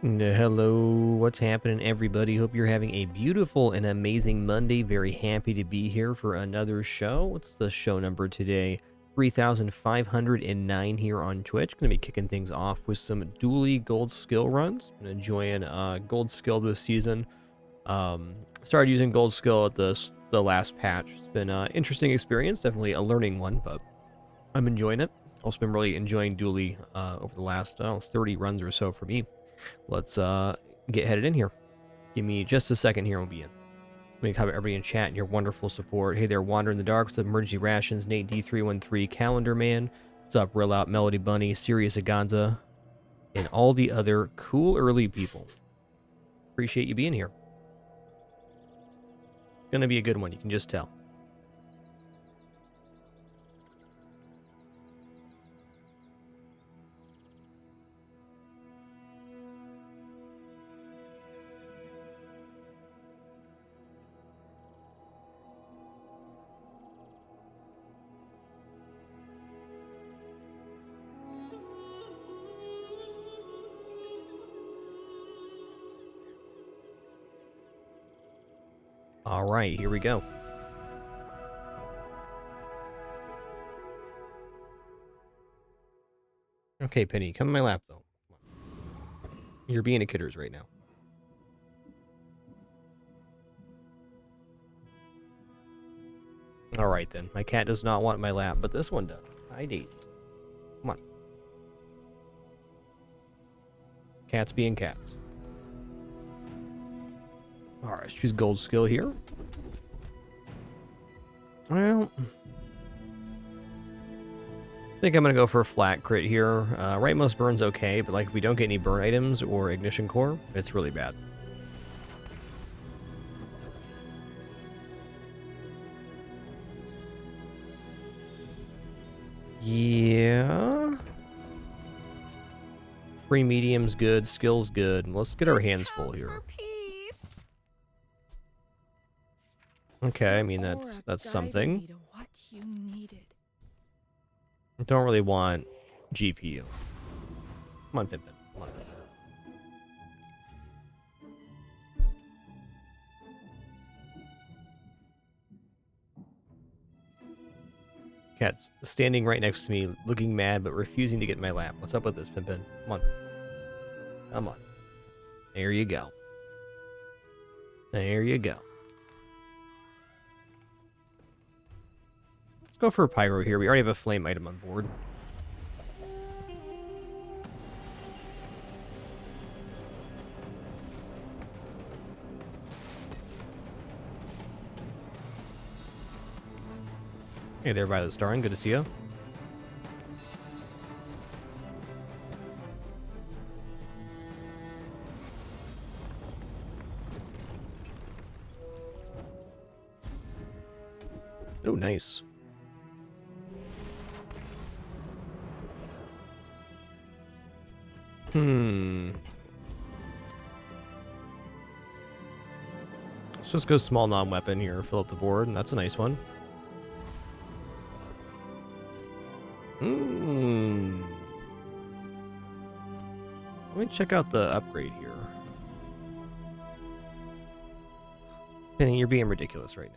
Hello, what's happening, everybody? Hope you're having a beautiful and amazing Monday. Very happy to be here for another show. What's the show number today? 3,509 here on Twitch. Gonna be kicking things off with some Dooley gold skill runs. Been enjoying gold skill this season. Started using gold skill at the last patch. It's been an interesting experience, definitely a learning one, but I'm enjoying it. Also been really enjoying Dooley over the last 30 runs or so for me. Let's get headed in here. Give me just a second here, we'll be in. Let me cover everybody in chat and your wonderful support. Hey there, Wander in the Dark, what's up, Emergency Rations, Nate D313, Calendar Man, what's up, Real Out, Melody Bunny, Sirius Aganza, and all the other cool early people. Appreciate you being here. Gonna be a good one, you can just tell. All right, here we go. Okay, Penny, come in my lap, though. You're being a kidders right now. All right, then. My cat does not want my lap, but this one does. Hi, Daisy. Come on. Cats being cats. All right, let's choose gold skill here. Well, I think I'm going to go for a flat crit here. Rightmost burn's okay, but like if we don't get any burn items or ignition core, it's really bad. Yeah. Free medium's good, skill's good. Let's get our hands full here. Okay, I mean that's something. I don't really want GPU. Come on, Pimpin. Come on. Cat's standing right next to me, looking mad but refusing to get in my lap. What's up with this, Pimpin? Come on. Come on. There you go. There you go. Let's go for a pyro here. We already have a flame item on board. Hey there, Violet Starring. Good to see you. Oh, nice. Let's just go small non-weapon here, fill up the board, and that's a nice one. Let me check out the upgrade here. Penny, you're being ridiculous right now.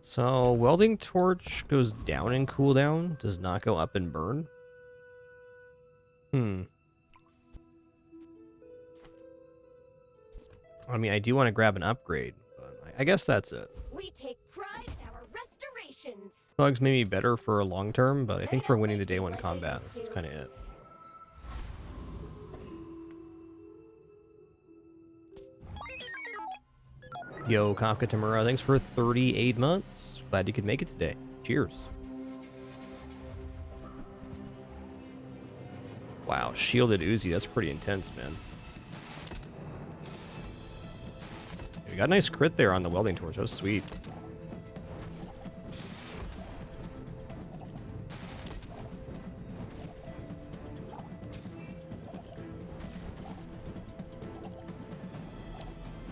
So, welding torch goes down in cooldown, does not go up in burn. I mean, I do want to grab an upgrade, but I guess that's it. We take pride in our restorations. Bugs may be better for a long term, but I think for winning the day one combat, this is kind of it. Yo, Kafka Tamura, thanks for 38 months. Glad you could make it today. Cheers. Wow, shielded Uzi, that's pretty intense, man. We got a nice crit there on the welding torch, that was sweet.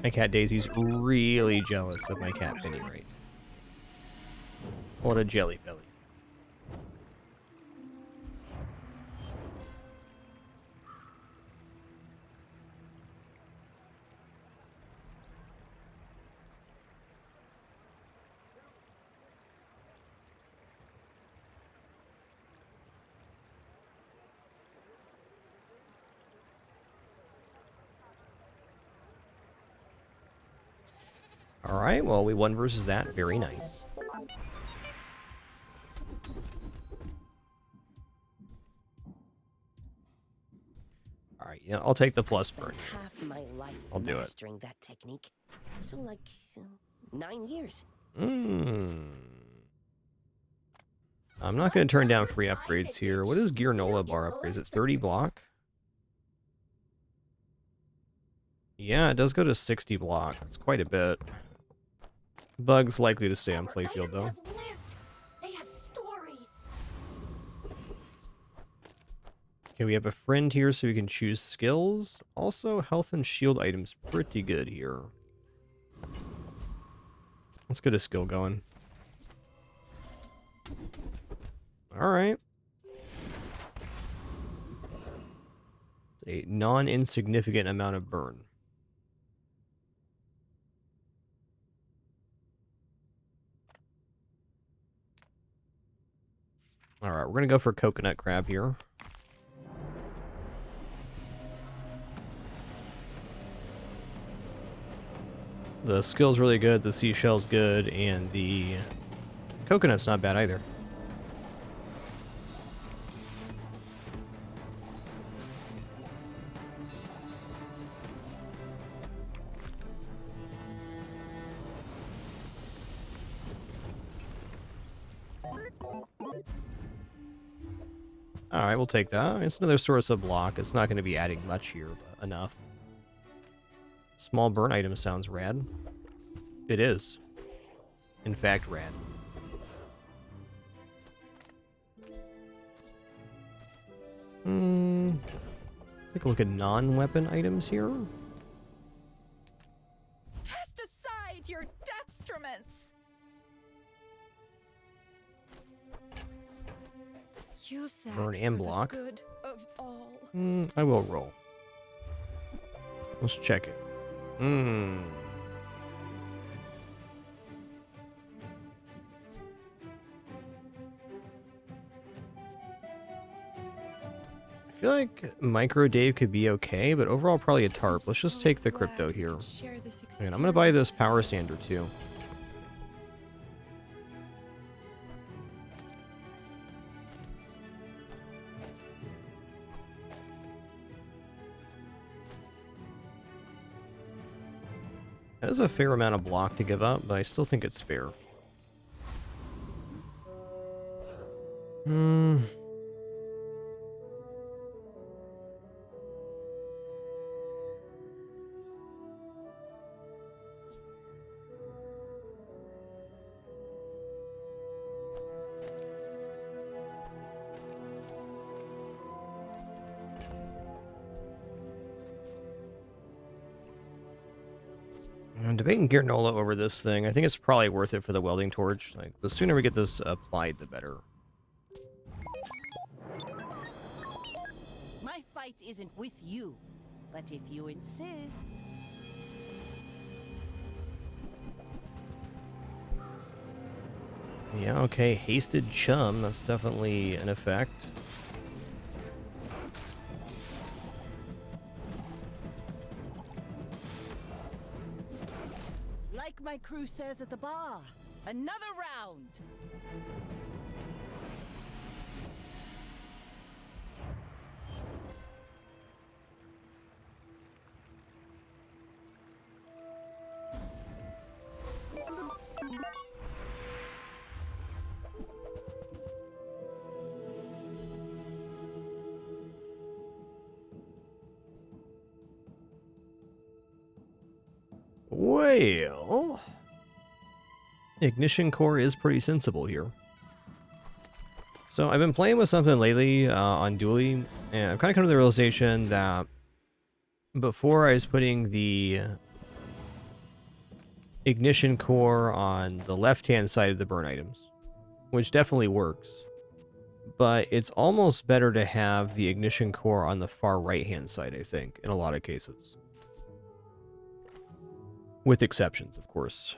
My cat Daisy's really jealous of my cat Penny right now. What a jelly belly. Alright, well, we won versus that. Very nice. Alright, yeah, I'll take the plus burn. Half my life I'll do it. mastering that technique. So like 9 years. I'm not going to turn down free upgrades here. What is Gear Nola bar upgrades? Is it 30 block? Yeah, it does go to 60 block. That's quite a bit. Bug's likely to stay on playfield, though. They have stories. Okay, we have a friend here, so we can choose skills. Also, health and shield items pretty good here. Let's get a skill going. Alright. A non-insignificant amount of burn. Alright, we're gonna go for coconut crab here. The skill's really good, the seashell's good, and the coconut's not bad either. Alright, we'll take that. It's another source of block. It's not going to be adding much here, but enough. Small burn item sounds rad. It is. In fact, rad. Take a look at non-weapon items here. Cast aside your deathstruments! Use that Burn and for the block. good of all. I will roll. Let's check it. I feel like Micro Dave could be okay, but overall probably a tarp. Let's just take the crypto here. And I'm gonna buy this power sander too. That is a fair amount of block to give up, but I still think it's fair. I'm debating Gear Nola over this thing. I think it's probably worth it for the welding torch. Like, the sooner we get this applied, the better. My fight isn't with you, but if you insist. Yeah, okay, hasted chum. That's definitely an effect. Like my crew says at the bar, another round. Well, ignition core is pretty sensible here. So I've been playing with something lately on Dooley, and I've kind of come to the realization that before I was putting the ignition core on the left-hand side of the burn items, which definitely works, but it's almost better to have the ignition core on the far right-hand side, I think, in a lot of cases. With exceptions, of course.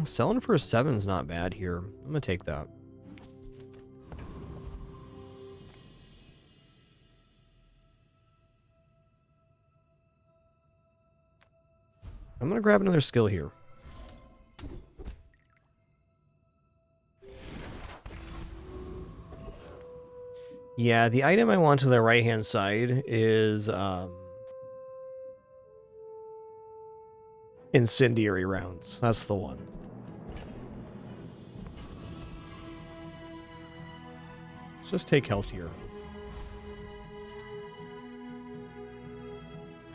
Selling for a 7's not bad here. I'm gonna take that. I'm gonna grab another skill here. Yeah, the item I want to the right-hand side is incendiary rounds. That's the one. Let's just take health here.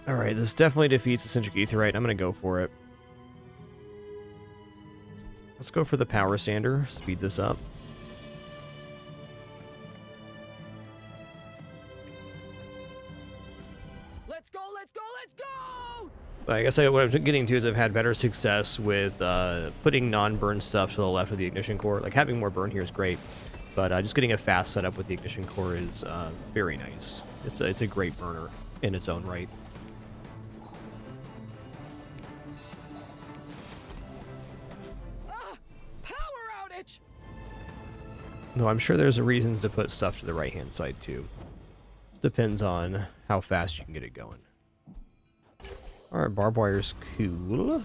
Alright, this definitely defeats the Centric Aetheryte. I'm gonna go for it. Let's go for the Power Sander. Speed this up. Let's go, let's go, let's go! I guess what I'm getting to is I've had better success with putting non-burn stuff to the left of the Ignition Core. Like, having more burn here is great, but just getting a fast setup with the Ignition Core is very nice. It's a great burner in its own right. Power outage! Though I'm sure there's reasons to put stuff to the right-hand side, too. It depends on how fast you can get it going. Alright, barbed wire's cool.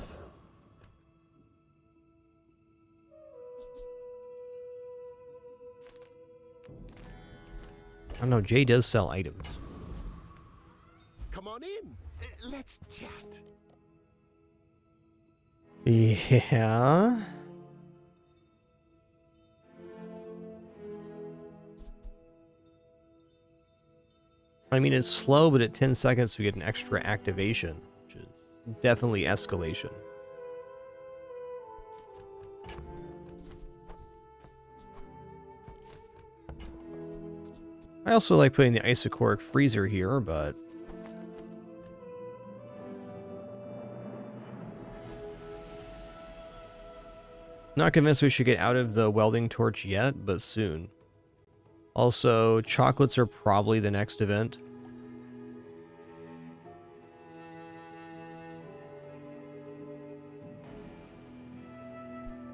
I don't know, Jay does sell items. Come on in. Let's chat. Yeah. I mean, it's slow, but at 10 seconds we get an extra activation, which is definitely escalation. I also like putting the isocoric freezer here, but not convinced we should get out of the welding torch yet, but soon. Also, chocolates are probably the next event.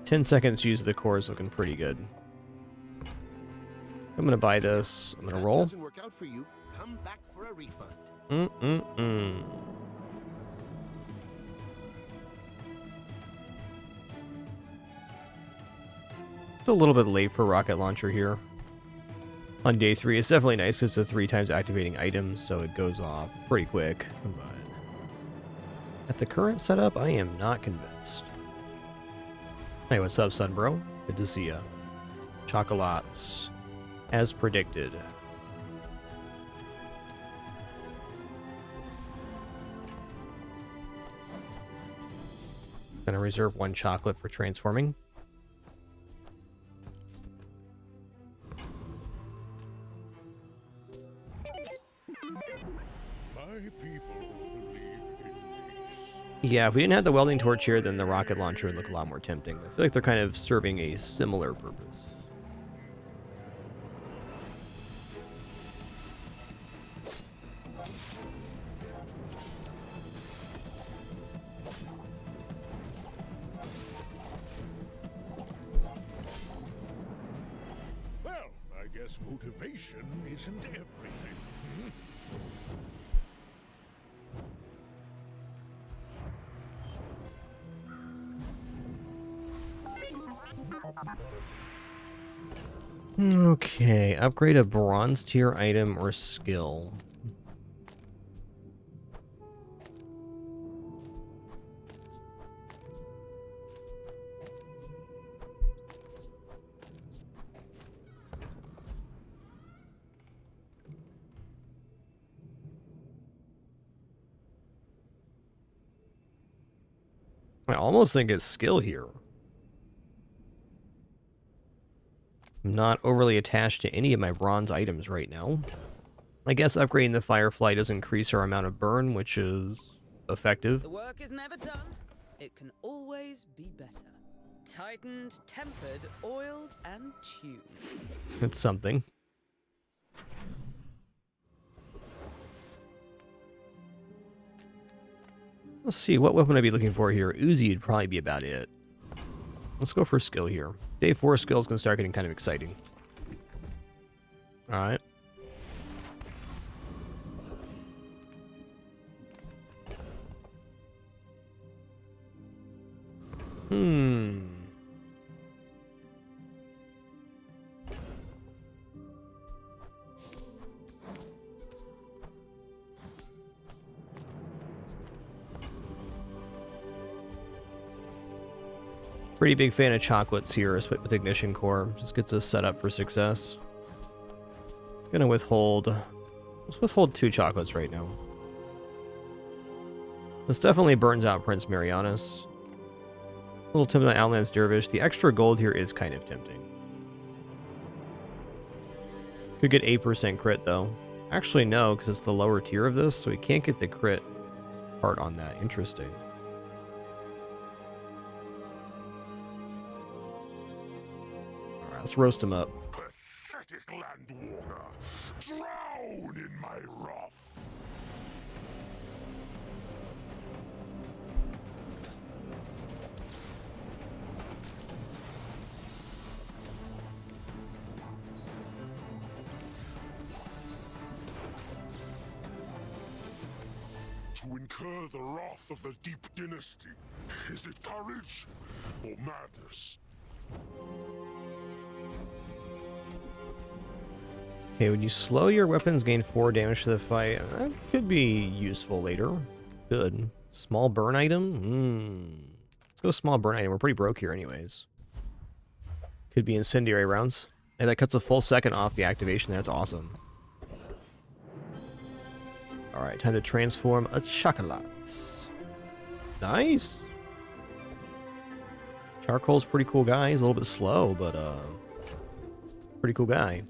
"10 seconds to use the core is looking pretty good. I'm gonna buy this. I'm gonna roll. Doesn't work out for you. Come back for a refund. It's a little bit late for rocket launcher here. On day 3, it's definitely nice. It's a 3 times activating item, so it goes off pretty quick. But at the current setup, I am not convinced. Hey, what's up, son, bro? Good to see ya. Chocolates, as predicted. Gonna reserve 1 chocolate for transforming. Yeah, if we didn't have the welding torch here, then the rocket launcher would look a lot more tempting. I feel like they're kind of serving a similar purpose. Well, I guess motivation isn't everything. Okay, upgrade a bronze tier item or skill. I almost think it's skill here. I'm not overly attached to any of my bronze items right now. I guess upgrading the Firefly does increase our amount of burn, which is effective. The work is never done. It can always be better. Tightened, tempered, oiled, and tuned. It's something. Let's see, what weapon I'd be looking for here? Uzi would probably be about it. Let's go for skill here. Day 4 skill is going to start getting kind of exciting. Alright. Hmm. Pretty big fan of chocolates here with Ignition Core. Just gets us set up for success. Gonna withhold. Let's withhold 2 chocolates right now. This definitely burns out Prince Marianus. Little tempting on Outlands Dervish. The extra gold here is kind of tempting. Could get 8% crit though. Actually no, because it's the lower tier of this, so we can't get the crit part on that. Interesting. Alright, let's roast him up. Pathetic landwalker, drown in my wrath. To incur the wrath of the Deep Dynasty, is it courage or madness? Okay, when you slow your weapons, gain 4 damage to the fight. That could be useful later. Good. Small burn item? Let's go small burn item. We're pretty broke here anyways. Could be incendiary rounds. And that cuts a full second off the activation. That's awesome. Alright, time to transform a chocolate. Nice! Charcoal's a pretty cool guy. He's a little bit slow, but pretty cool guy.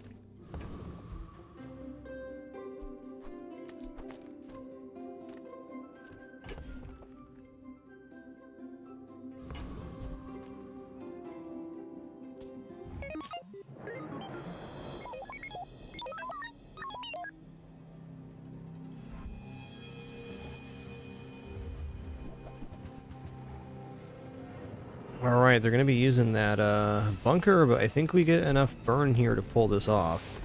Alright, they're going to be using that bunker, but I think we get enough burn here to pull this off.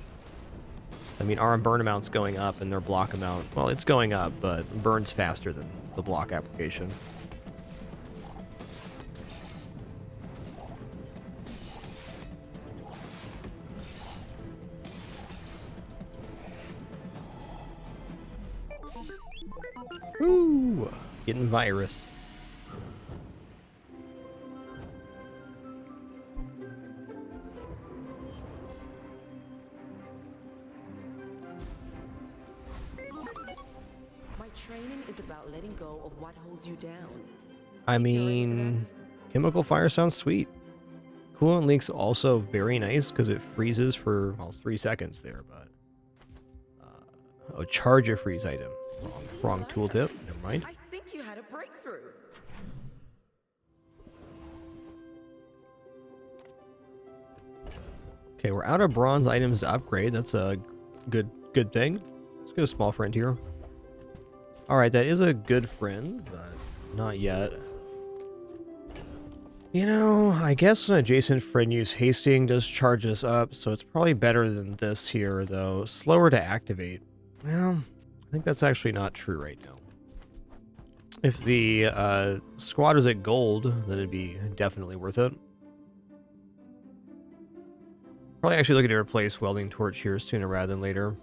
I mean, our burn amount's going up and their block amount, well, it's going up, but burns faster than the block application. Woo! Getting virus. Training is about letting go of what holds you down. I mean, chemical fire sounds sweet. Coolant leak's also very nice because it freezes for, well, 3 seconds there, but... oh, charge a freeze item. Wrong tooltip. Never mind. I think you had a breakthrough. Okay, we're out of bronze items to upgrade. That's a good thing. Let's get a small friend here. Alright, that is a good friend, but not yet. You know, I guess an adjacent friend use hasting does charge us up, so it's probably better than this here, though. Slower to activate. Well, I think that's actually not true right now. If the squad is at gold, then it'd be definitely worth it. Probably actually looking to replace welding torch here sooner rather than later.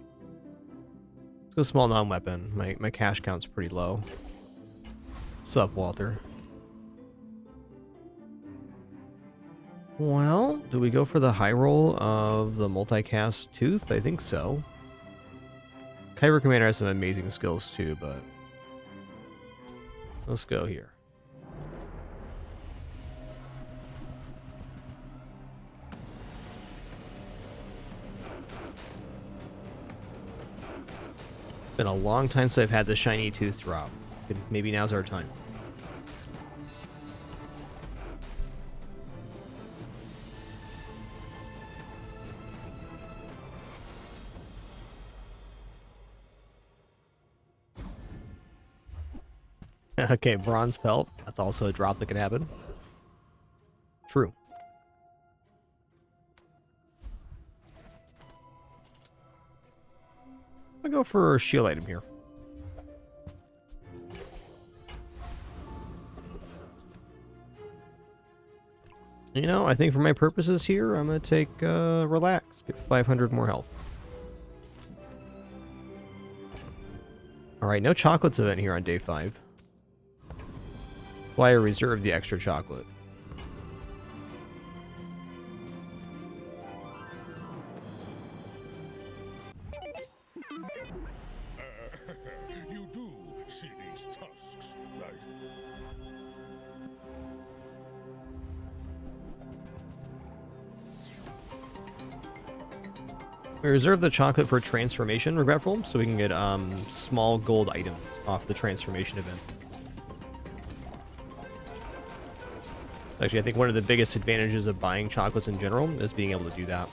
Let's go small non-weapon. My cash count's pretty low. Sup, Walter? Well, do we go for the high roll of the multicast tooth? I think so. Kyber Commander has some amazing skills too, but let's go here. Been a long time since I've had the shiny tooth drop. Maybe now's our time. Okay, bronze pelt. That's also a drop that can happen. True. I'll go for a shield item here. You know, I think for my purposes here, I'm going to take relax. Get 500 more health. Alright, no chocolates event here on day 5. Why I reserved the extra chocolate. You do see these tusks, right? We reserve the chocolate for transformation, regretful, so we can get small gold items off the transformation event. Actually, I think one of the biggest advantages of buying chocolates in general is being able to do that.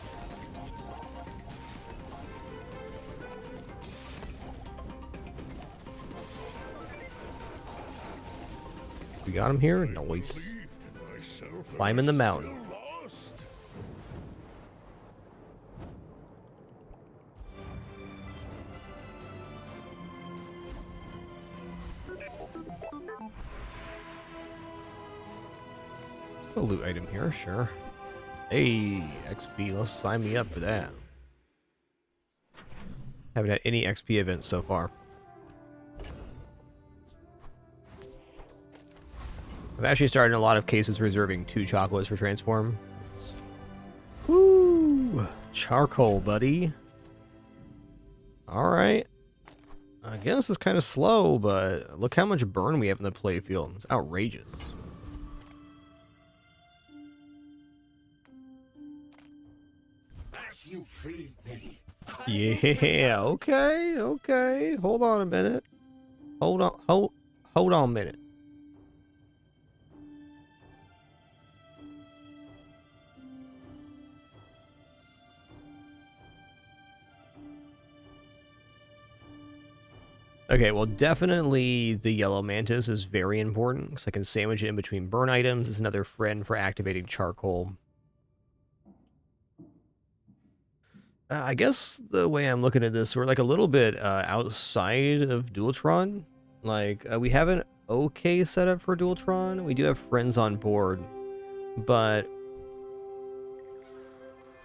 We got him here? Nice. Climbing the mountain. A loot item here, sure. Hey, XP, let's sign me up for that. Haven't had any XP events so far. I've actually started in a lot of cases reserving 2 chocolates for transform. Woo! Charcoal, buddy. Alright. I guess it's kind of slow, but look how much burn we have in the playfield. It's outrageous. You feed me. Yeah, okay. Hold on a minute. Hold on a minute. Okay, well, definitely the yellow mantis is very important because I can sandwich it in between burn items. It's another friend for activating charcoal. I guess the way I'm looking at this, we're like a little bit outside of Dualtron. Like, we have an okay setup for Dualtron. We do have friends on board, but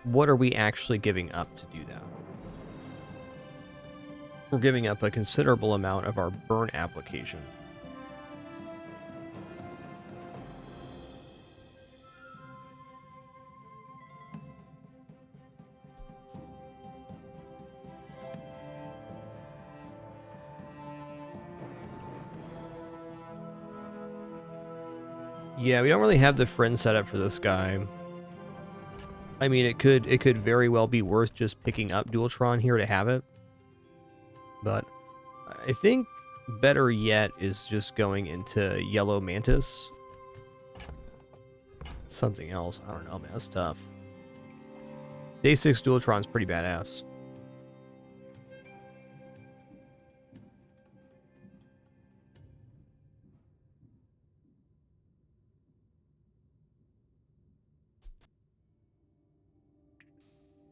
what are we actually giving up to do that? We're giving up a considerable amount of our burn application. Yeah, we don't really have the friend setup for this guy. I mean, it could very well be worth just picking up Dualtron here to have it. But I think better yet is just going into Yellow Mantis. Something else. I don't know, man. That's tough. Day 6 Dualtron's pretty badass.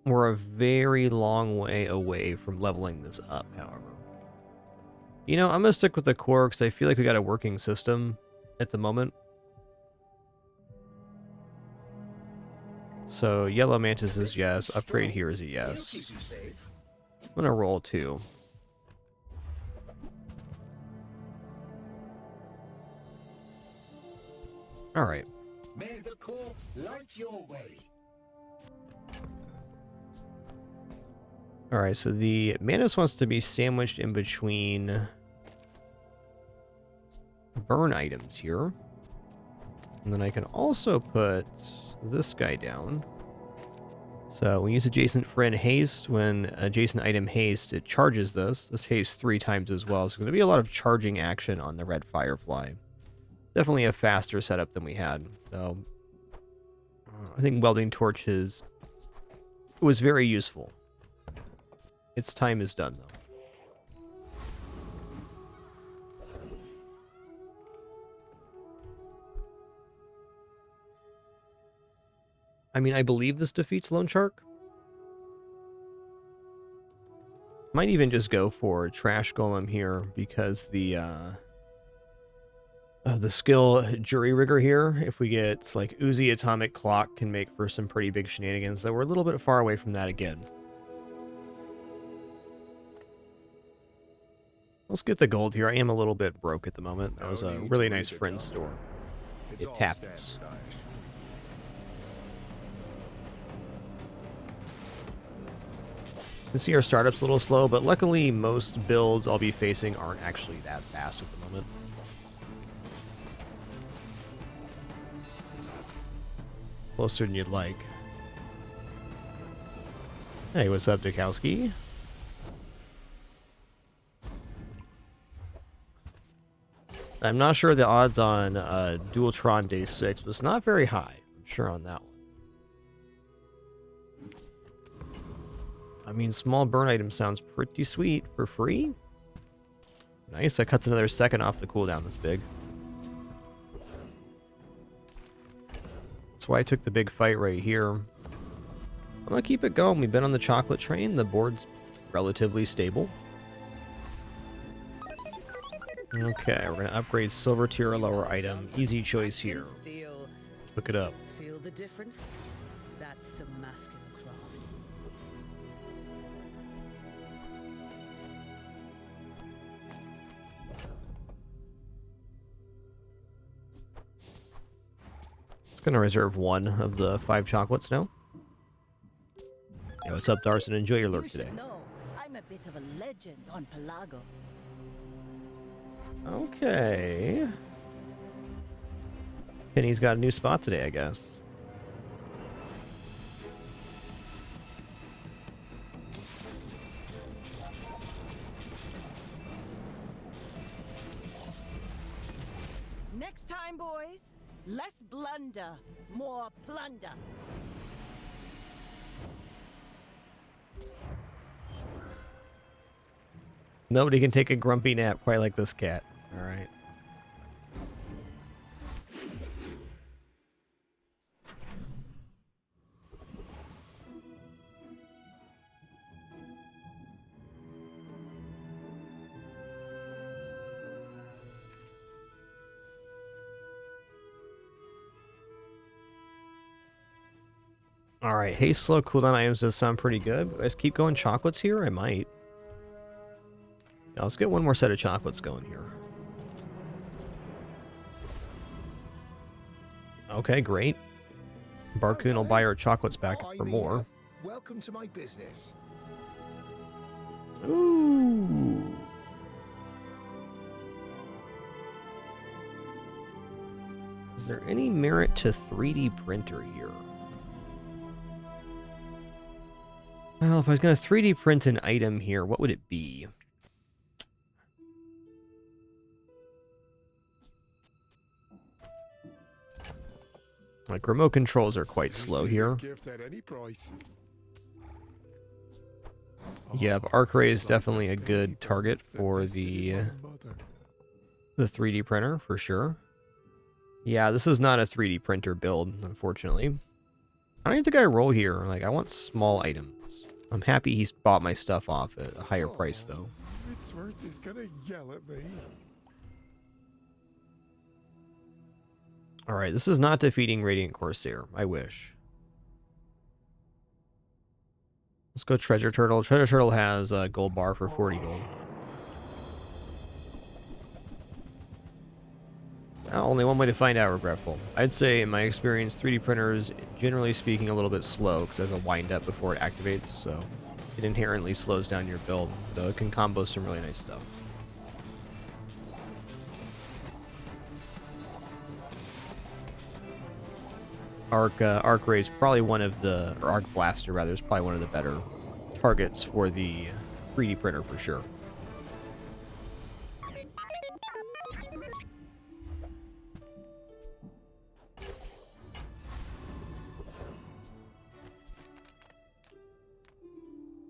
We're a very long way away from leveling this up, however. You know, I'm going to stick with the core because I feel like we got a working system at the moment. So, Yellow Mantis is yes. Upgrade here is a yes. I'm going to roll 2. Alright. May the core light your way. Alright, so the Mantis wants to be sandwiched in between burn items here. And then I can also put this guy down. So we use adjacent friend haste. When adjacent item haste, it charges this. This haste 3 times as well. So there's going to be a lot of charging action on the red firefly. Definitely a faster setup than we had, though. I think welding torches was very useful. Its time is done, though. I mean, I believe this defeats Lone Shark. Might even just go for Trash Golem here, because the The skill Jury Rigger here, if we get like Uzi Atomic Clock, can make for some pretty big shenanigans, though we're a little bit far away from that again. Let's get the gold here. I am a little bit broke at the moment. That was a really nice friend store. It happens. You can see our startup's a little slow, but luckily most builds I'll be facing aren't actually that fast at the moment. Closer than you'd like. Hey, what's up, Dukowski? I'm not sure the odds on Dualtron Day 6, but it's not very high. I'm sure on that one. I mean, small burn item sounds pretty sweet for free. Nice, that cuts another second off the cooldown. That's big. That's why I took the big fight right here. I'm gonna keep it going. We've been on the chocolate train. The board's relatively stable. Okay, we're gonna upgrade silver tier or lower item. Easy choice here. Steel. Look it up. Feel the difference? That's some masking craft. It's gonna reserve one of the 5 chocolates now. Yo, what's up, Darson? Enjoy your lurk today. No, I'm a bit of a legend on Pelago. Okay. Penny's got a new spot today, I guess. Next time, boys, less blunder, more plunder. Nobody can take a grumpy nap quite like this cat. All right. All right, haste slow cooldown items does sound pretty good. Let's keep going chocolates here. I might. Yeah, let's get one more set of chocolates going here. Okay, great. Barcoon will buy our chocolates back for more. Welcome to my business. Ooh. Is there any merit to 3D printer here? Well, if I was going to 3D print an item here, what would it be? Like, remote controls are quite slow here. Yep, Arc Ray is definitely a good target for the 3D printer, for sure. Yeah, this is not a 3D printer build, unfortunately. I don't even think I roll here. Like, I want small items. I'm happy he's bought my stuff off at a higher price, though. Ridsworth is gonna yell at me. Alright, this is not defeating Radiant Corsair. I wish. Let's go Treasure Turtle. Treasure Turtle has a gold bar for 40 gold. Only one way to find out, regretful. I'd say, in my experience, 3D printers, generally speaking, a little bit slow, because it has a wind-up before it activates, so it inherently slows down your build, though it can combo some really nice stuff. Arc Ray is probably one of the, or Arc Blaster rather, is probably one of the better targets for the 3D printer for sure.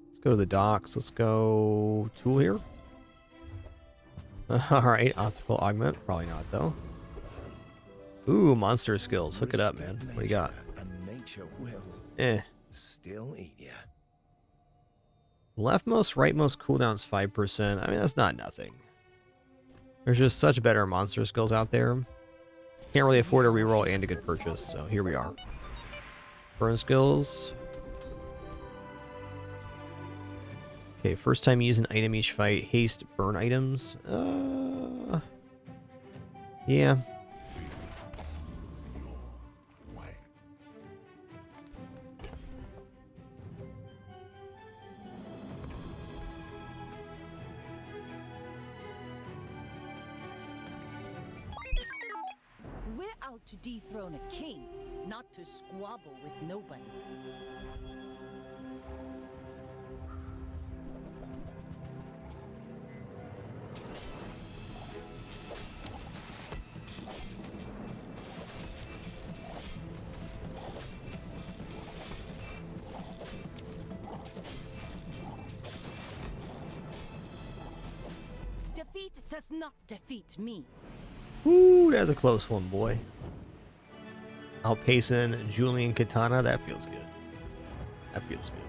Let's go to the docks. Let's go tool here. Alright, optical augment. Probably not though. Ooh, monster skills. Hook it up, man. What do you got? And nature will still eat ya. Leftmost, rightmost cooldown's 5%. I mean, that's not nothing. There's just such better monster skills out there. Can't really afford a reroll and a good purchase, so here we are. Burn skills. Okay, first time you use an item each fight. Haste burn items. Yeah. We're out to dethrone a king, not to squabble with nobodies. Defeat does not defeat me. Ooh, that's a close one, boy. Outpacing Julian Katana, that feels good. That feels good.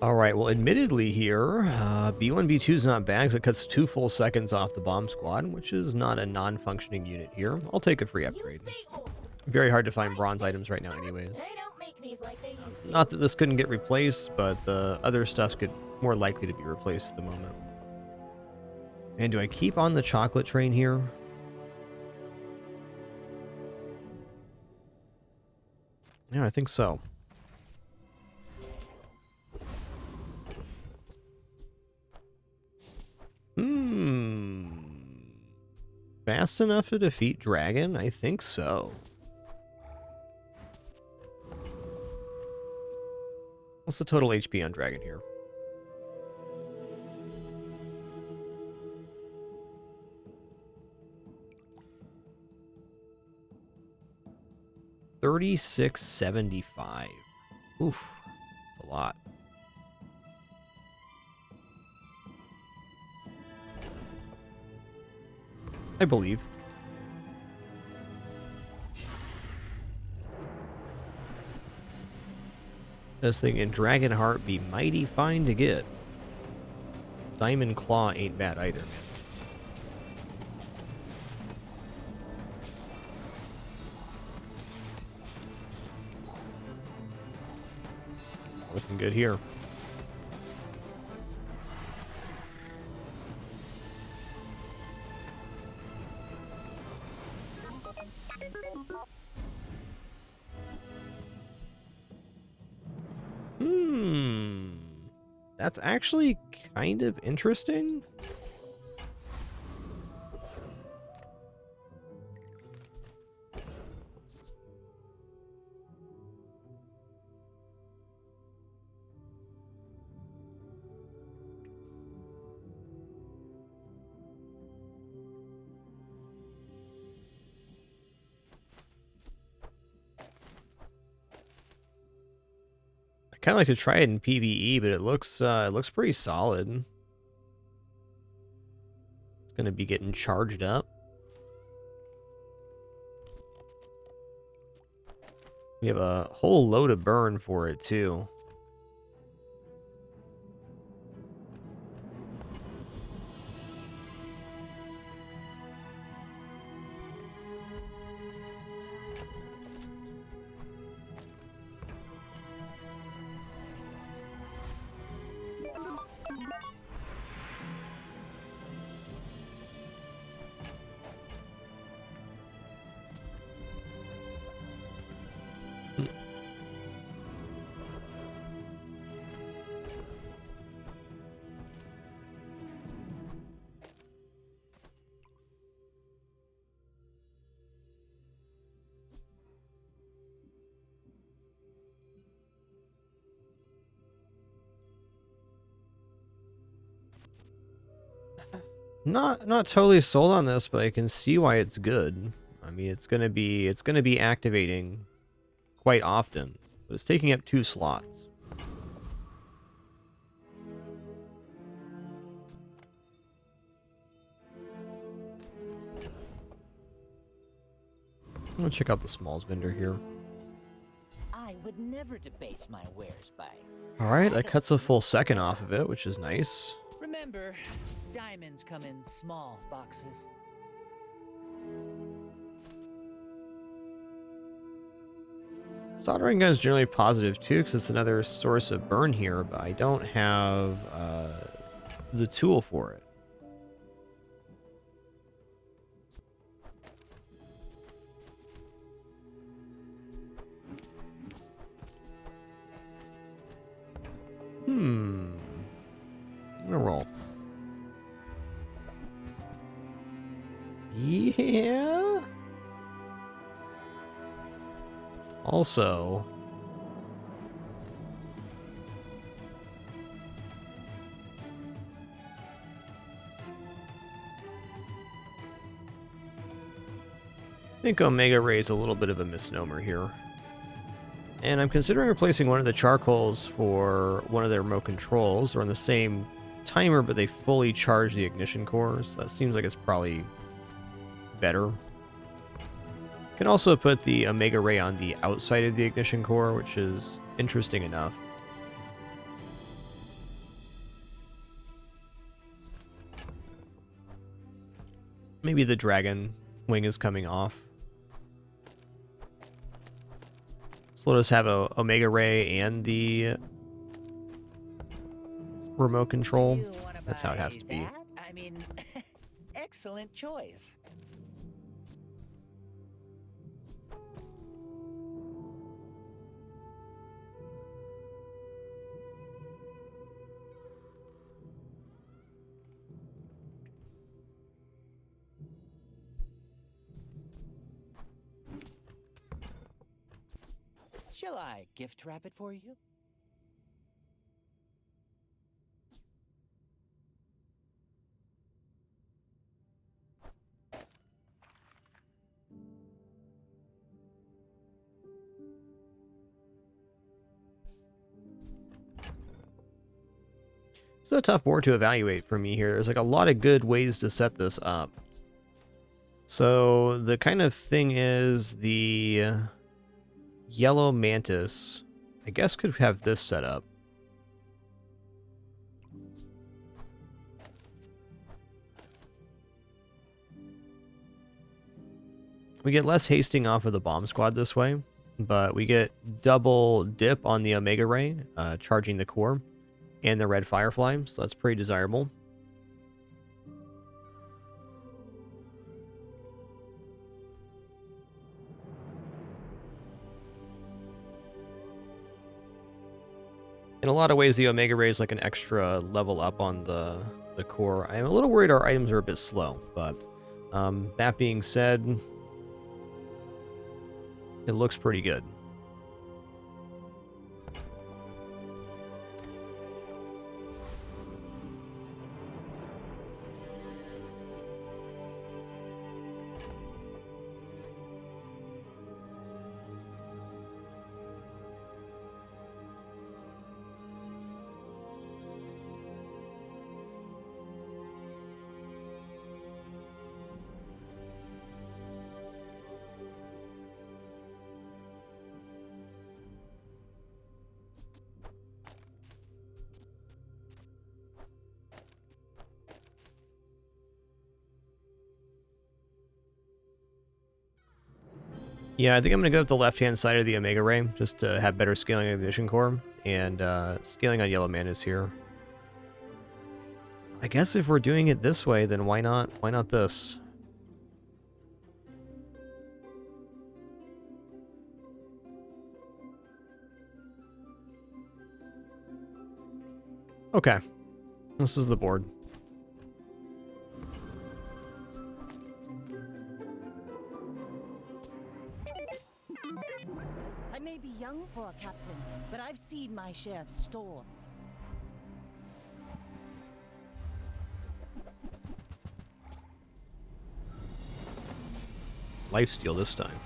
Alright, well, admittedly here, B1, B2 is not bad because it cuts 2 full seconds off the bomb squad, which is not a non-functioning unit here. I'll take a free upgrade. Very hard to find bronze items right now anyways. They don't make these like they used to. Not that this couldn't get replaced, but the other stuff's more likely to be replaced at the moment. And do I keep on the chocolate train here? Yeah, I think so. Fast enough to defeat Dragon? I think so. What's the total HP on Dragon here? $36.75. Oof, that's a lot. I believe. This thing in Dragonheart be mighty fine to get. Diamond Claw ain't bad either, man. Looking good here. That's actually kind of interesting. Kind of like to try it in PvE, but it looks pretty solid. It's gonna be getting charged up. We have a whole load of burn for it too. Not totally sold on this, but I can see why it's good. I mean, it's gonna be activating quite often, but it's taking up 2 slots. I'm gonna check out the smalls vendor here. would never debase my wares by. Alright, that cuts a full second off of it, which is nice. Remember, diamonds come in small boxes. Soldering gun is generally positive too, because it's another source of burn here, but I don't have the tool for it. I'm gonna roll. Yeah. Also, I think Omega Ray is a little bit of a misnomer here. And I'm considering replacing one of the charcoals for one of the remote controls. They're on the same timer, but they fully charge the ignition cores. That seems like it's probably better. Can also put the Omega Ray on the outside of the ignition core, which is interesting enough. Maybe the dragon wing is coming off. So let us have a Omega Ray and the remote control. You wanna That's how it has buy to be. that? I mean, excellent choice. Shall I gift wrap it for you? It's a tough board to evaluate for me here. There's like a lot of good ways to set this up. So the kind of thing is the yellow mantis, I guess, could have this set up. We get less hasting off of the bomb squad this way, but we get double dip on the Omega Ray, charging the core, and the red firefly, so that's pretty desirable. In a lot of ways, the Omega Ray is like an extra level up on the core. I'm a little worried our items are a bit slow, but that being said, it looks pretty good. Yeah, I think I'm going to go with the left-hand side of the Omega Ray, just to have better scaling of the ignition core, and scaling on Yellow Mantis here. I guess if we're doing it this way, then why not this? Okay, this is the board. I may be young for a captain, but I've seen my share of storms. Lifesteal this time.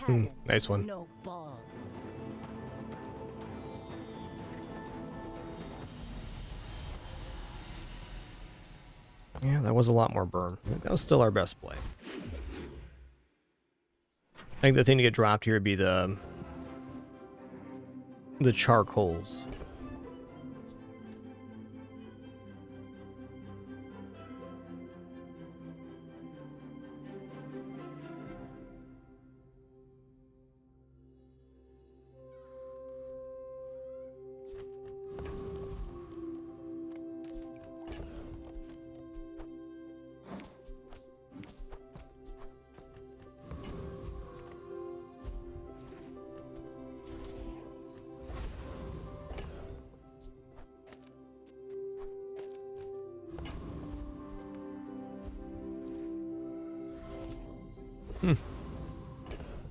cannon, nice one. no ball. Yeah, that was a lot more burn. I think that was still our best play. I think the thing to get dropped here would be the charcoals.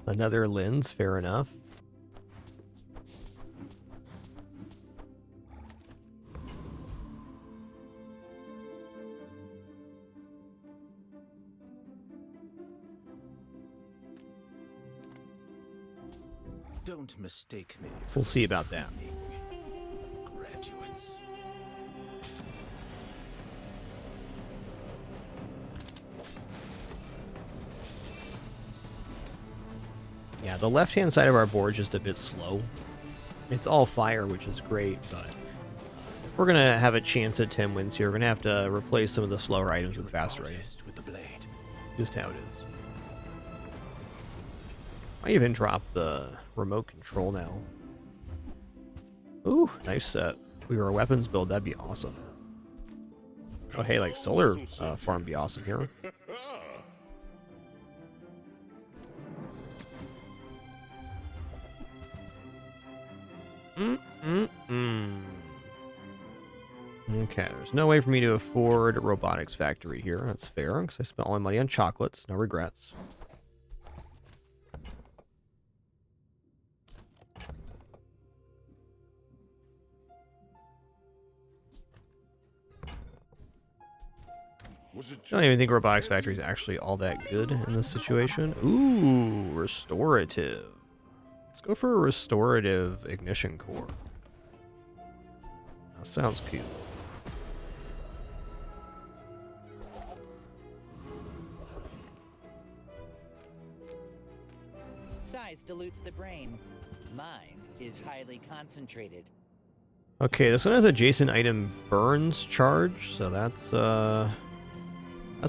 Another lens, fair enough. Don't mistake me. We'll see about that. Graduates. Yeah, the left-hand side of our board is just a bit slow. It's all fire, which is great, but if we're going to have a chance at 10 wins here, we're going to have to replace some of the slower items with faster items. With the blade. Just how it is. I even dropped the remote control now. Ooh, nice set. If we were a weapons build, that'd be awesome. Oh, hey, like solar farm be awesome here. Okay, there's no way for me to afford a robotics factory here. That's fair, because I spent all my money on chocolates. No regrets. I don't even think robotics factory is actually all that good in this situation. Ooh, restorative. Let's go for a restorative ignition core. That sounds cute. Size dilutes the brain. Mind is highly concentrated. Okay, this one has adjacent item burns charge, so that's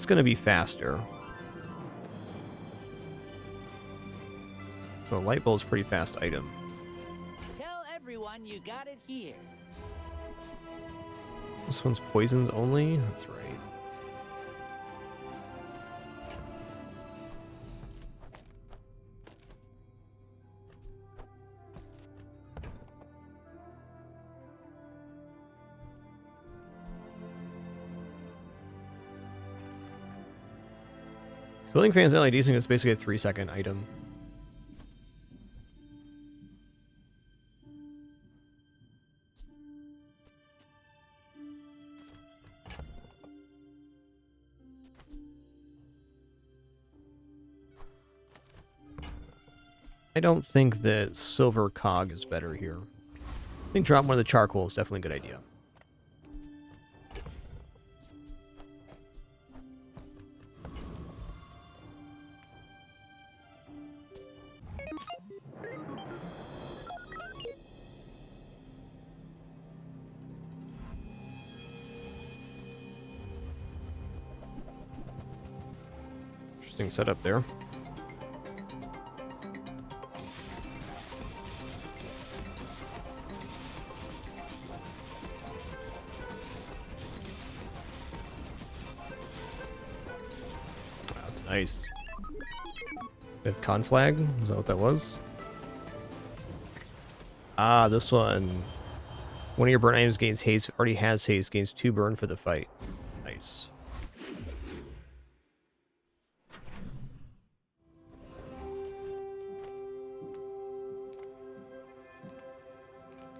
gonna be faster. So light bulb's pretty fast item. Tell everyone you got it here. This one's poisons only? That's right. Cooling fans LED sync is basically a 3-second item. I don't think that silver cog is better here. I think drop one of the charcoal is definitely a good idea. Interesting setup there. That's nice. Good conflag? Is that what that was? Ah, this one. One of your burn items gains haste, already has haste, gains 2 burn for the fight. Nice.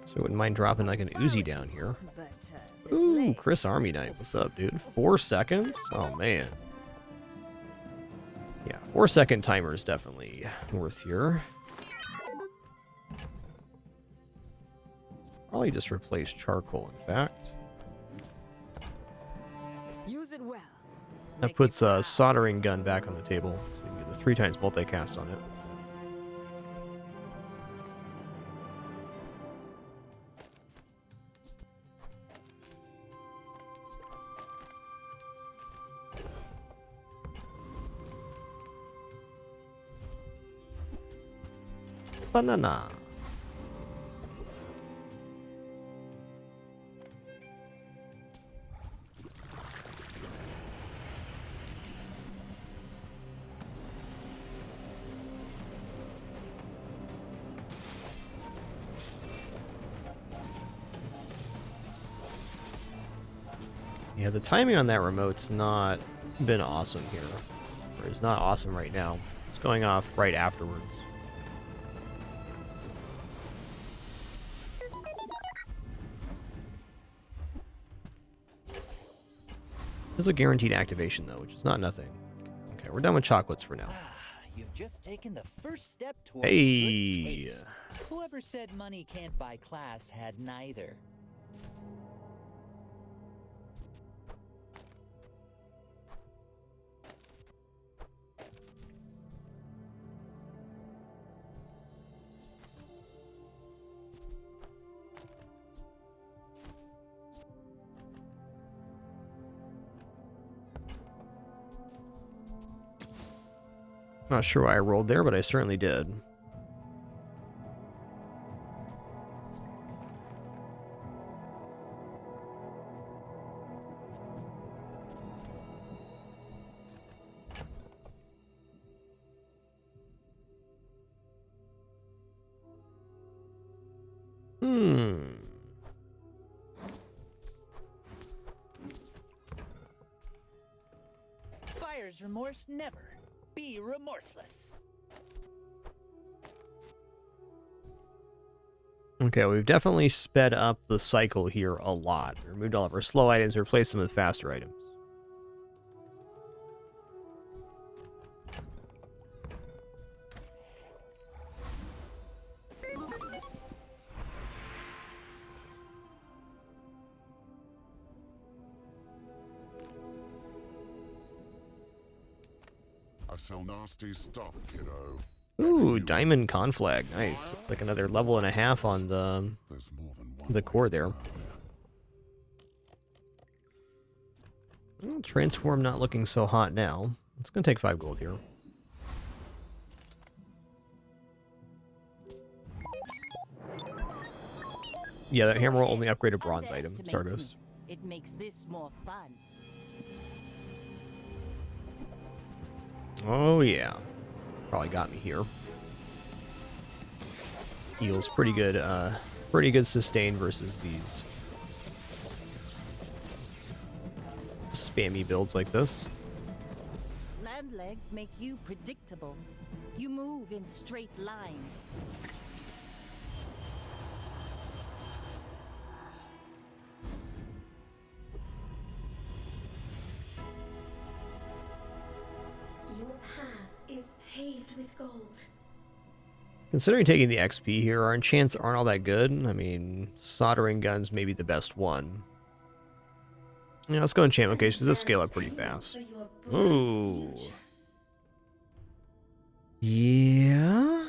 So I wouldn't mind dropping like an Uzi down here. But, Ooh, Chris Army Knight. What's up, dude? 4 seconds? Oh, man. Yeah, 4-second timer is definitely worth here. Probably just replace charcoal, in fact. Use it well. That puts a soldering gun back on the table, so you can get the 3 times multicast on it. Banana. Yeah, the timing on that remote's not been awesome here. Or it's not awesome right now. It's going off right afterwards. There's a guaranteed activation, though, which is not nothing. Okay, we're done with chocolates for now. You've just taken the first step toward Hey. good taste. Whoever said money can't buy class had neither. Not sure why I rolled there, but I certainly did. Buyer's remorse never. Be remorseless. Okay, we've definitely sped up the cycle here a lot. We removed all of our slow items, replaced them with faster items. I sell nasty stuff, kiddo. Ooh, diamond conflag. Nice. It's like another level and a half on There's more than one the way core to there. go. Well, transform not looking so hot now. It's going to take 5 gold here. Yeah, that hammer will only upgrade a bronze item, Underestimate Sardos. me. It makes this more fun. Oh, yeah. Probably got me here. Heals pretty good sustain versus these spammy builds like this. Land legs make you predictable. You move in straight lines. Your path is paved with gold. Considering taking the XP here, our enchants aren't all that good. I mean, soldering guns may be the best one. Yeah, let's go enchant locations. This scale up pretty fast. Ooh. Yeah.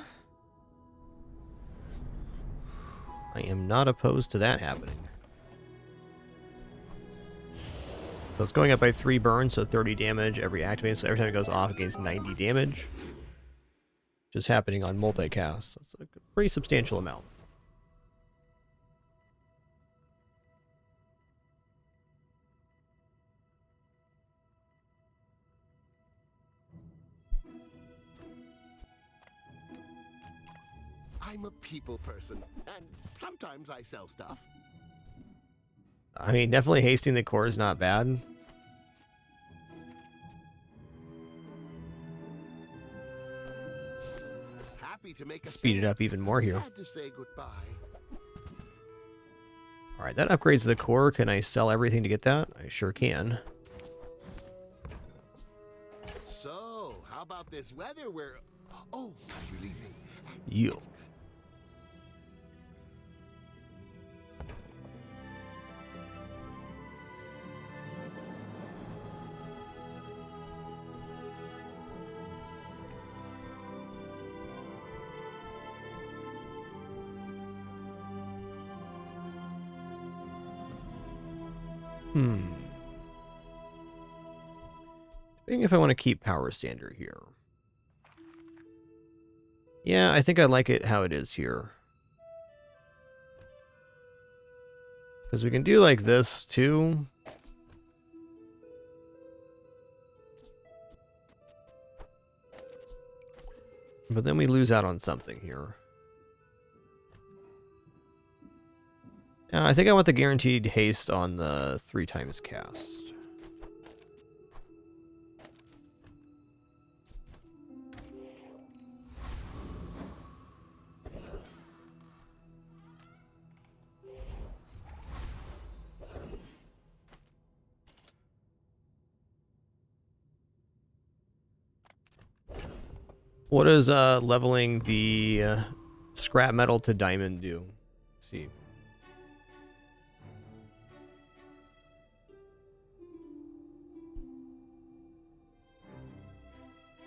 I am not opposed to that happening. So it's going up by 3 burns, so 30 damage every activate. So every time it goes off, it gains 90 damage. Just happening on multicast. That's a pretty substantial amount. I'm a people person, and sometimes I sell stuff. I mean, definitely hasting the core is not bad. Happy to make a Speed it sale. up even more here. Sad to say goodbye. Alright, that upgrades the core. Can I sell everything to get that? I sure can. So, how about this weather, we're... Oh, you're leaving. Yo. Debating if I want to keep Power Sander here. Yeah, I think I like it how it is here. Because we can do like this too. But then we lose out on something here. Yeah, I think I want the guaranteed haste on the 3 times cast. What does leveling the scrap metal to diamond do? Let's see.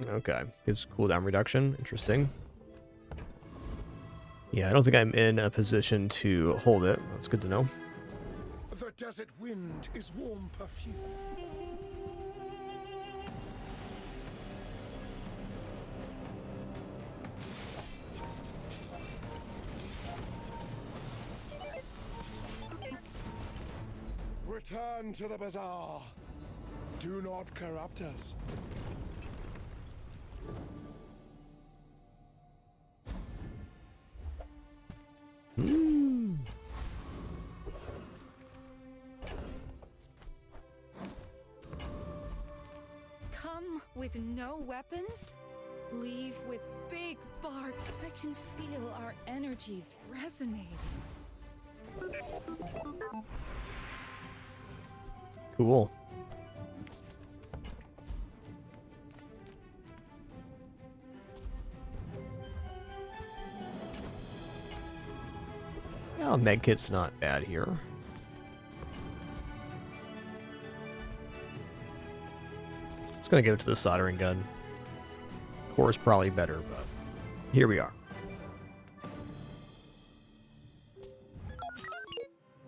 Okay, gives cooldown reduction. Interesting. Yeah, I don't think I'm in a position to hold it. That's good to know. The desert wind is warm perfume. Return to the Bazaar. Do not corrupt us. Come with no weapons? Leave with big bark. I can feel our energies resonating. Cool. Yeah, medkit's not bad here. Just gonna give it to the soldering gun. Core's probably better, but here we are.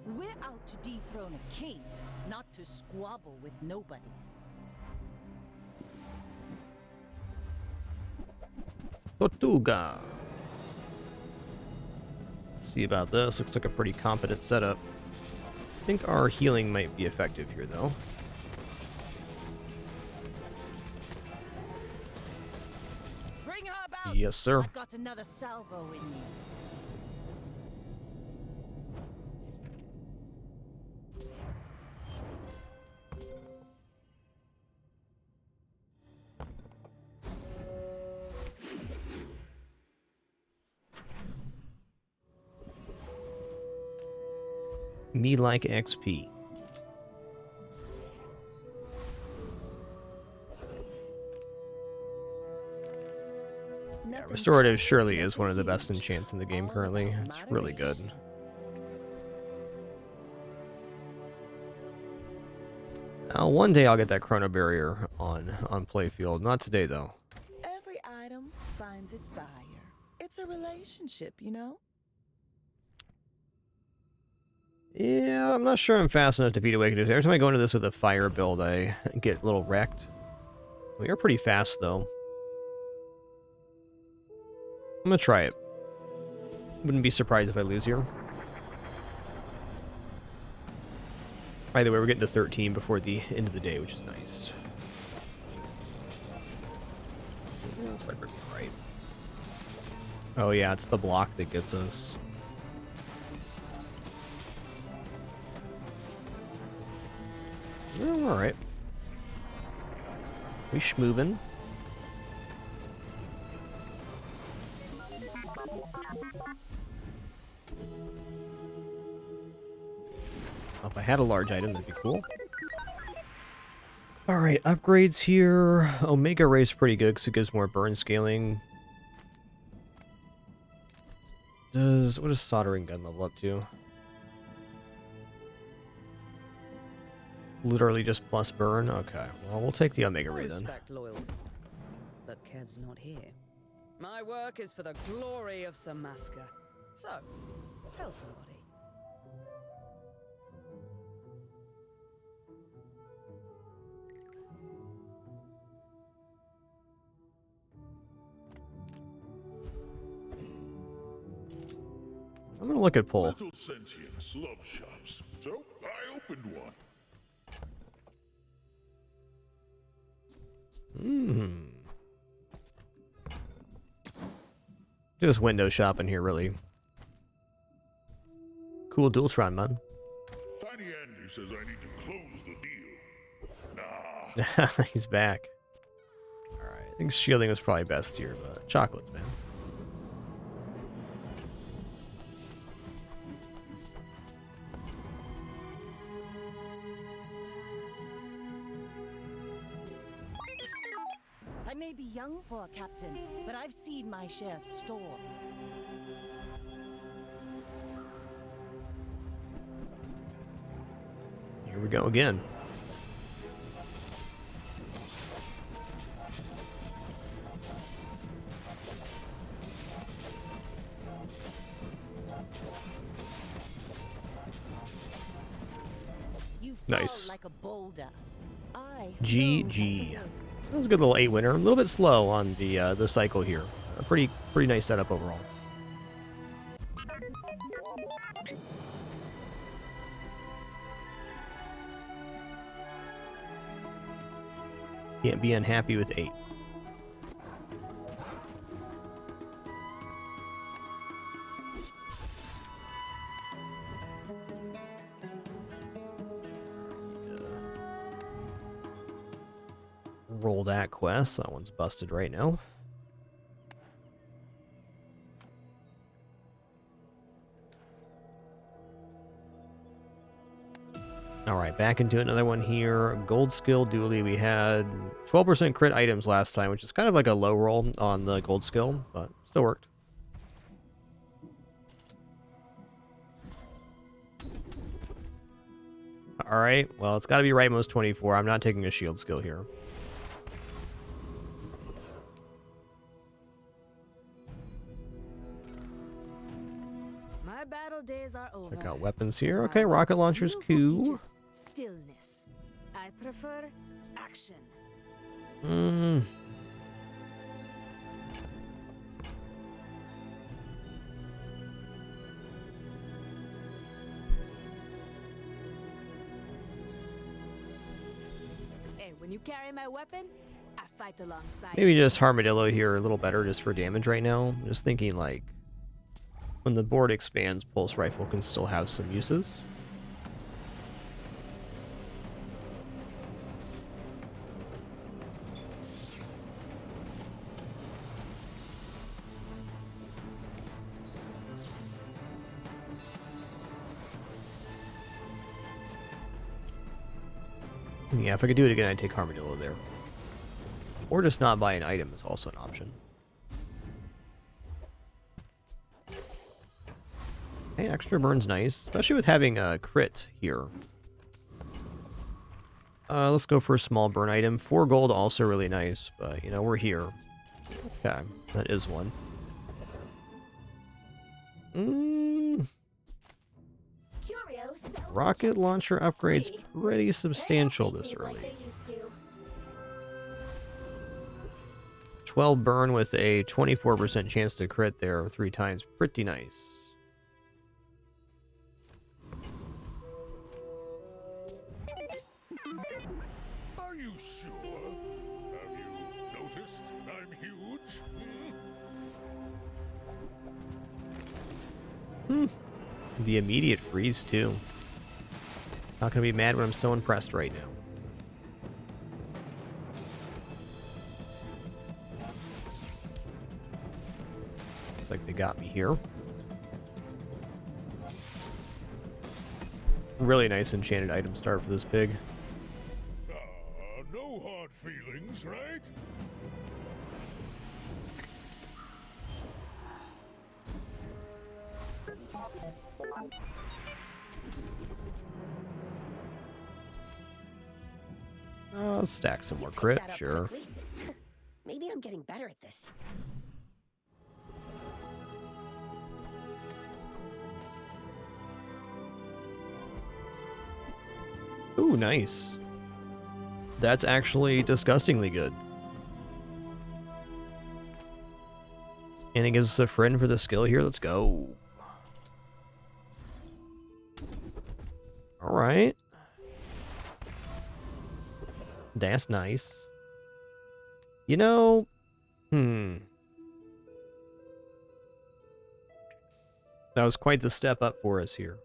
We're out to dethrone a king, not to squabble with nobodies. Tortuga. See about this. Looks like a pretty competent setup. I think our healing might be effective here, though. Bring her about. Yes, sir. I've got another salvo in me. Me like XP. Yeah, restorative surely is one of the best enchants in the game currently. It's really good. One day I'll get that chrono barrier on playfield. Not today though. Every item finds its buyer. It's a relationship, you know? Yeah, I'm not sure I'm fast enough to beat Awakened. Every time I go into this with a fire build, I get a little wrecked. We are pretty fast, though. I'm gonna try it. Wouldn't be surprised if I lose here. By the way, we're getting to 13 before the end of the day, which is nice. Looks like we're right. Oh yeah, it's the block that gets us. Oh, alright. We schmoovin'. If I had a large item, that'd be cool. Alright, upgrades here. Omega Ray's pretty good because it gives more burn scaling. What does Soldering Gun level up to? Literally just plus burn? Okay, well, we'll take the Omega Ray then. Respect loyalty, but Kev's not here. My work is for the glory of Samaska. So, tell somebody. I'm gonna look at pull. Little sentience love shops, so I opened one. Just window shopping here, really. Cool Dualtron, man. Tiny Andy says I need to close the deal. Nah. He's back. Alright, I think shielding was probably best here, but chocolates, man. I may be young for a captain, but I've seen my share of storms. Here we go again. You Nice. fall like a boulder. GG. That was a good little 8 winner. A little bit slow on the cycle here. A pretty nice setup overall. Can't be unhappy with 8. Roll that quest. That one's busted right now. Alright, back into another one here. Gold skill Dooley. We had 12% crit items last time, which is kind of like a low roll on the gold skill, but still worked. Alright, well, it's got to be rightmost 24. I'm not taking a shield skill here. My battle days are over. Check out weapons here. Okay, rocket launcher's cool. Stillness. I prefer action. Hey, when you carry my weapon, I fight alongside. Maybe just Armadillo here a little better just for damage right now. I'm just thinking like when the board expands, Pulse Rifle can still have some uses. Yeah, if I could do it again, I'd take Armadillo there. Or just not buy an item is also an option. Hey, extra burn's nice, especially with having a crit here. Let's go for a small burn item. 4 gold, also really nice, but, you know, we're here. Okay, that is one. Rocket launcher upgrade's pretty substantial this early. 12 burn with a 24% chance to crit there 3 times. Pretty nice. Are you sure? Have you noticed I'm huge? The immediate freeze too. Not gonna be mad when I'm so impressed right now. Looks like they got me here. Really nice enchanted item start for this pig. No hard feelings, right? I'll stack some more crit, That up sure. quickly. Maybe I'm getting better at this. Ooh, nice. That's actually disgustingly good. And it gives us a friend for the skill here. Let's go. Alright. That's nice. You know, that was quite the step up for us here.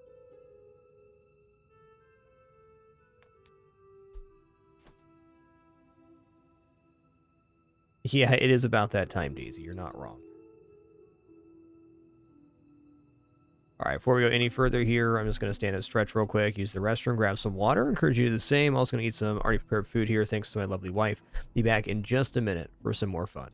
Yeah, it is about that time, Daisy. You're not wrong. All right, before we go any further here, I'm just going to stand and stretch real quick, use the restroom, grab some water. Encourage you to do the same. Also going to eat some already prepared food here, thanks to my lovely wife. Be back in just a minute for some more fun.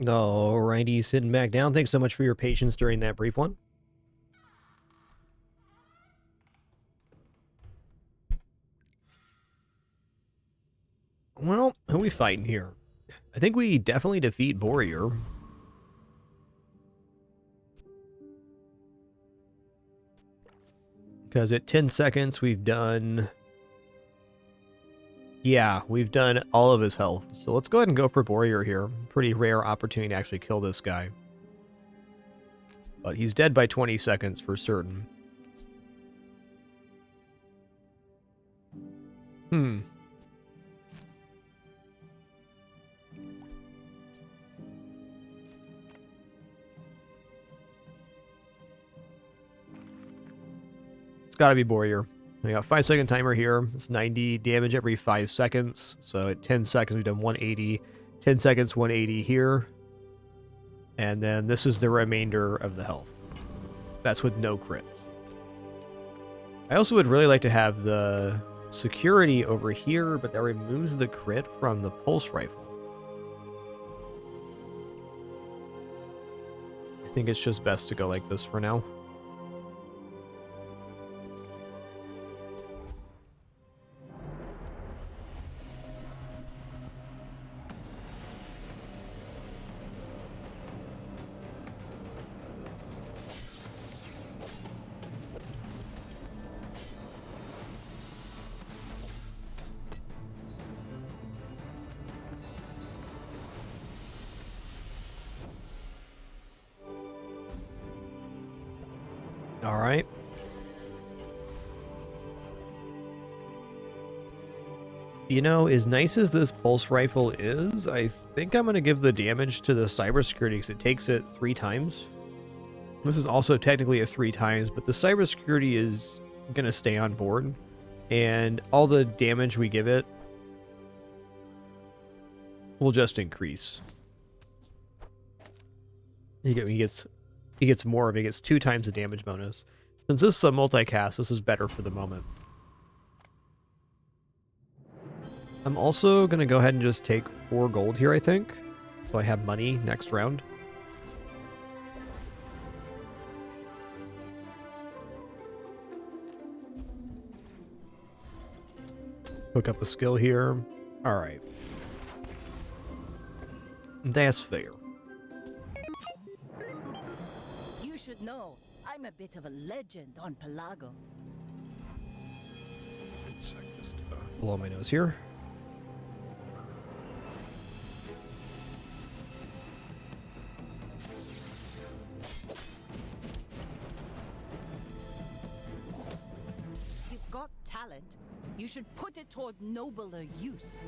Alrighty, sitting back down. Thanks so much for your patience during that brief one. Well, who are we fighting here? I think we definitely defeat Warrior. Because at 10 seconds, we've done... Yeah, we've done all of his health. So let's go ahead and go for Warrior here. Pretty rare opportunity to actually kill this guy. But he's dead by 20 seconds for certain. It's gotta be Warrior. We got 5-second timer here. It's 90 damage every 5 seconds. So at 10 seconds, we've done 180. 10 seconds, 180 here. And then this is the remainder of the health. That's with no crit. I also would really like to have the security over here, but that removes the crit from the pulse rifle. I think it's just best to go like this for now. All right. You know, as nice as this pulse rifle is, I think I'm going to give the damage to the cybersecurity because it takes it 3 times. This is also technically a 3 times, but the cybersecurity is going to stay on board. And all the damage we give it will just increase. He gets more of it. He gets 2 times the damage bonus. Since this is a multicast, this is better for the moment. I'm also going to go ahead and just take 4 gold here, I think. So I have money next round. Hook up a skill here. Alright. That's fair. You should know, I'm a bit of a legend on Pelago. Just blow my nose here. You've got talent. You should put it toward nobler use.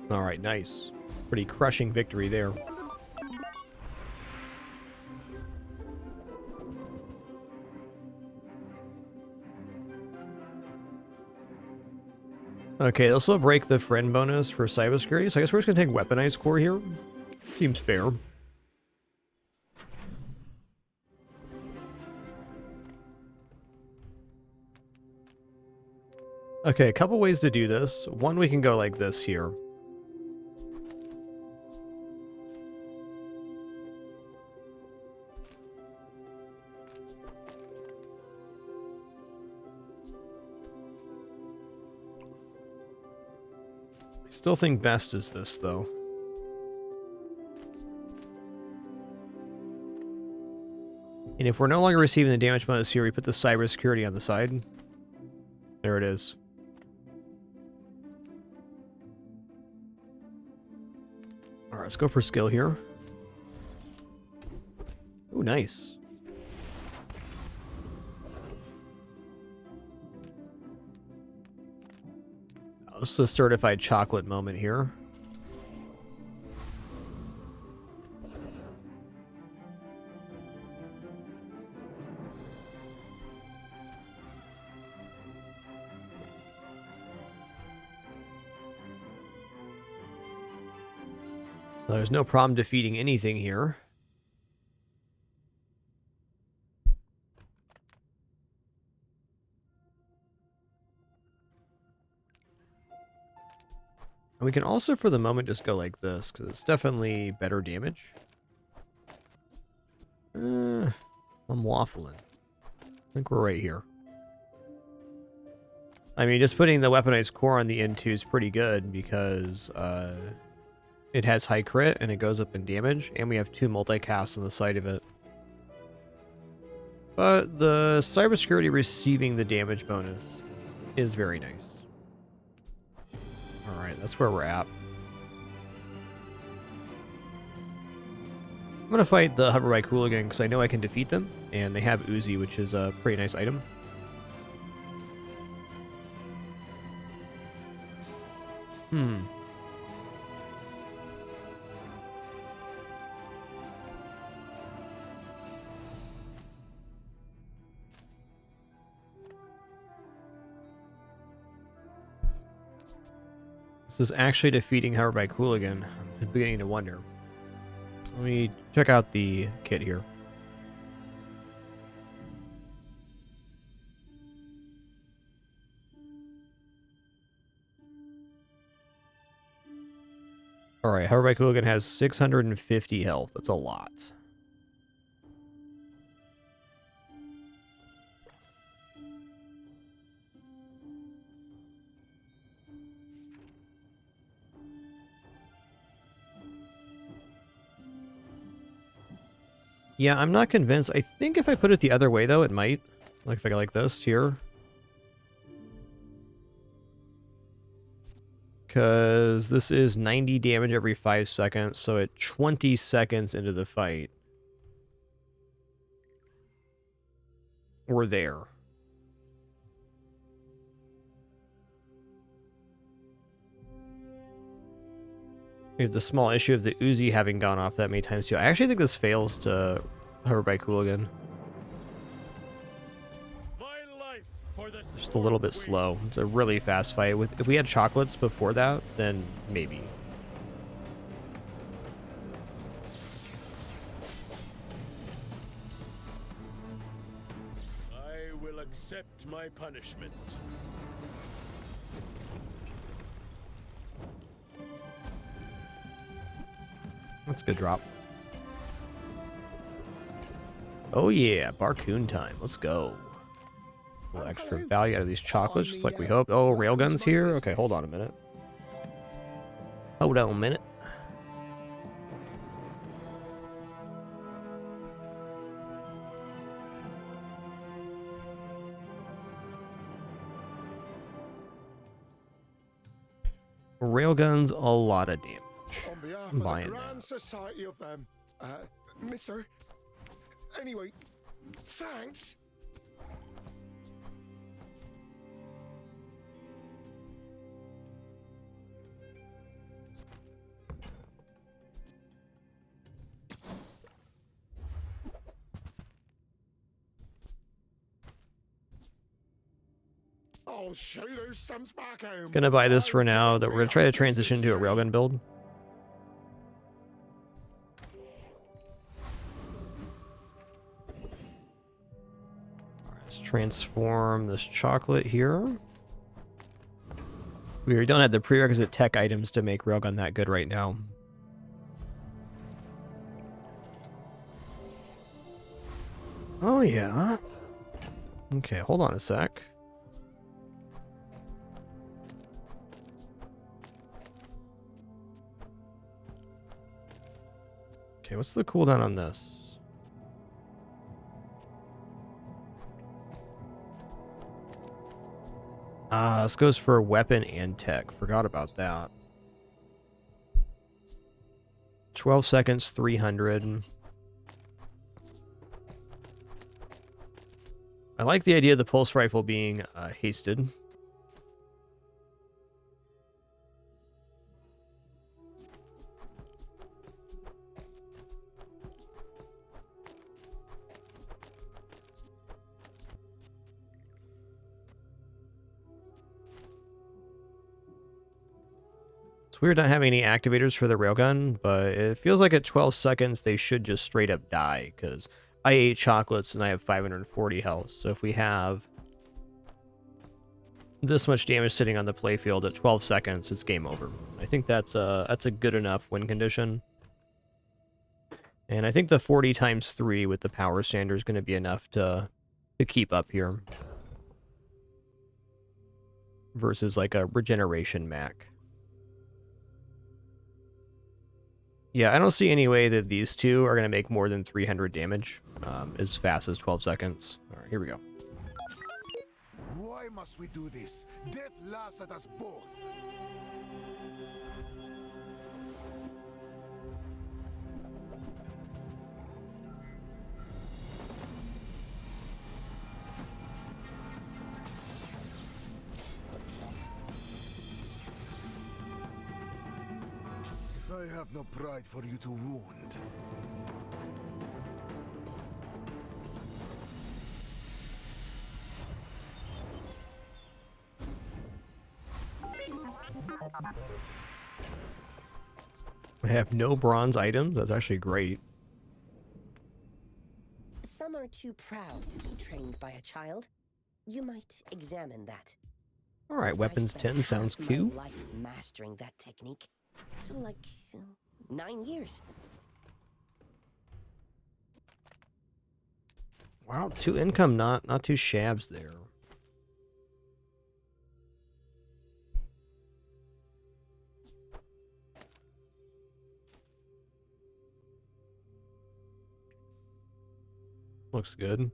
Alright, nice. Pretty crushing victory there. Okay, this will break the friend bonus for cybersecurity, so I guess we're just gonna take weaponized core here. Seems fair. Okay, a couple ways to do this. One, we can go like this here. I still think best is this, though. And if we're no longer receiving the damage bonus here, we put the cybersecurity on the side. There it is. Alright, let's go for skill here. Ooh, nice. Oh, this is a certified chocolate moment here. There's no problem defeating anything here. And we can also, for the moment, just go like this, because it's definitely better damage. I'm waffling. I think we're right here. I mean, just putting the weaponized core on the N2 is pretty good, because it has high crit, and it goes up in damage, and we have 2 multicasts on the side of it. But the cybersecurity receiving the damage bonus is very nice. Alright, that's where we're at. I'm going to fight the Hoverbike Hooligan because I know I can defeat them, and they have Uzi, which is a pretty nice item. This is actually defeating Hoverbike Hooligan. I'm beginning to wonder. Let me check out the kit here. Alright, Hoverbike Hooligan has 650 health. That's a lot. Yeah, I'm not convinced. I think if I put it the other way, though, it might. Like if I go like this here. Because this is 90 damage every 5 seconds, so at 20 seconds into the fight, we're there. We have the small issue of the Uzi having gone off that many times too. I actually think this fails to Hoverbike Hooligan. Just a little bit slow. It's a really fast fight. If we had chocolates before that, then maybe. I will accept my punishment. That's a good drop. Oh yeah, Barcoon time. Let's go. A little extra value out of these chocolates, just like we hoped. Oh, railguns here? Okay, hold on a minute. Hold on a minute. Railguns, a lot of damage. On behalf I'm of buying the Grand that. Society of Mister. Anyway, thanks. I'll show you those stumps back home. Gonna buy this for now. That we're gonna try to transition to a railgun build. Let's transform this chocolate here. We don't have the prerequisite tech items to make railgun that good right now. Oh yeah. Okay, hold on a sec. Okay, what's the cooldown on this? This goes for weapon and tech. Forgot about that. 12 seconds, 300. I like the idea of the pulse rifle being hasted. It's weird not having any activators for the railgun, but it feels like at 12 seconds they should just straight up die, because I ate chocolates and I have 540 health. So if we have this much damage sitting on the playfield at 12 seconds, it's game over. I think that's a good enough win condition. And I think the 40 times 3 with the power sander is going to be enough to keep up here. Versus like a regeneration Mac. Yeah, I don't see any way that these two are going to make more than 300 damage as fast as 12 seconds. All right, here we go. Why must we do this? Death laughs at us both. I have no pride for you to wound. I have no bronze items. That's actually great. Some are too proud to be trained by a child. You might examine that. All right, weapons 10 sounds cute. Life mastering that technique. So like 9 years. Wow, 2 income, not 2 shabs there. Looks good.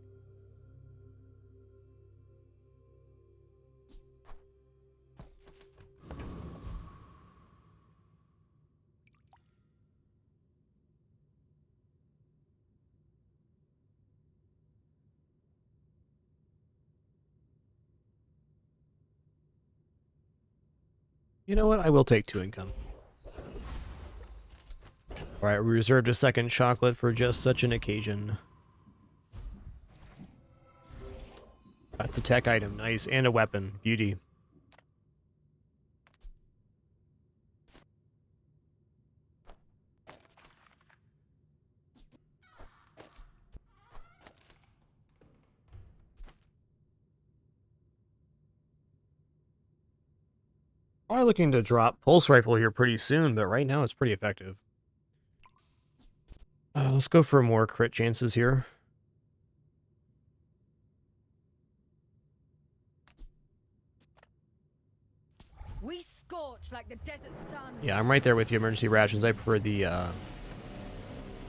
You know what? I will take 2 income. Alright, we reserved a second chocolate for just such an occasion. That's a tech item. Nice. And a weapon. Beauty. Probably looking to drop pulse rifle here pretty soon, but right now it's pretty effective. Let's go for more crit chances here. We scorch like the desert sun. Yeah, I'm right there with you. Emergency rations. I prefer the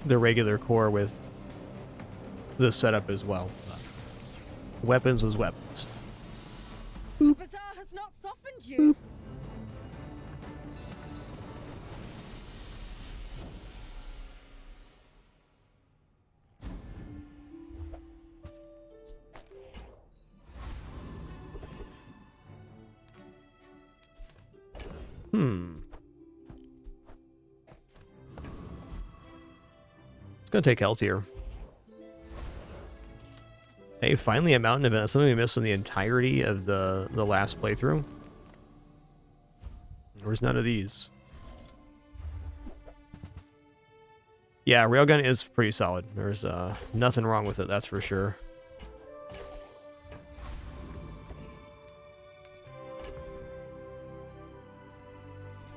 regular core with the setup as well. Weapons was weapons. Bazaar has not softened you. It's gonna take health here. Hey, finally a mountain event. Something we missed from the entirety of the last playthrough. There's none of these. Yeah, railgun is pretty solid. There's nothing wrong with it, that's for sure.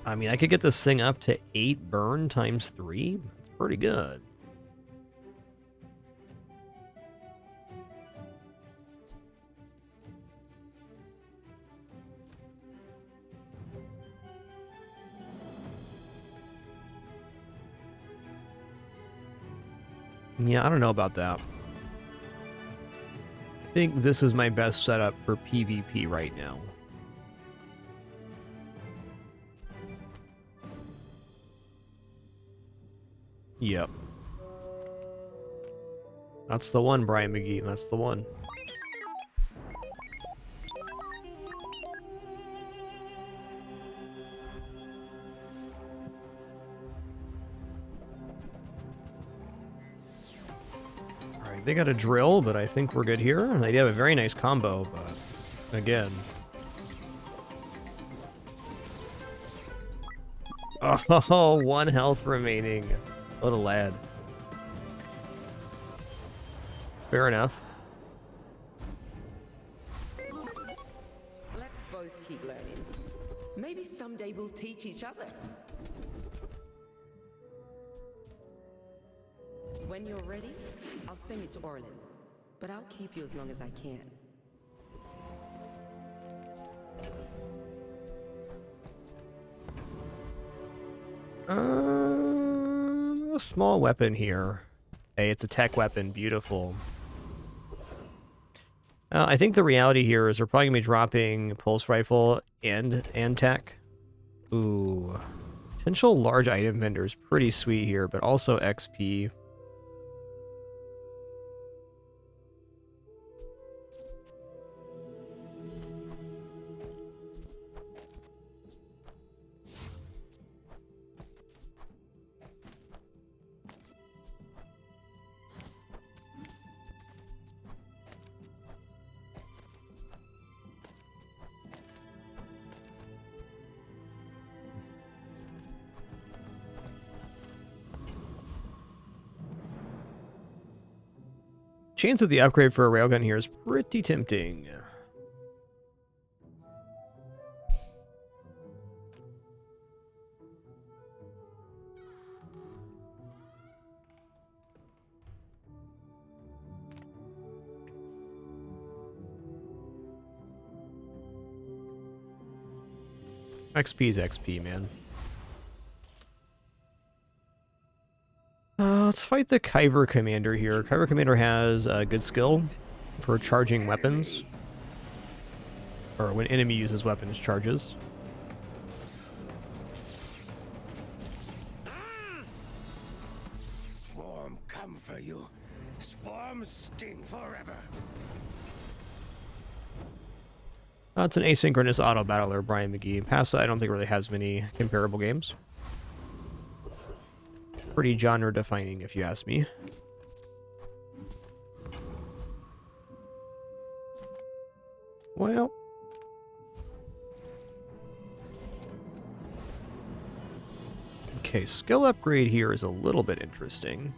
I mean, I could get this thing up to 8 burn times 3. That's pretty good. Yeah, I don't know about that. I think this is my best setup for PvP right now. Yep. That's the one, Brian McGee. That's the one. Alright, they got a drill, but I think we're good here. They do have a very nice combo, but again. Oh, 1 health remaining. What a lad. Fair enough. Let's both keep learning. Maybe someday we'll teach each other. When you're ready, I'll send you to Orlin. But I'll keep you as long as I can. A small weapon here. Hey, it's a tech weapon. Beautiful. I think the reality here is we're probably gonna be dropping pulse rifle and tech. Ooh, potential large item vendor is pretty sweet here, but also XP. Chance of the upgrade for a railgun here is pretty tempting. XP is XP, man. Let's fight the Kyver Commander here. Kyver Commander has a good skill for charging weapons. Or when enemy uses weapons, charges. Swarm come for you. Swarm sting forever. It's an asynchronous auto battler, Brian McGee. Past that, I don't think really has many comparable games. Pretty genre defining, if you ask me. Well, okay, skill upgrade here is a little bit interesting.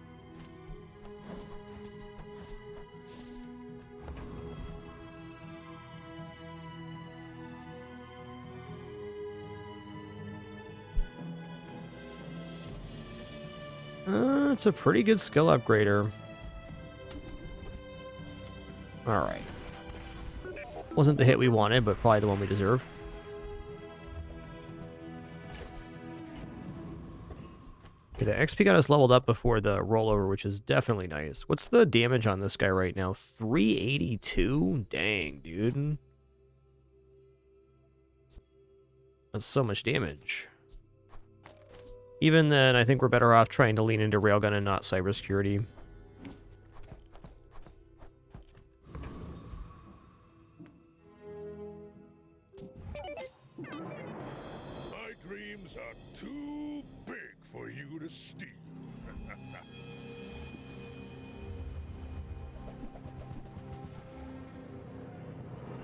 It's a pretty good skill upgrader. Alright. Wasn't the hit we wanted, but probably the one we deserve. Okay, the XP got us leveled up before the rollover, which is definitely nice. What's the damage on this guy right now? 382? Dang, dude. That's so much damage. Even then, I think we're better off trying to lean into railgun and not cybersecurity. My dreams are too big for you to steal.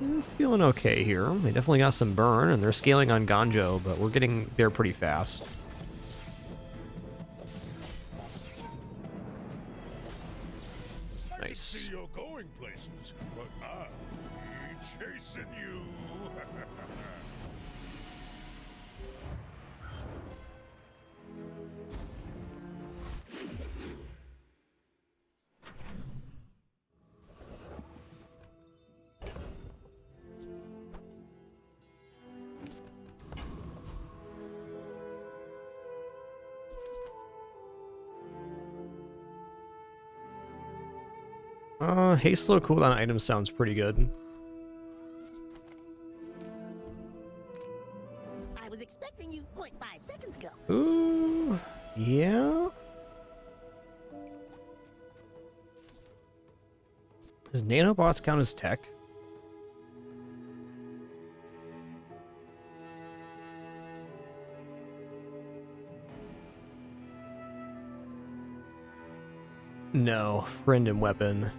I'm feeling okay here. They definitely got some burn, and they're scaling on Ganjo, but we're getting there pretty fast. Nice. See you're going places, but I'll be chasing you. Haste slow cooldown item sounds pretty good. I was expecting you 0.5 seconds ago. Ooh, yeah. Does nanobots count as tech? No, friend and weapon.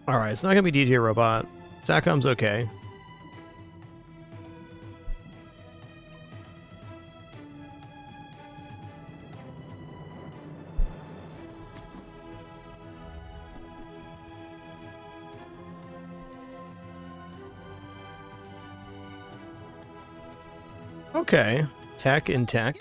Alright, it's not gonna be DJ Robot. Satcom's okay. Okay. Tech and tech.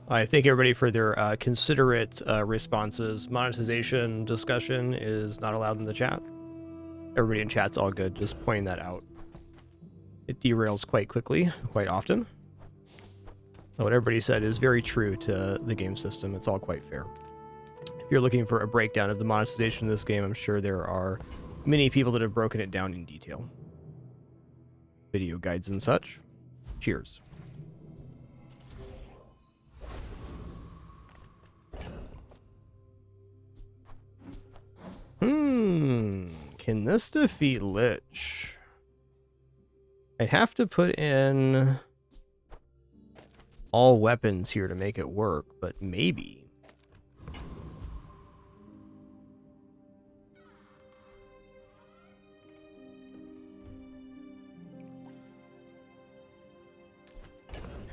I thank everybody for their considerate responses. Monetization discussion is not allowed in the chat. Everybody in chat's all good, just pointing that out. It derails quite quickly, quite often. What everybody said is very true to the game system. It's all quite fair. If you're looking for a breakdown of the monetization of this game, I'm sure there are many people that have broken it down in detail. Video guides and such. Cheers. Can this defeat Lich? I'd have to put in all weapons here to make it work, but maybe.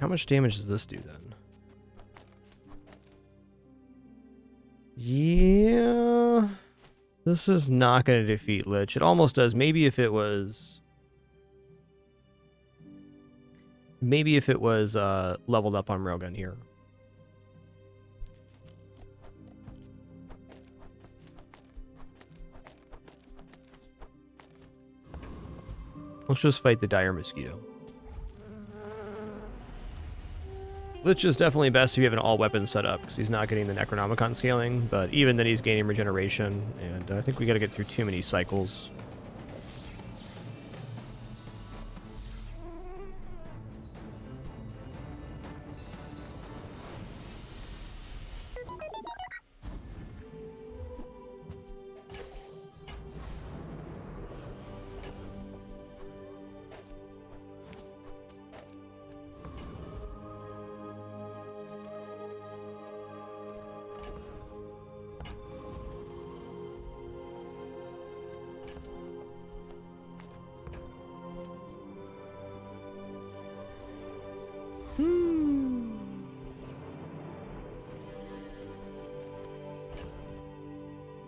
How much damage does this do then? Yeah. This is not going to defeat Lich. It almost does. Maybe if it was leveled up on Railgun here. Let's just fight the Dire Mosquito. Lich is definitely best if you have an all-weapon setup, because he's not getting the Necronomicon scaling, but even then he's gaining regeneration, and I think we gotta get through too many cycles.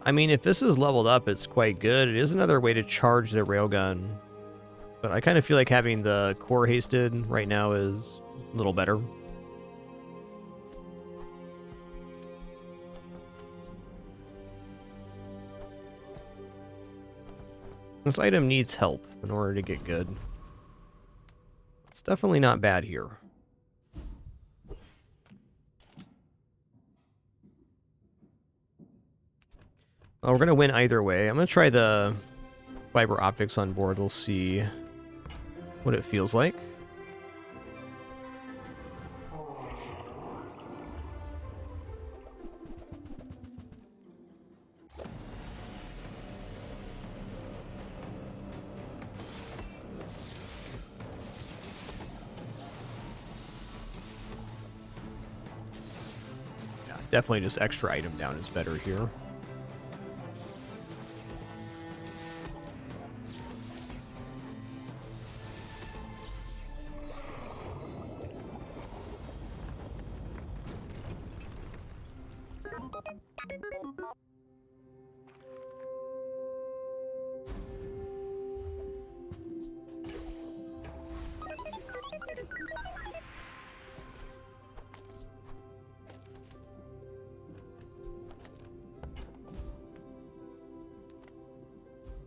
I mean, if this is leveled up, it's quite good. It is another way to charge the railgun. But I kind of feel like having the core hasted right now is a little better. This item needs help in order to get good. It's definitely not bad here. Well, we're going to win either way. I'm going to try the fiber optics on board. We'll see what it feels like. Yeah, definitely just extra item down is better here.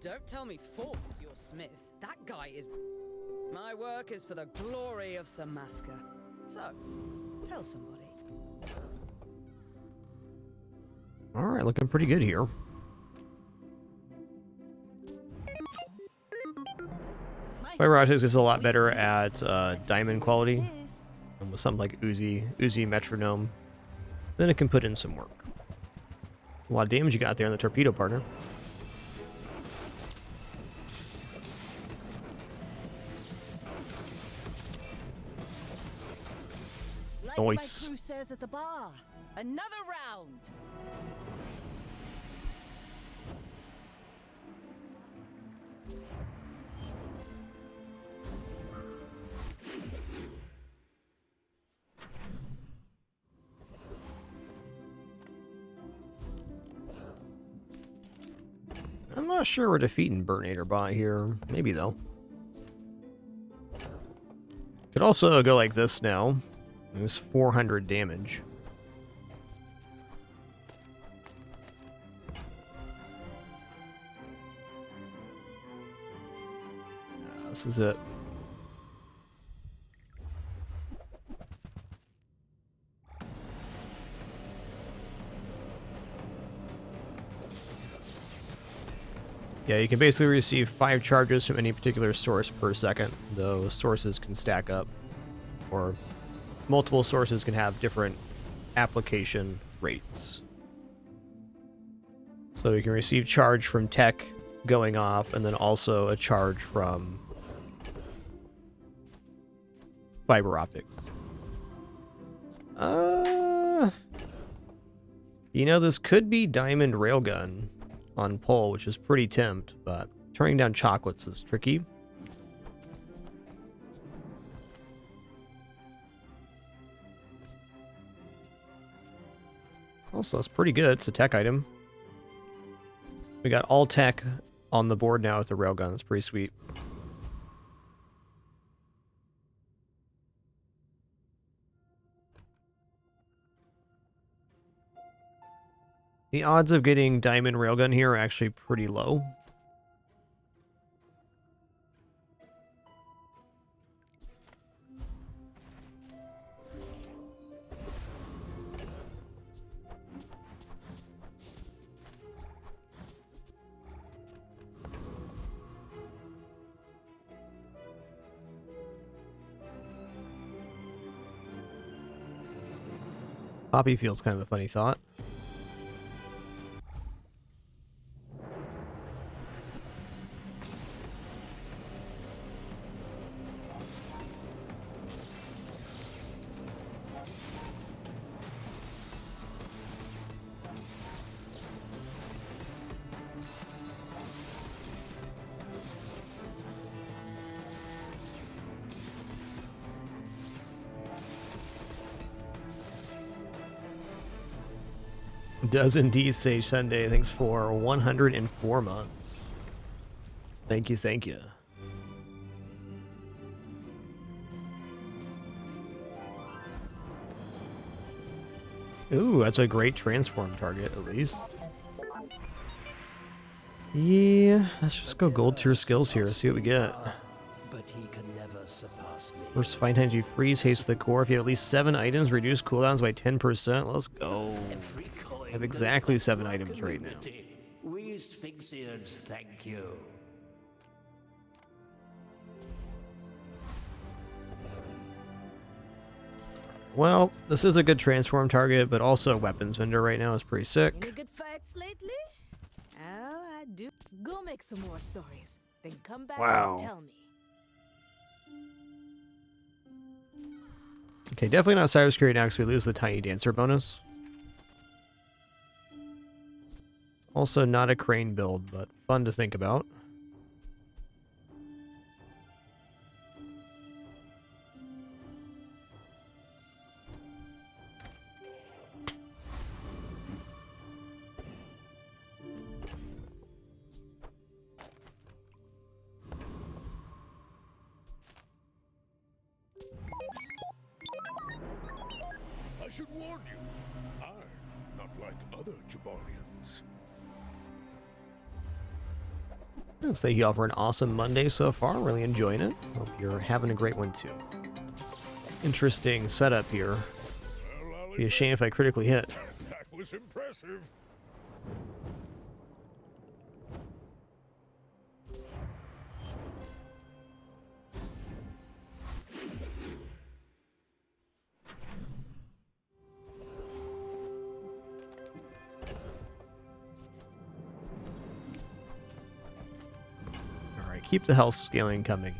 Don't tell me Ford is your smith. That guy is... My work is for the glory of Samaska. So, tell somebody. Alright, looking pretty good here. Fiber optics is a lot better at diamond quality. And with something like Uzi Metronome, then it can put in some work. It's a lot of damage you got there on the torpedo, partner. Nice. My crew says at the bar. Another round. not sure we're defeating Burnator Bot here. Maybe, though. Could also go like this now. It was 400 damage. This is it. Yeah, you can basically receive 5 charges from any particular source per second. Those sources can stack up, or multiple sources can have different application rates. So you can receive charge from tech going off, and then also a charge from fiber optics. You know, this could be Diamond Railgun on pole, which is pretty tempt, but turning down chocolates is tricky. Also, it's pretty good. It's a tech item. We got all tech on the board now with the railgun. It's pretty sweet. The odds of getting Diamond Railgun here are actually pretty low. Poppy Field's kind of a funny thought. Does indeed say Sunday. Thanks for 104 months. Thank you, thank you. Ooh, that's a great transform target, at least. Yeah, let's just go gold tier skills here, see what we get. But he could never surpass me. First 5 times you freeze, haste the core. If you have at least 7 items, reduce cooldowns by 10%. Let's go. I have exactly 7 items right now. We Sphinxians thank you. Well, this is a good transform target, but also weapons vendor right now is pretty sick. Any good fights lately? Oh, I do. Go make some more stories. Then come back Wow. and tell me. Okay, definitely not cybersecurity now because we lose the Tiny Dancer bonus. Also not a crane build, but fun to think about. I should warn you, I'm not like other Jabalians. Thank you all for an awesome Monday so far. Really enjoying it. Hope you're having a great one too. Interesting setup here. Well, Be a shame if I critically hit. that was impressive. Alright, keep the health scaling coming.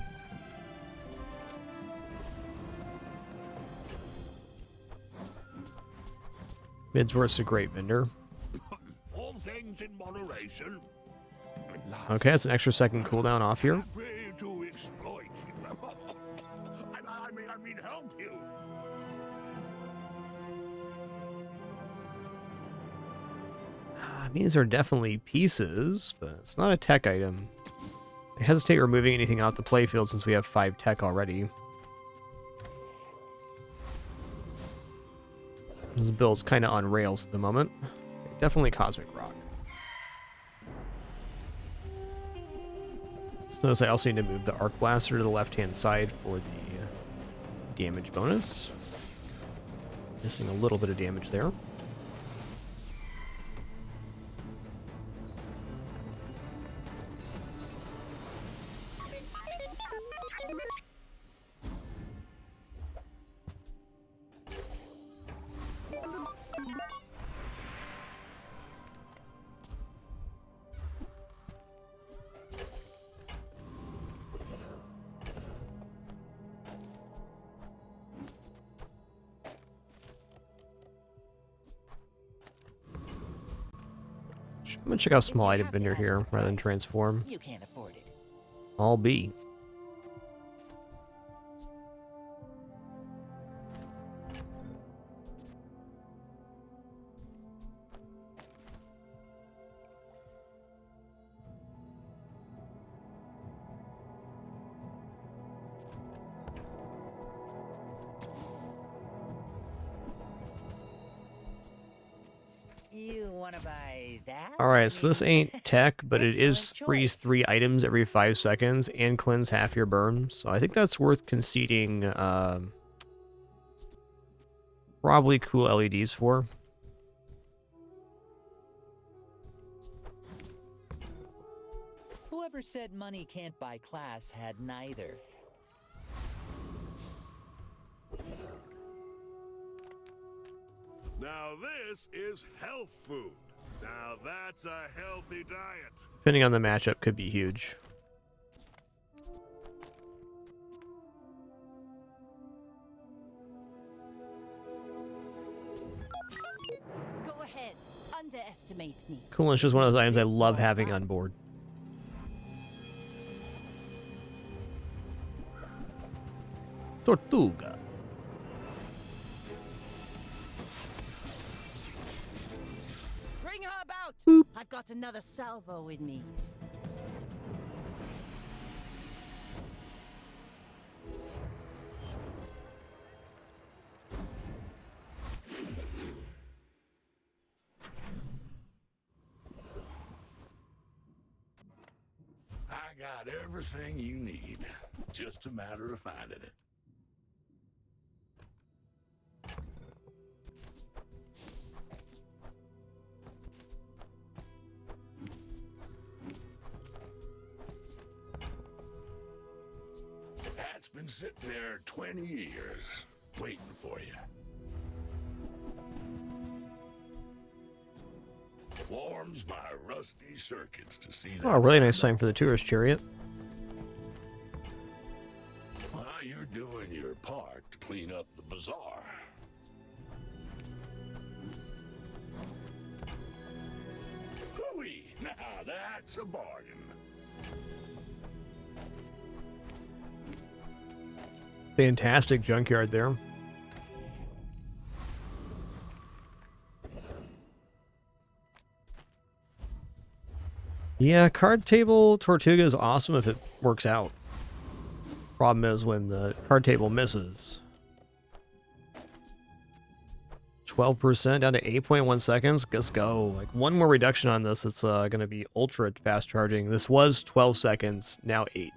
Midsworth's a great vendor. All things in moderation. Okay, that's an extra second cooldown off here. Happy to exploit you. I mean, help you. means there are definitely pieces, but it's not a tech item. I hesitate removing anything out the playfield since we have 5 tech already. This build's kind of on rails at the moment. Definitely Cosmic Rock. So notice I also need to move the Arc Blaster to the left-hand side for the damage bonus. Missing a little bit of damage there. I'm gonna check out small item vendor here rather than transform. You can't afford it. I'll be. You wanna buy that? Alright, so this ain't tech, but it is freeze 3 items every 5 seconds and cleanse half your burn. So I think that's worth conceding probably cool LEDs for. Whoever said money can't buy class had neither. Now this is health food. Now that's a healthy diet. Depending on the matchup, could be huge. Go ahead. Underestimate me. Cool, it's just one of those items I love having on board. Tortuga. Bring her about. Boop. I've got another salvo in me. I got everything you need. Just a matter of finding it. That's been sitting there 20 years, waiting for you. Warms my rusty circuits to see that. Oh, a really nice time for the tourist chariot. While you're doing your part to clean up the bazaar. Hooey! Now that's a bargain. Fantastic junkyard there. Yeah, card table Tortuga is awesome if it works out. Problem is when the card table misses. 12% down to 8.1 seconds. Let's go. Like one more reduction on this, it's going to be ultra fast charging. This was 12 seconds, now 8.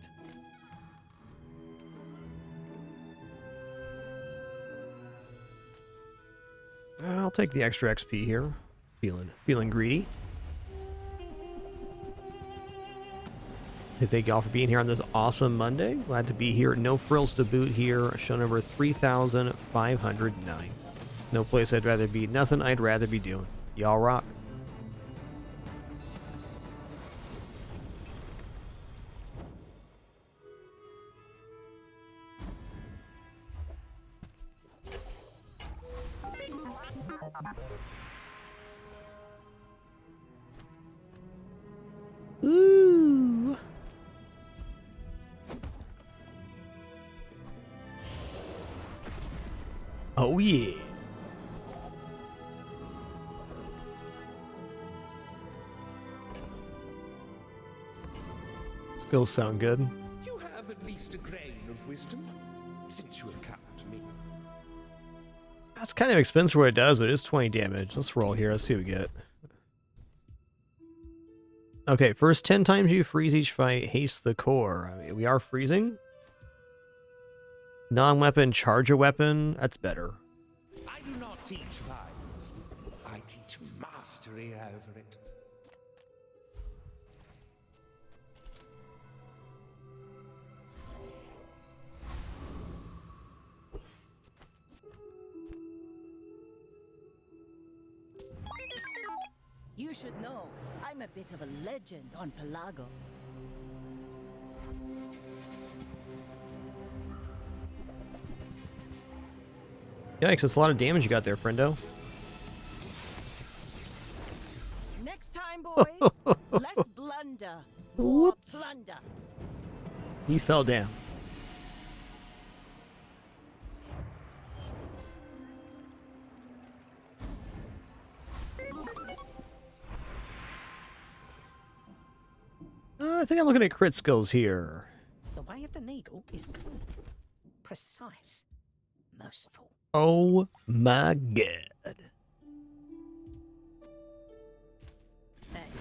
I'll take the extra XP here. Feeling greedy. So thank you all for being here on this awesome Monday. Glad to be here. No frills to boot here. Show number 3,509. No place I'd rather be. Nothing I'd rather be doing. Y'all rock. Ooh. Oh yeah. Feels sound good. You have at least a grain of wisdom, since you have come to me. That's kind of expensive for what it does, but it is 20 damage. Let's roll here. Let's see what we get. Okay, first 10 times you freeze each fight, haste the core. I mean, we are freezing. Non-weapon, charge a weapon. That's better. I do not teach violence. I teach mastery over it. You should know, I'm a bit of a legend on Pelago. Yikes, that's a lot of damage you got there, friendo. Next time, boys, less blunder, more Whoops. plunder. He fell down. I think I'm looking at crit skills here. The way of the needle is clean, precise, merciful. Oh my god.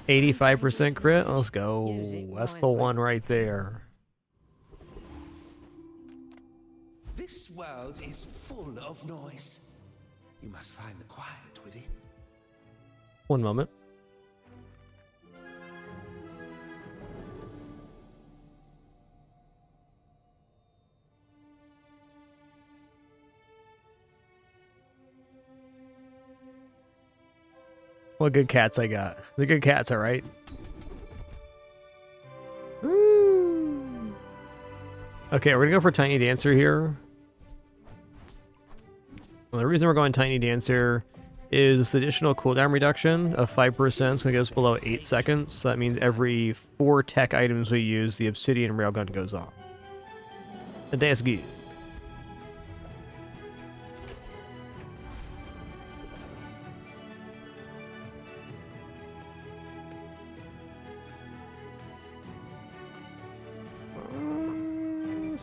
85% crit? Let's go. That's the one right there. This world is full of noise. You must find the quiet within. One moment. What good cats I got. The good cats, alright. Okay, we're gonna go for Tiny Dancer here. Well, the reason we're going Tiny Dancer is this additional cooldown reduction of 5%. It's gonna get us below 8 seconds. So that means every 4 tech items we use, the Obsidian Railgun goes off. And that's good.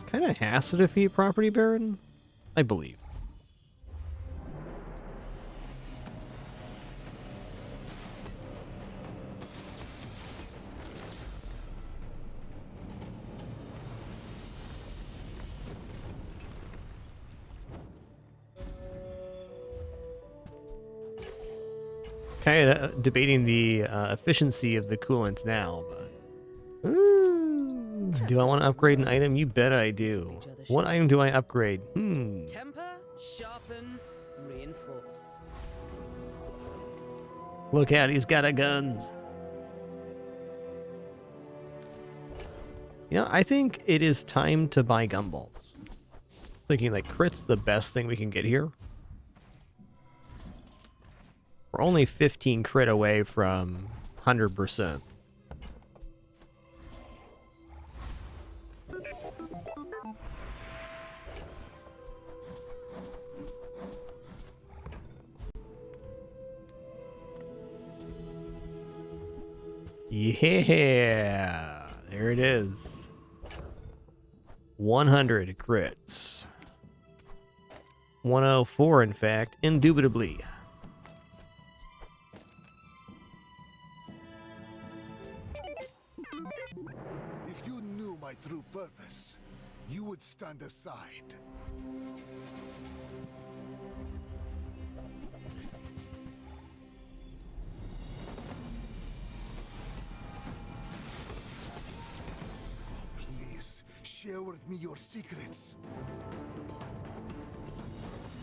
Kind of has to defeat Property Baron, I believe. Kind of debating the efficiency of the coolant now, but. Do I want to upgrade an item? You bet I do. What item do I upgrade? Temper, sharpen, reinforce. Look out, he's got a guns. You know, I think it is time to buy gumballs. Thinking like crit's the best thing we can get here. We're only 15 crit away from 100%. Yeah, there it is. 100 crits. 104, in fact, indubitably. If you knew my true purpose, you would stand aside. Share with me your secrets.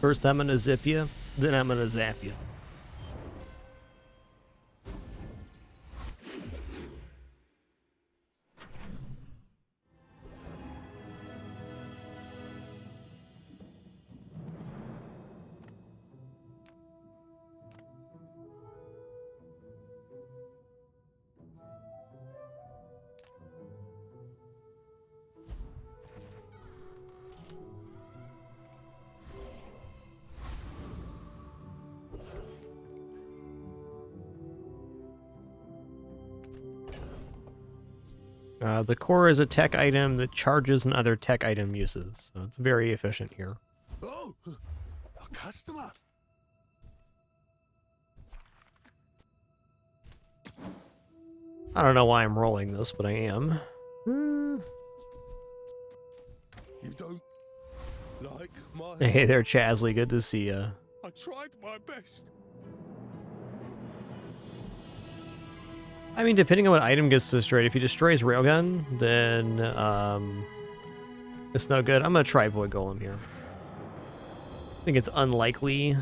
First I'm gonna zip you, then I'm gonna zap you. The core is a tech item that charges and other tech item uses, so it's very efficient here. Oh, a customer. I don't know why I'm rolling this, but I am. You don't like my... Hey there, Chasley. Good to see ya. I tried my best. I mean, depending on what item gets destroyed, if he destroys Railgun, then it's no good. I'm gonna try Void Golem here. I think it's unlikely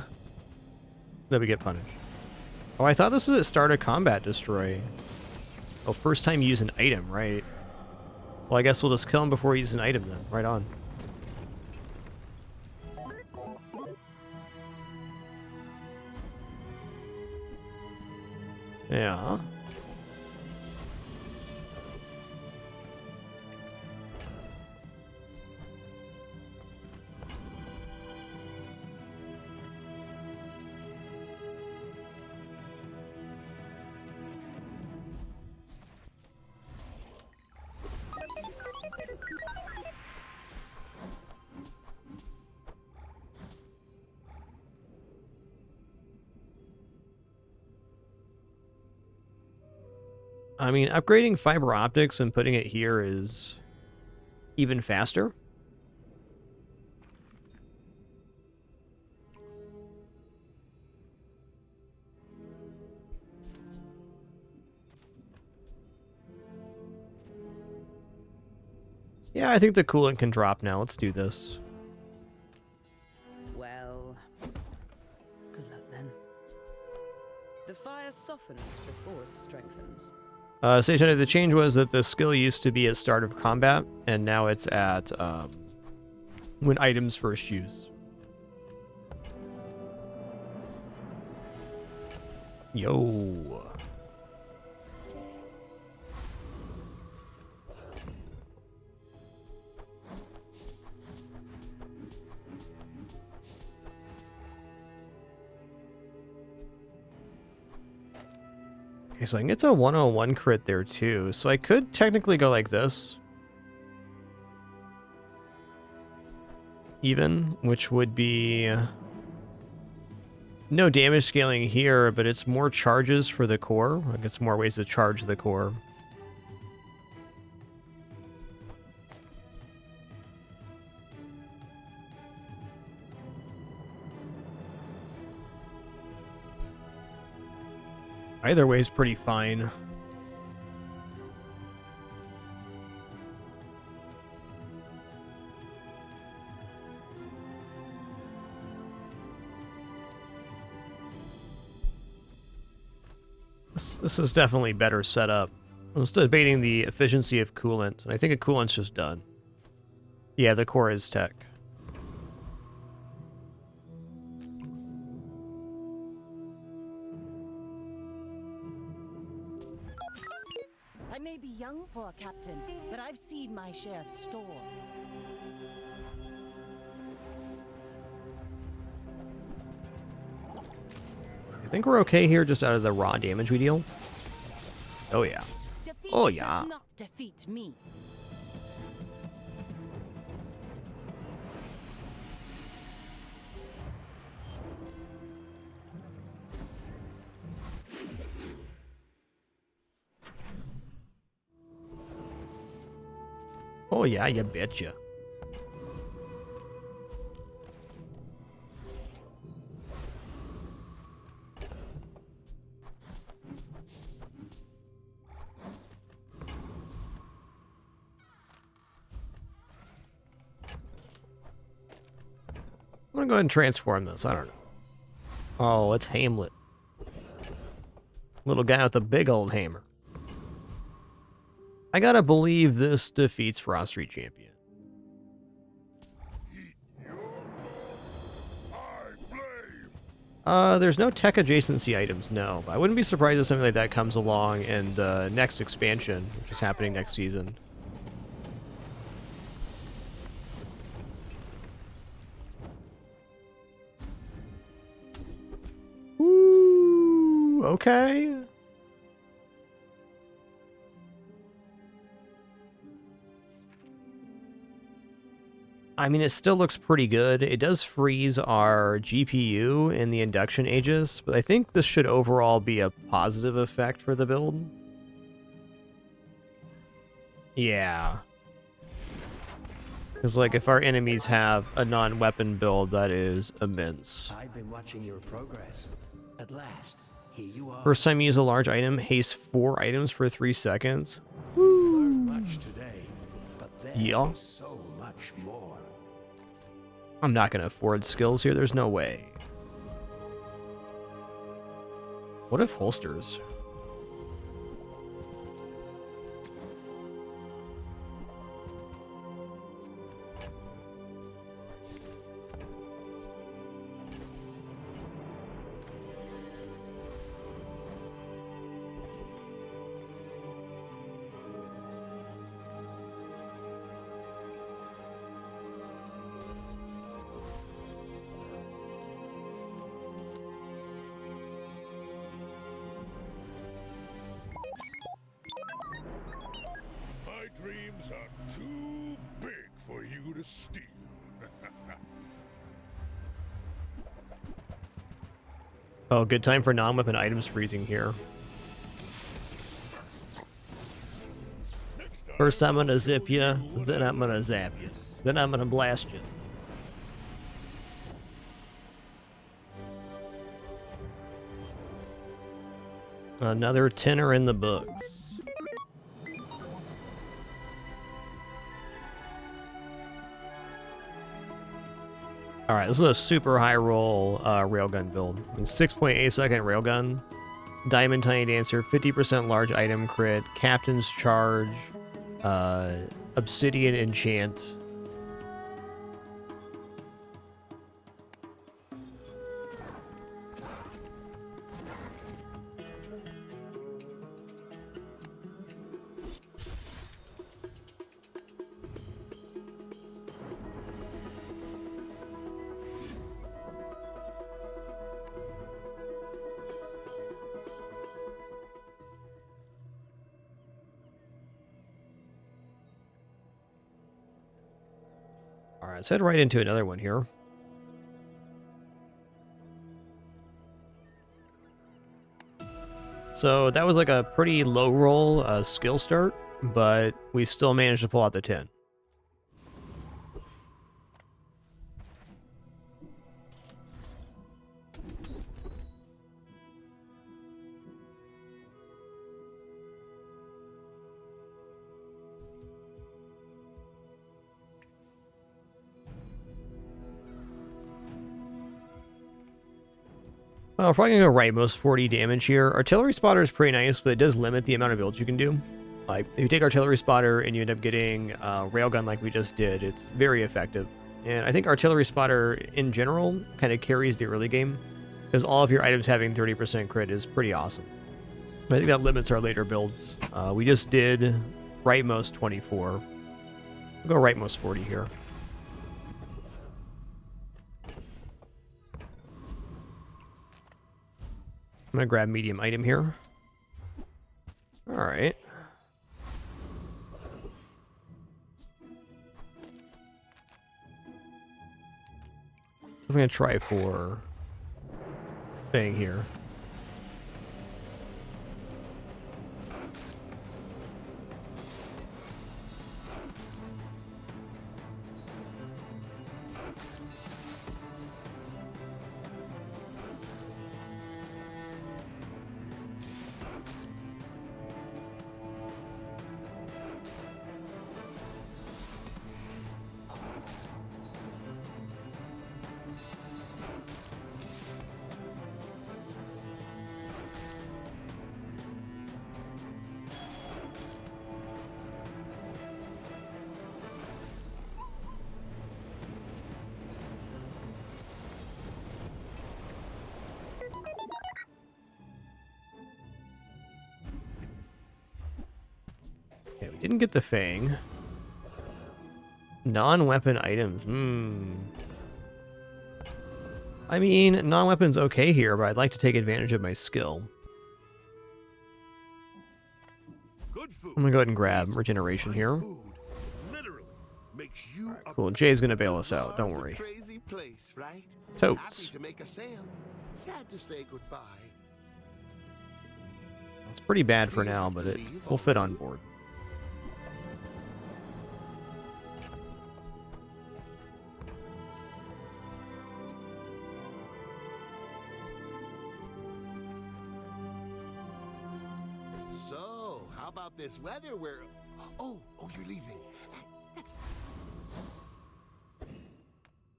that we get punished. Oh, I thought this was at start of combat destroy. Oh, first time use an item, right? Well, I guess we'll just kill him before he uses an item then. Right on. Yeah. I mean, upgrading fiber optics and putting it here is even faster. Yeah, I think the coolant can drop now. Let's do this. Well, good luck then. The fire softens before it strengthens. Sage Hunter, the change was that the skill used to be at start of combat, and now it's at when items first use. Yo. Okay, so I can get to a 101 crit there too. So I could technically go like this. Even, which would be no damage scaling here, but it's more charges for the core. I guess more ways to charge the core. Either way is pretty fine. This is definitely better set up. I was debating the efficiency of coolant, and I think a coolant's just done. Yeah, the core is tech. I may be young for a captain, but I've seen my share of storms. I think we're okay here just out of the raw damage we deal. Oh yeah. Defeat Oh yeah. does not defeat me. Oh yeah, you betcha. I'm gonna go ahead and transform this. I don't know. Oh, it's Hamlet. Little guy with the big old hammer. I gotta believe this defeats Frost Street Champion. There's no tech adjacency items, no. But I wouldn't be surprised if something like that comes along in the next expansion, which is happening next season. Ooh, okay. I mean, it still looks pretty good. It does freeze our GPU in the induction ages, but I think this should overall be a positive effect for the build. Yeah. Because, like, if our enemies have a non-weapon build, that is immense. I've been watching your progress. At last, here you are. First time you use a large item, haste 4 items for 3 seconds. Learned much today, but there Yeah. is so much more. I'm not going to afford skills here. There's no way. What if holsters? My dreams are too big for you to steal. Oh, good time for non-weapon items freezing here. First I'm gonna zip you, then I'm gonna zap you, then I'm gonna blast you. Another tenner in the books. Alright, this is a super high roll railgun build. I mean, 6.8 second railgun, Diamond Tiny Dancer, 50% large item crit, Captain's Charge, Obsidian Enchant. Alright, let's head right into another one here. So that was like a pretty low roll skill start, but we still managed to pull out the 10. Well, I'm probably gonna go right most 40 damage here. Artillery Spotter is pretty nice, but it does limit the amount of builds you can do. Like, if you take Artillery Spotter and you end up getting Railgun like we just did, it's very effective. And I think Artillery Spotter, in general, kind of carries the early game, because all of your items having 30% crit is pretty awesome. But I think that limits our later builds. We just did rightmost 24. We'll go rightmost 40 here. I'm gonna grab medium item here. Alright. I'm gonna try for thing here. Okay, we didn't get the Fang. Non-weapon items. I mean, non-weapon's okay here, but I'd like to take advantage of my skill. I'm gonna go ahead and grab regeneration here. Literally. makes you a Cool. Jay's gonna bail us out. Don't Bazaar's a worry. crazy place, right? Totes. Happy to make a sale. Sad to say goodbye. It's pretty bad for now, but it will fit on board. So, how about this weather? Oh, you're leaving. That's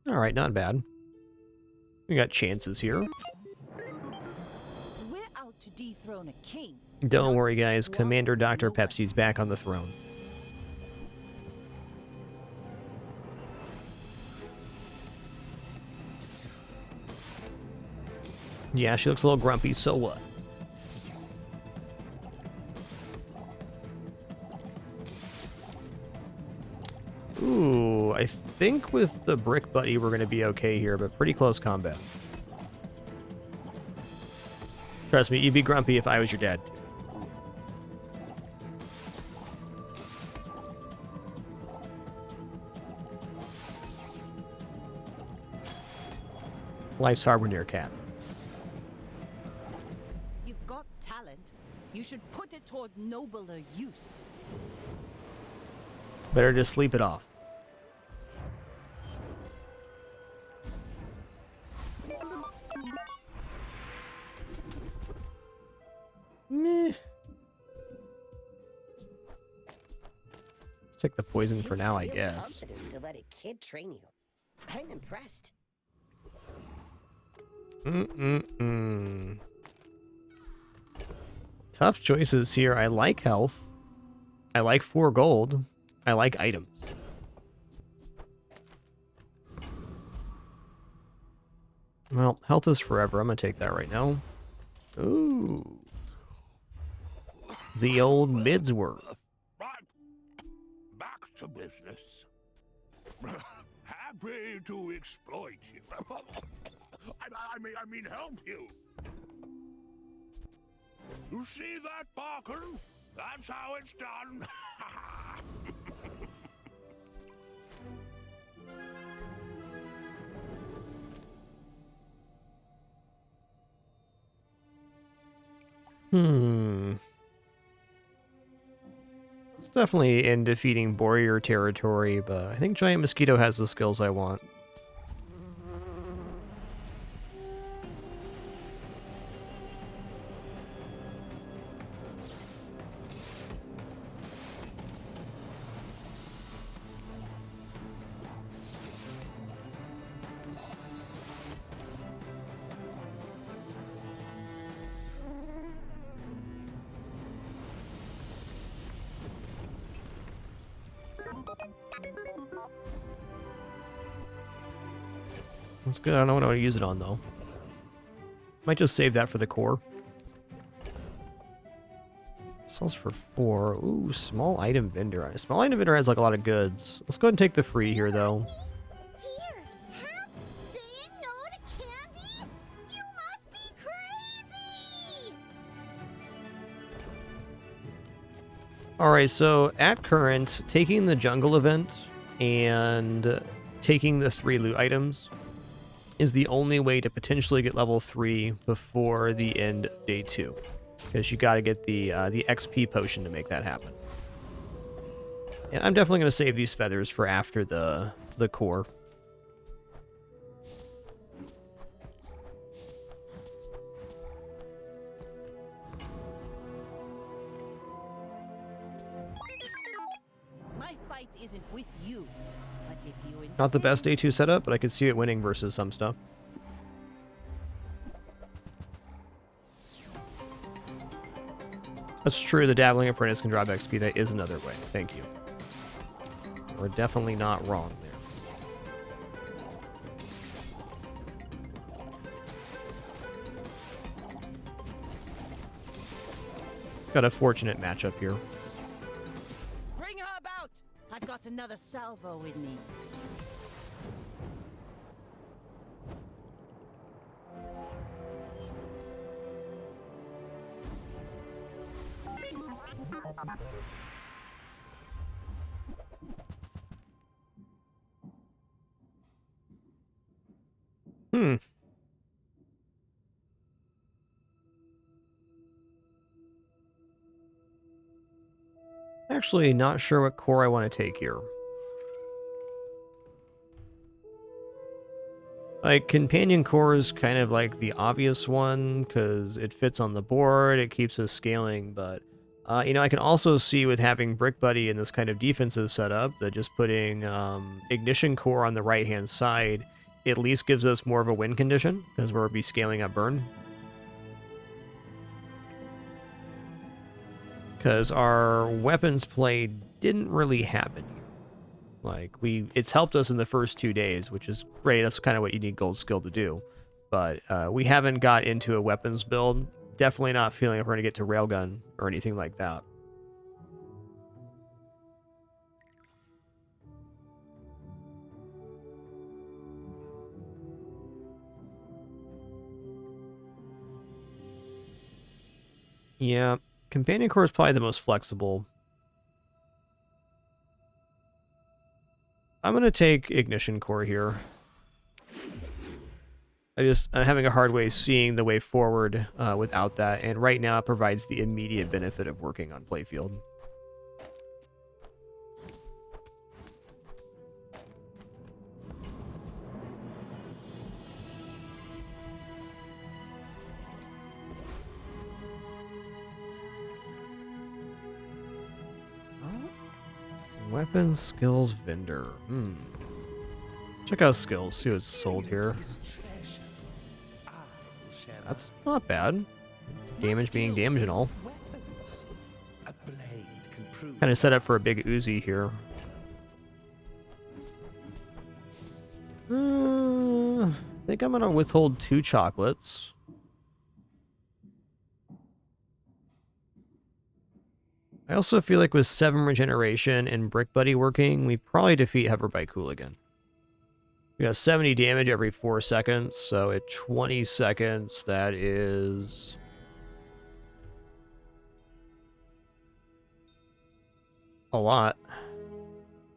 All right, not bad. We got chances here. We're out to dethrone a king. Don't not worry, to guys. squander Commander Dr. no Pepsi's back on the throne. Yeah, she looks a little grumpy, so what? Ooh, I think with the Brick Buddy we're going to be okay here, but pretty close combat. Trust me, you'd be grumpy if I was your dad. Life's Harbinger Cat. You've got talent. You should put it toward nobler use. Better just sleep it off. Meh. Let's take the poison for now, I Real guess. confidence to let a kid train you. I'm impressed. Tough choices here. I like health. I like 4 gold. I like items. Well, health is forever. I'm gonna take that right now. Ooh. The old Midsworth. Right. Back to business. Happy to exploit you. I mean help you. You see that, Barker? That's how it's done. It's definitely in defeating Warrior territory, but I think Giant Mosquito has the skills I want. That's good. I don't know what I want to use it on, though. Might just save that for the core. Sells for 4. Ooh, small item vendor. Small item vendor has like a lot of goods. Let's go ahead and take the free here, though. Here, have saying no to candy? You must be crazy! Alright, so at current, taking the jungle event and taking the 3 loot items is the only way to potentially get level 3 before the end of day 2. Because you gotta get the XP potion to make that happen. And I'm definitely gonna save these feathers for after the core. My fight isn't with you, but if you insist, Not the best day 2 setup, but I could see it winning versus some stuff. That's true, the Dabbling Apprentice can drop XP. That is another way. Thank you. We're definitely not wrong there. Got a fortunate matchup here. bring her about. I've got another salvo in me. Actually, not sure what core I want to take here. Like, companion core is kind of like the obvious one because it fits on the board, it keeps us scaling, but you know, I can also see with having Brick Buddy in this kind of defensive setup that just putting Ignition Core on the right-hand side at least gives us more of a win condition because we'll be scaling up burn. Because our weapons play didn't really happen here. Like, it's helped us in the first 2 days, which is great. That's kind of what you need gold skill to do. But we haven't got into a weapons build. Definitely not feeling like we're going to get to railgun or anything like that. Yeah, Companion Core is probably the most flexible. I'm going to take Ignition Core here. I'm having a hard way seeing the way forward without that, and right now it provides the immediate benefit of working on playfield. Weapons skills vendor. Check out skills, see what's sold here. That's not bad. Damage being damage and all. Kind of set up for a big Uzi here. I think I'm gonna withhold 2 chocolates. I also feel like with 7 regeneration and Brick Buddy working, we probably defeat Hoverbike Hooligan. We got 70 damage every 4 seconds, so at 20 seconds, that is... a lot.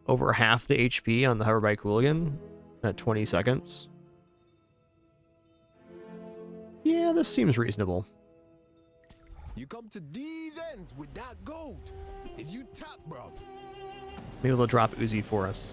Over half the HP on the Hoverbike Hooligan at 20 seconds. Yeah, this seems reasonable. You come to these ends with that gold. Is you tap, bro? Maybe they'll drop Uzi for us.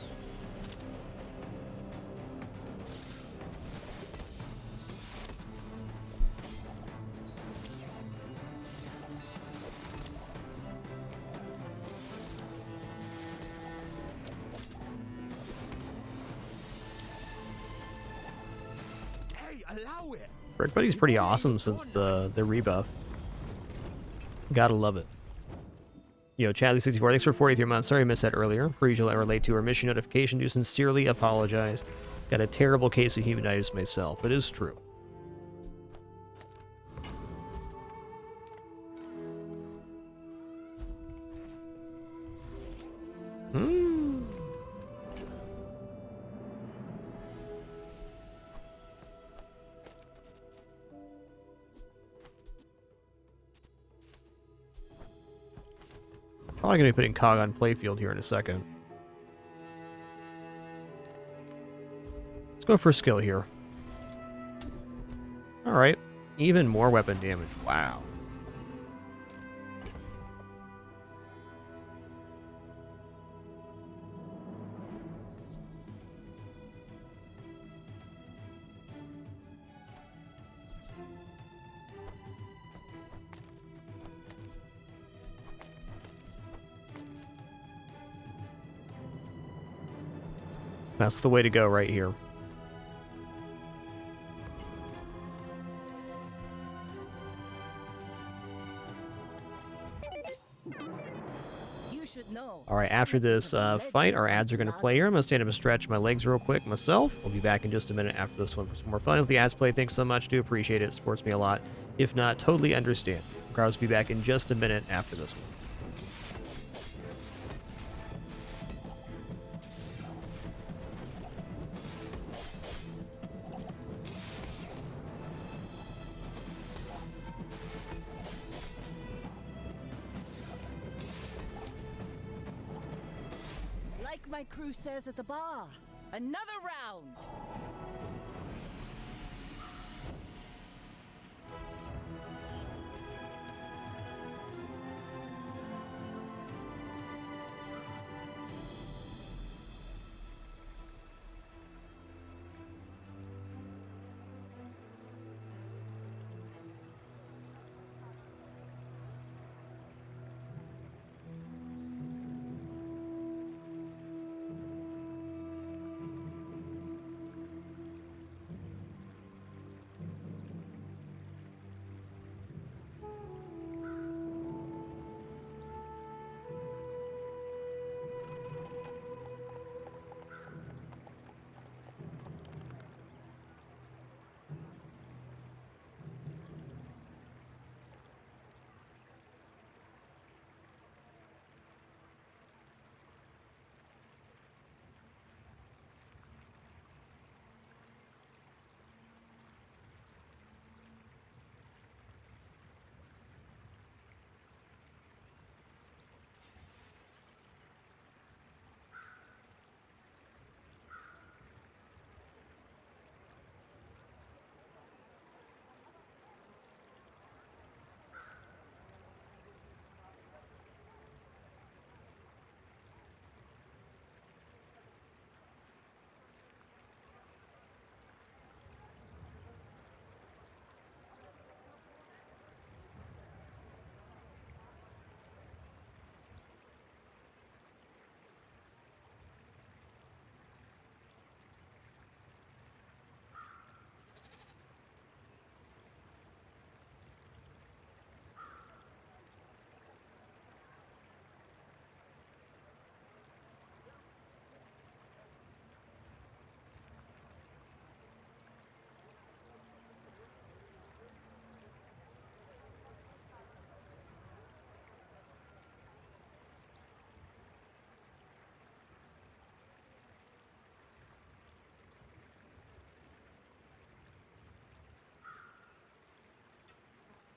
Hey, allow it. Brick Buddy's pretty awesome since the rebuff. Gotta love it. Yo, Chadley64, thanks for 43 months. Sorry I missed that earlier. Per usual, I relate to our mission notification. Do sincerely apologize. Got a terrible case of humanitis myself. It is true. Probably going to be putting Cog on playfield here in a second. Let's go for skill here. Alright. Even more weapon damage. Wow. That's the way to go right here. You should know. All right, after this fight, our ads are going to play here. I'm going to stand up and stretch my legs real quick myself. We'll be back in just a minute after this one for some more fun. As the ads play, thanks so much. Do appreciate it. Supports me a lot. If not, totally understand. Regardless, be back in just a minute after this one. Like my crew says at the bar, another round.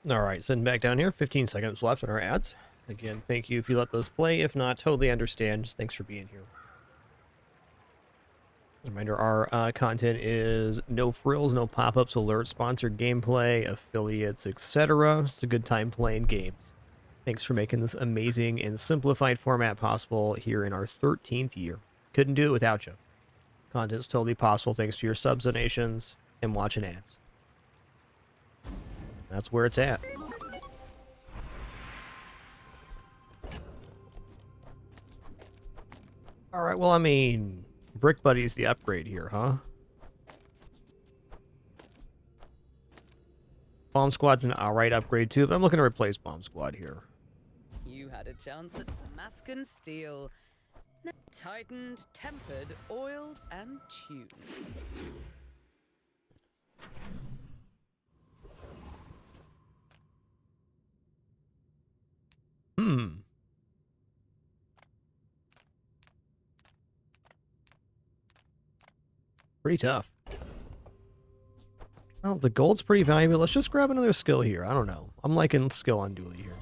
All right, sitting back down here. 15 seconds left on our ads. Again, thank you if you let those play. If not, totally understand. Just thanks for being here. Reminder, our content is no frills, no pop-ups, alerts, sponsored gameplay, affiliates, etc. It's a good time playing games. Thanks for making this amazing and simplified format possible here in our 13th year. Couldn't do it without you. Content's totally possible thanks to your subs, donations, and watching ads. That's where it's at. Alright, well, I mean, Brick Buddy's the upgrade here, huh? Bomb Squad's an alright upgrade too, but I'm looking to replace Bomb Squad here. You had a chance at Damascus steel. Tightened, tempered, oiled, and tuned. Pretty tough. Well, the gold's pretty valuable. Let's just grab another skill here. I don't know. I'm liking skill on Dooley here.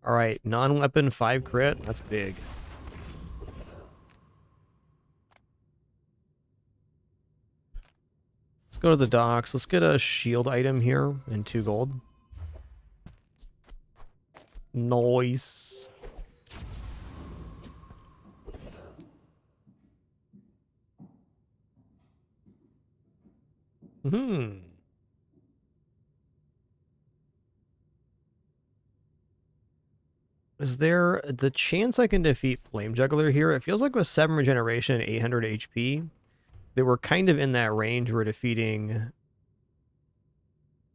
Alright, non-weapon 5 crit. That's big. Let's go to the docks. Let's get a shield item here and 2 gold. Nice. Is there the chance I can defeat Flame Juggler here? It feels like with 7 regeneration and 800 HP, that we're kind of in that range where defeating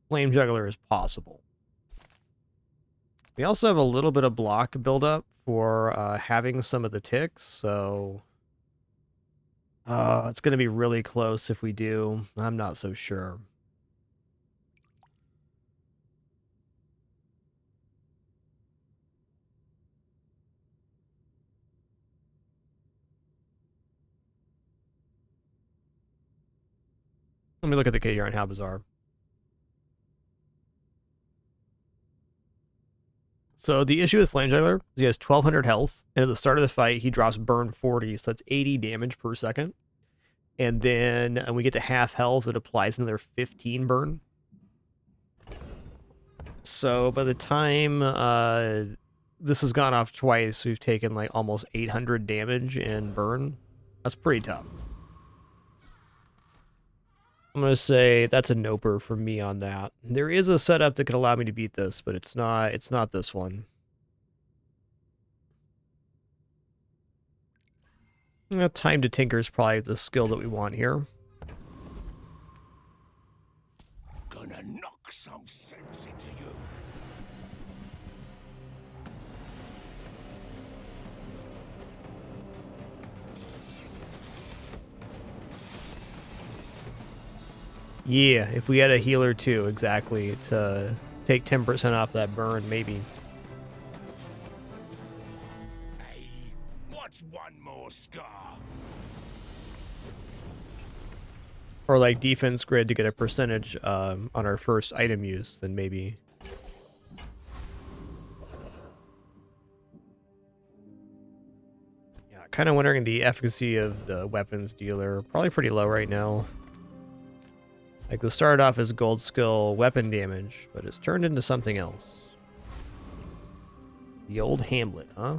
Flame Juggler is possible. We also have a little bit of block buildup for having some of the ticks, so it's going to be really close if we do. I'm not so sure. Let me look at the KDR and how Bazaar. So the issue with Flame Juggler is he has 1200 health, and at the start of the fight, he drops burn 40, so that's 80 damage per second. And then when we get to half health, it applies another 15 burn. So by the time this has gone off twice, we've taken like almost 800 damage in burn. That's pretty tough. I'm going to say that's a noper for me on that. There is a setup that could allow me to beat this, but it's not this one. Time to Tinker is probably the skill that we want here. Gonna knock some sense into you. Yeah, if we had a healer too, exactly, to take 10% off that burn, maybe. Hey, what's one more scar? Or like defense grid to get a percentage on our first item use, then maybe. Yeah, kind of wondering the efficacy of the weapons dealer. Probably pretty low right now. Like, this started off as gold skill weapon damage, but it's turned into something else. The old Hamlet, huh?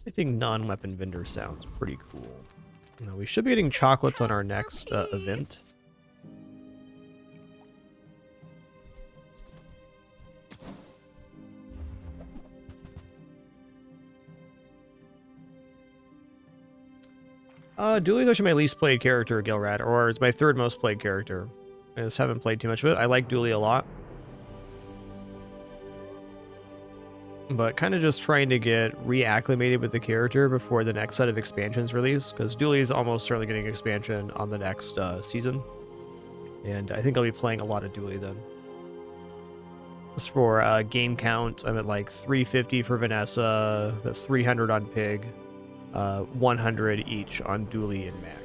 I think non-weapon vendor sounds pretty cool. Now, we should be getting chocolates on our next event. Dooley's actually my least played character, Gilrad, or it's my third most played character. I just haven't played too much of it. I like Dooley a lot. But kind of just trying to get reacclimated with the character before the next set of expansions release, because Dooley's almost certainly getting an expansion on the next season. And I think I'll be playing a lot of Dooley then. As for game count, I'm at like 350 for Vanessa, 300 on Pig. 100 each on Dooley and Mac.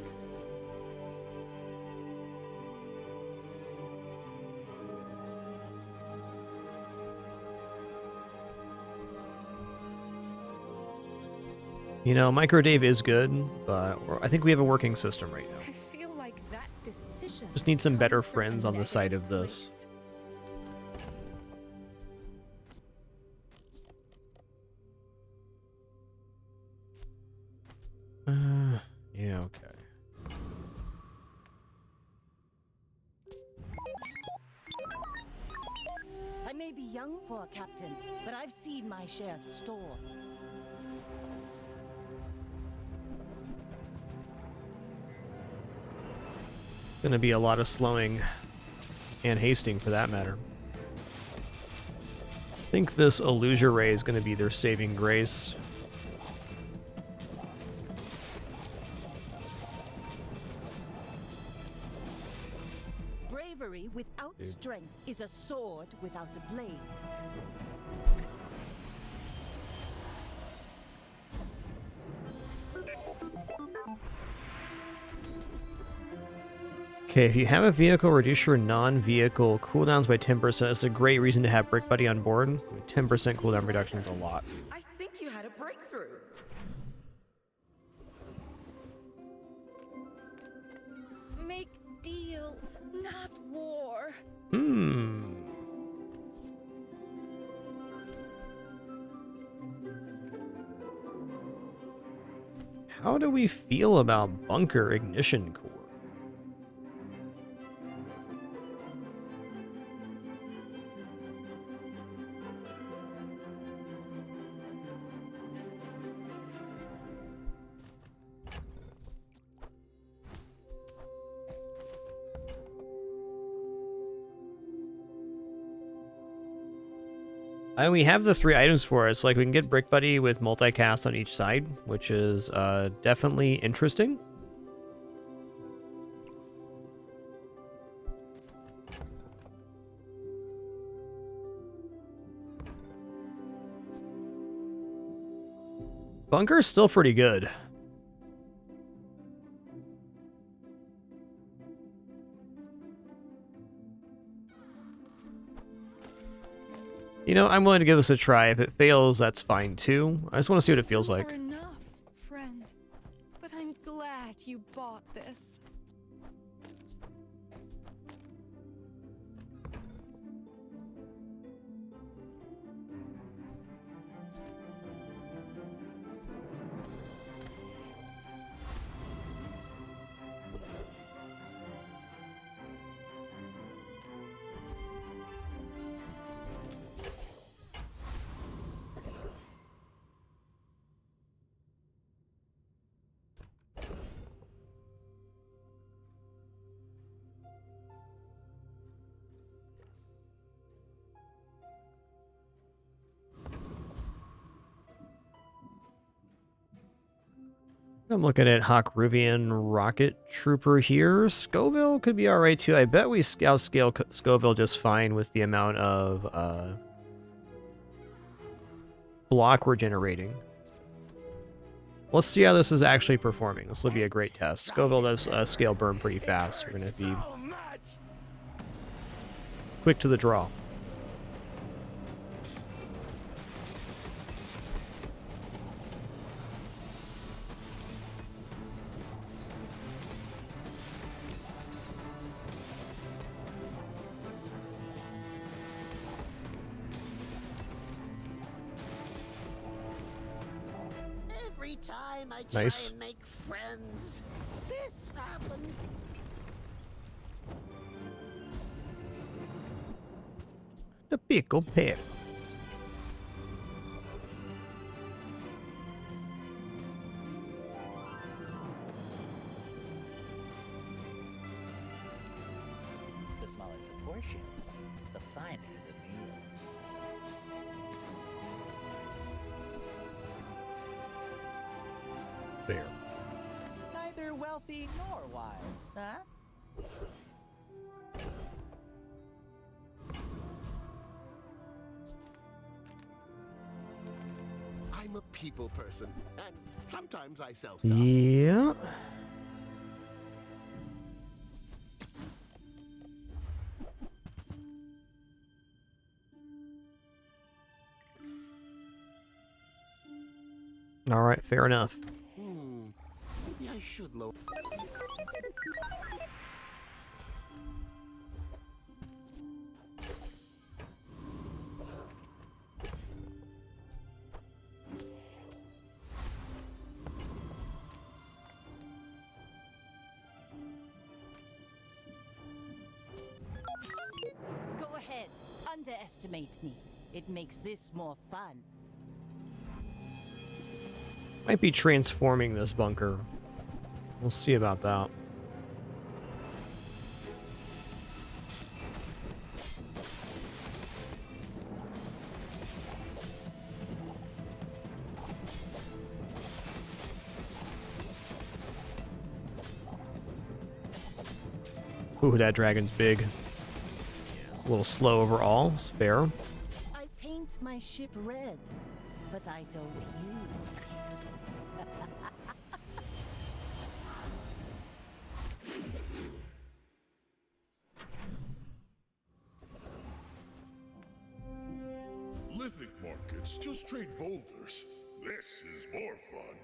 You know, Micro Dave is good, but I think we have a working system right now. I feel like that decision Just need some better comes from a friends on the side of negative this. place. Yeah, okay. I may be young for a captain, but I've seen my share of storms. Gonna be a lot of slowing and hasting for that matter. I think this Illusion Ray is gonna be their saving grace. Bravery without strength is a sword without a blade. Okay, if you have a vehicle, reduce your non-vehicle cooldowns by 10%. That's a great reason to have Brick Buddy on board. 10% cooldown reduction is a lot. I think you had a breakthrough. Make deals, not war. How do we feel about bunker ignition core? And we have the 3 items for us. Like, we can get Brick Buddy with multicast on each side, which is definitely interesting. Bunker's still pretty good. You know, I'm willing to give this a try. If it fails, that's fine too. I just want to see what it feels like. Enough, friend. But I'm glad you bought this. I'm looking at Hawkruvian Rocket Trooper here. Scoville could be alright too. I bet we outscale Scoville just fine with the amount of block we're generating. Let's see how this is actually performing. This will be a great test. Scoville does scale burn pretty fast. We're going to be quick to the draw. Every time I Nice. try and make friends, this happens. The pickle pear. The smaller the portions, the finer the meal. Fair. Neither wealthy nor wise, huh? I'm a people person, and sometimes I sell stuff. Yeah. Alright, fair enough. Yeah, I should lower. Go ahead, underestimate me. It makes this more fun. Might be transforming this bunker. We'll see about that. Ooh, that dragon's big. It's a little slow overall. It's fair. I paint my ship red, but I don't use red. Lithic markets just trade boulders. This is more fun.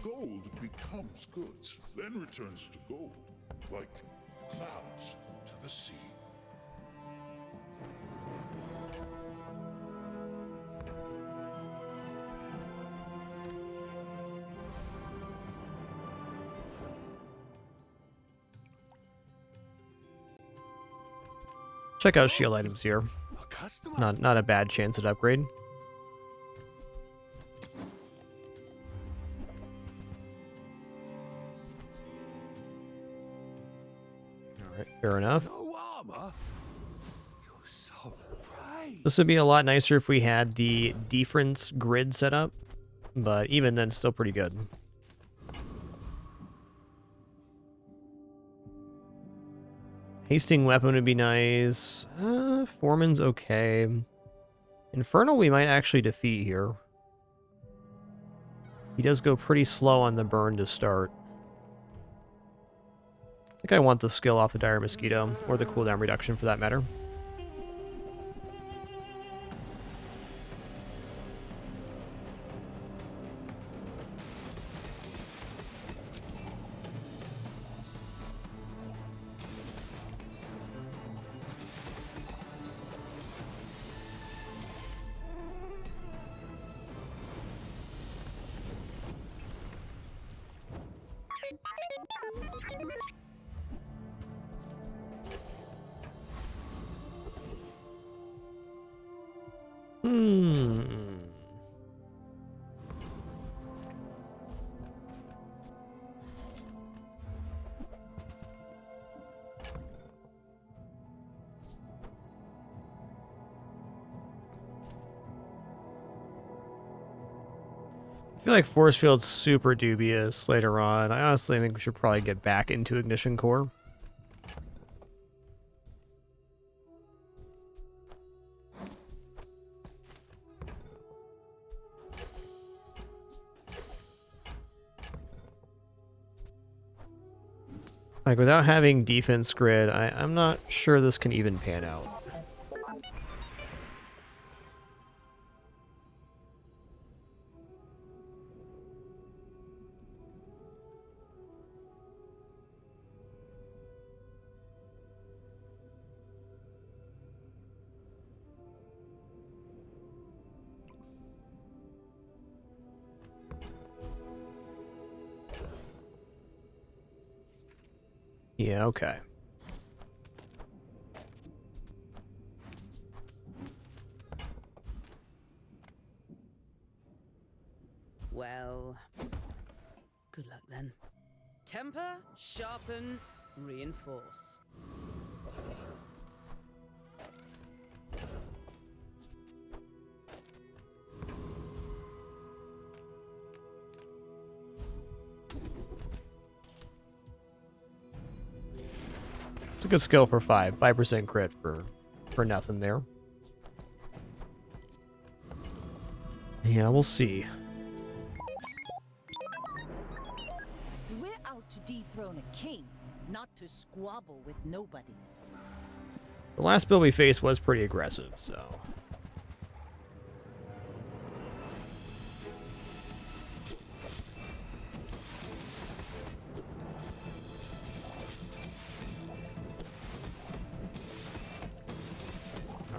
Gold becomes goods, then returns to gold, like clouds to the sea. Check out shield items here. Not a bad chance at upgrade. Alright, fair enough. This would be a lot nicer if we had the defense grid set up, but even then, still pretty good. Hasting weapon would be nice. Foreman's okay. Infernal we might actually defeat here. He does go pretty slow on the burn to start. I think I want the skill off the Dire Mosquito, or the cooldown reduction for that matter. I feel like Force Field's super dubious later on. I honestly think we should probably get back into Ignition Core. Like, without having defense grid, I'm not sure this can even pan out. Yeah, okay. Well, good luck then. Temper, sharpen, reinforce. It's a good skill for 5% crit for nothing there. Yeah, we'll see. dethrone a king, not to squabble with nobodies. The last build we faced was pretty aggressive, so...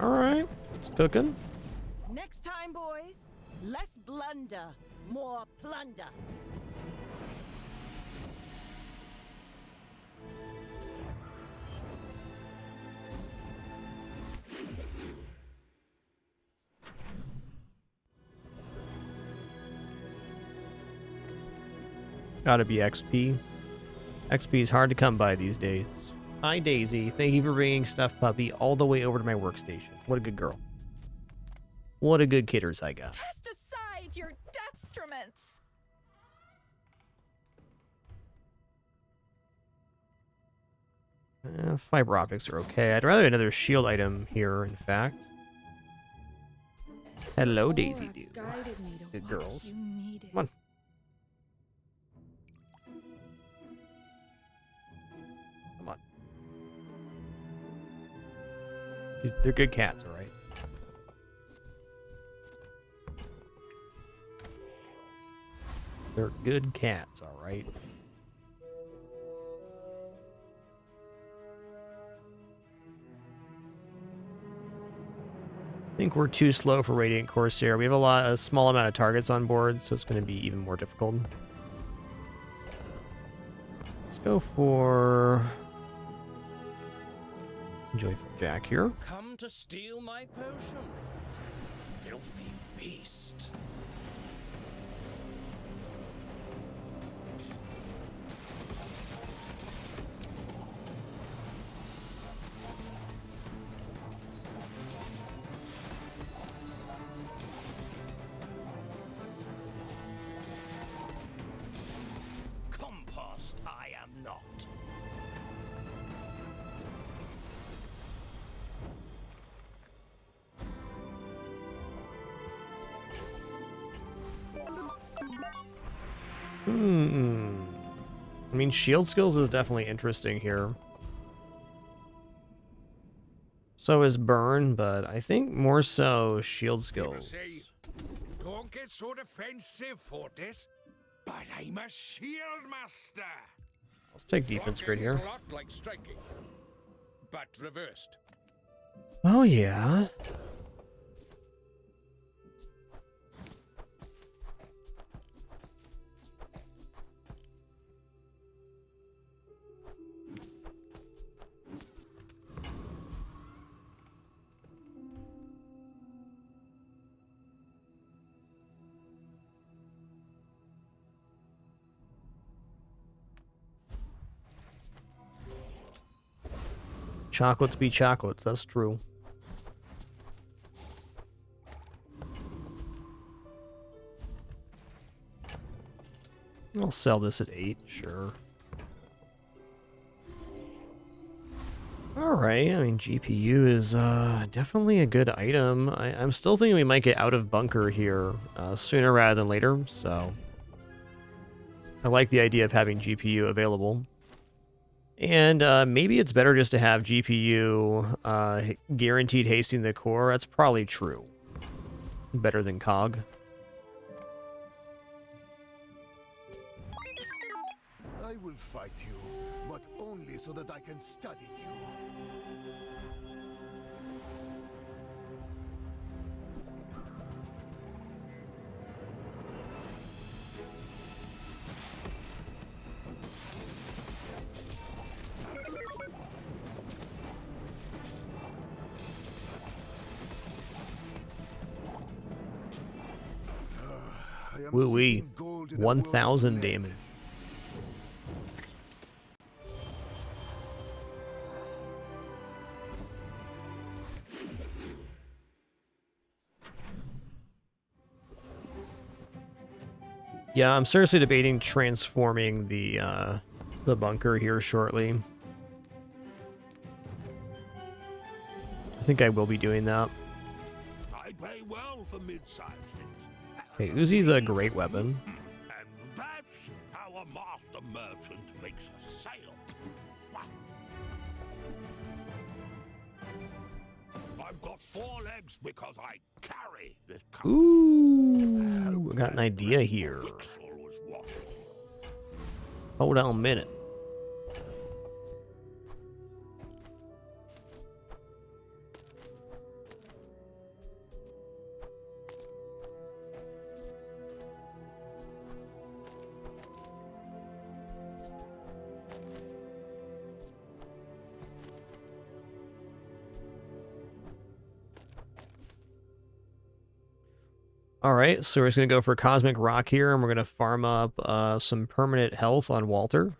Alright, it's cooking. Next time, boys, less blunder, more plunder. Gotta be XP. XP is hard to come by these days. Hi Daisy, thank you for bringing Stuffed Puppy all the way over to my workstation. What a good girl. What a good kidders I got. Cast aside your deathstruments. Fiber optics are okay. I'd rather another shield item here, in fact. Hello, Daisy Doo. Good girls. Come on. Come on. They're good cats, alright? They're good cats, alright? I think we're too slow for Radiant Corsair. We have a small amount of targets on board, so it's going to be even more difficult. Let's go for Joyful Jack here. Come to steal my potions, filthy beast. Compost I am not. I mean, shield skills is definitely interesting here. So is burn, but I think more so shield skills. Say, don't get so defensive, Fortis. But I'm a shield master. Let's take defense grid here. A lot like striking, but reversed. Oh yeah. Chocolates be chocolates, that's true. I'll sell this at 8, sure. Alright, I mean, GPU is definitely a good item. I'm still thinking we might get out of bunker here sooner rather than later, so... I like the idea of having GPU available. And maybe it's better just to have GPU guaranteed hasting the core. That's probably true. Better than COG. I will fight you, but only so that I can study you. Woo-wee. 1,000 damage. Yeah, I'm seriously debating transforming the bunker here shortly. I think I will be doing that. I pay well for mid-sized things. Okay, Uzi's a great weapon. And that's how a master merchant makes a sale. I've got 4 legs because I carry this company. Ooh, I got an idea here. Hold on a minute. Alright, so we're just going to go for Cosmic Rock here, and we're going to farm up some permanent health on Walter.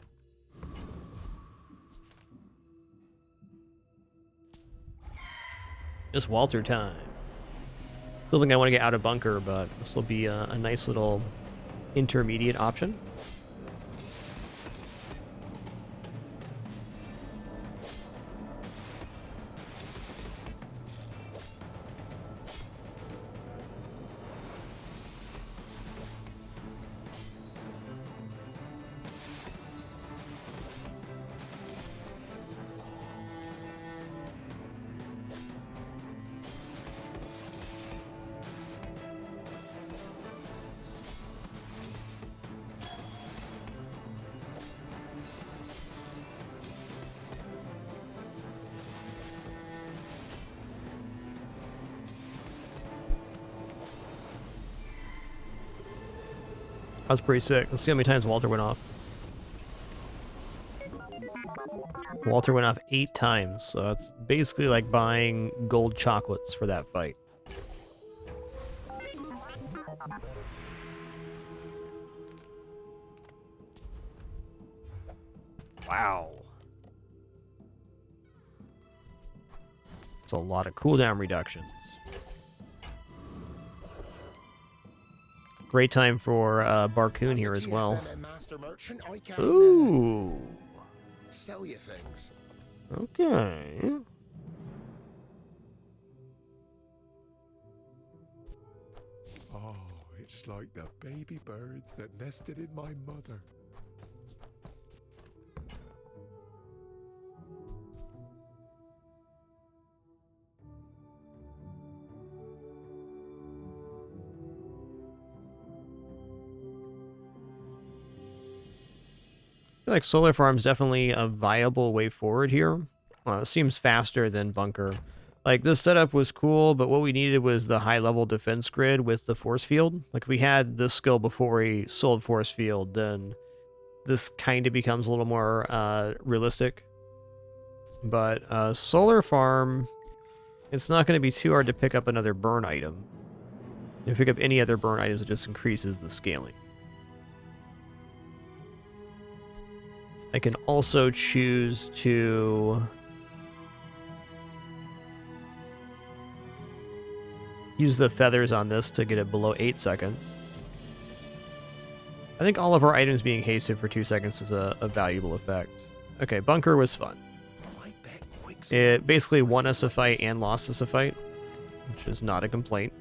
Just Walter time. Still think I want to get out of Bunker, but this will be a nice little intermediate option. That was pretty sick. Let's see how many times Walter went off. Walter went off 8 times, so that's basically like buying gold chocolates for that fight. Wow. It's a lot of cooldown reductions. Great time for Barcoon here as well. Ooh. Sell you things. Okay. Oh, it's like the baby birds that nested in my mother. I feel like solar farm's definitely a viable way forward here. It seems faster than Bunker. Like, this setup was cool, but what we needed was the high-level defense grid with the force field. Like, if we had this skill before we sold force field, then this kind of becomes a little more realistic. But solar farm, it's not going to be too hard to pick up another burn item. If you pick up any other burn items, it just increases the scaling. I can also choose to use the feathers on this to get it below 8 seconds. I think all of our items being hasted for 2 seconds is a valuable effect. Okay, Bunker was fun. It basically won us a fight and lost us a fight, which is not a complaint.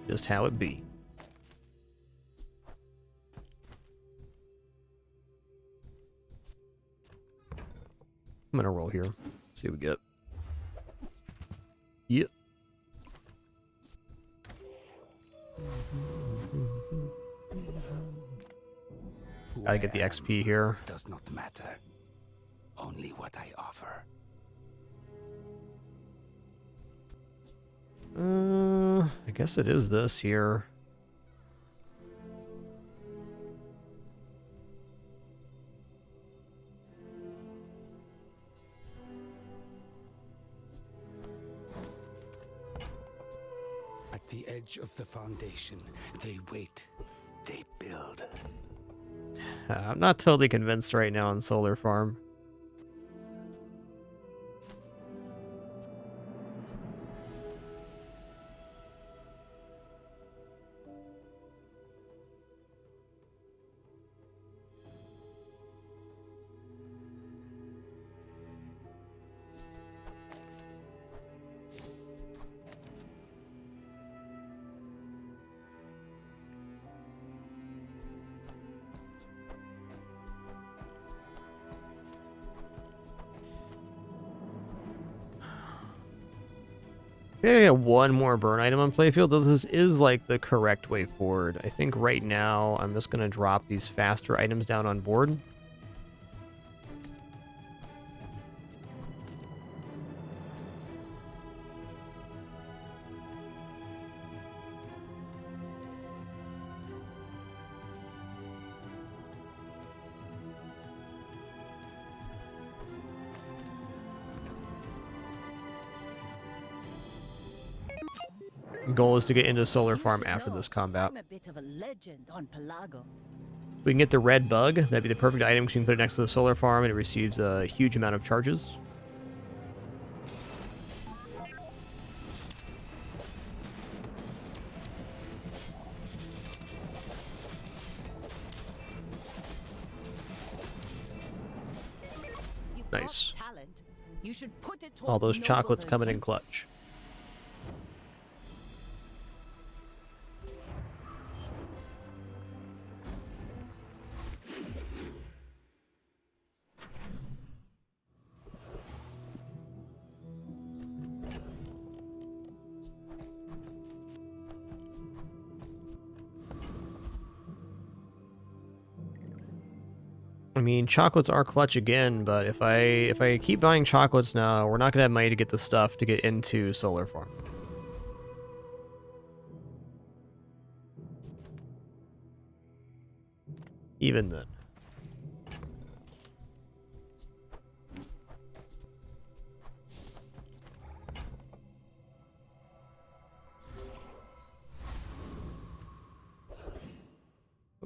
Just how it be. I'm gonna roll here. See what we get. Yep. Gotta get the XP here. Does not matter. Only what I offer. I guess it is this here. At the edge of the foundation, they wait. They build. I'm not totally convinced right now on Solar Farm. Okay, I got one more burn item on playfield. This is like the correct way forward. I think right now I'm just going to drop these faster items down on board. Goal is to get into solar farm after this combat. I'm a bit of a legend on Pelago. If we can get the red bug, that'd be the perfect item because you can put it next to the solar farm and it receives a huge amount of charges. Nice. Talent. You should put it All those toward chocolates nobler coming in use. clutch. I mean, chocolates are clutch again, but if I keep buying chocolates now, we're not gonna have money to get the stuff to get into solar farm. Even then.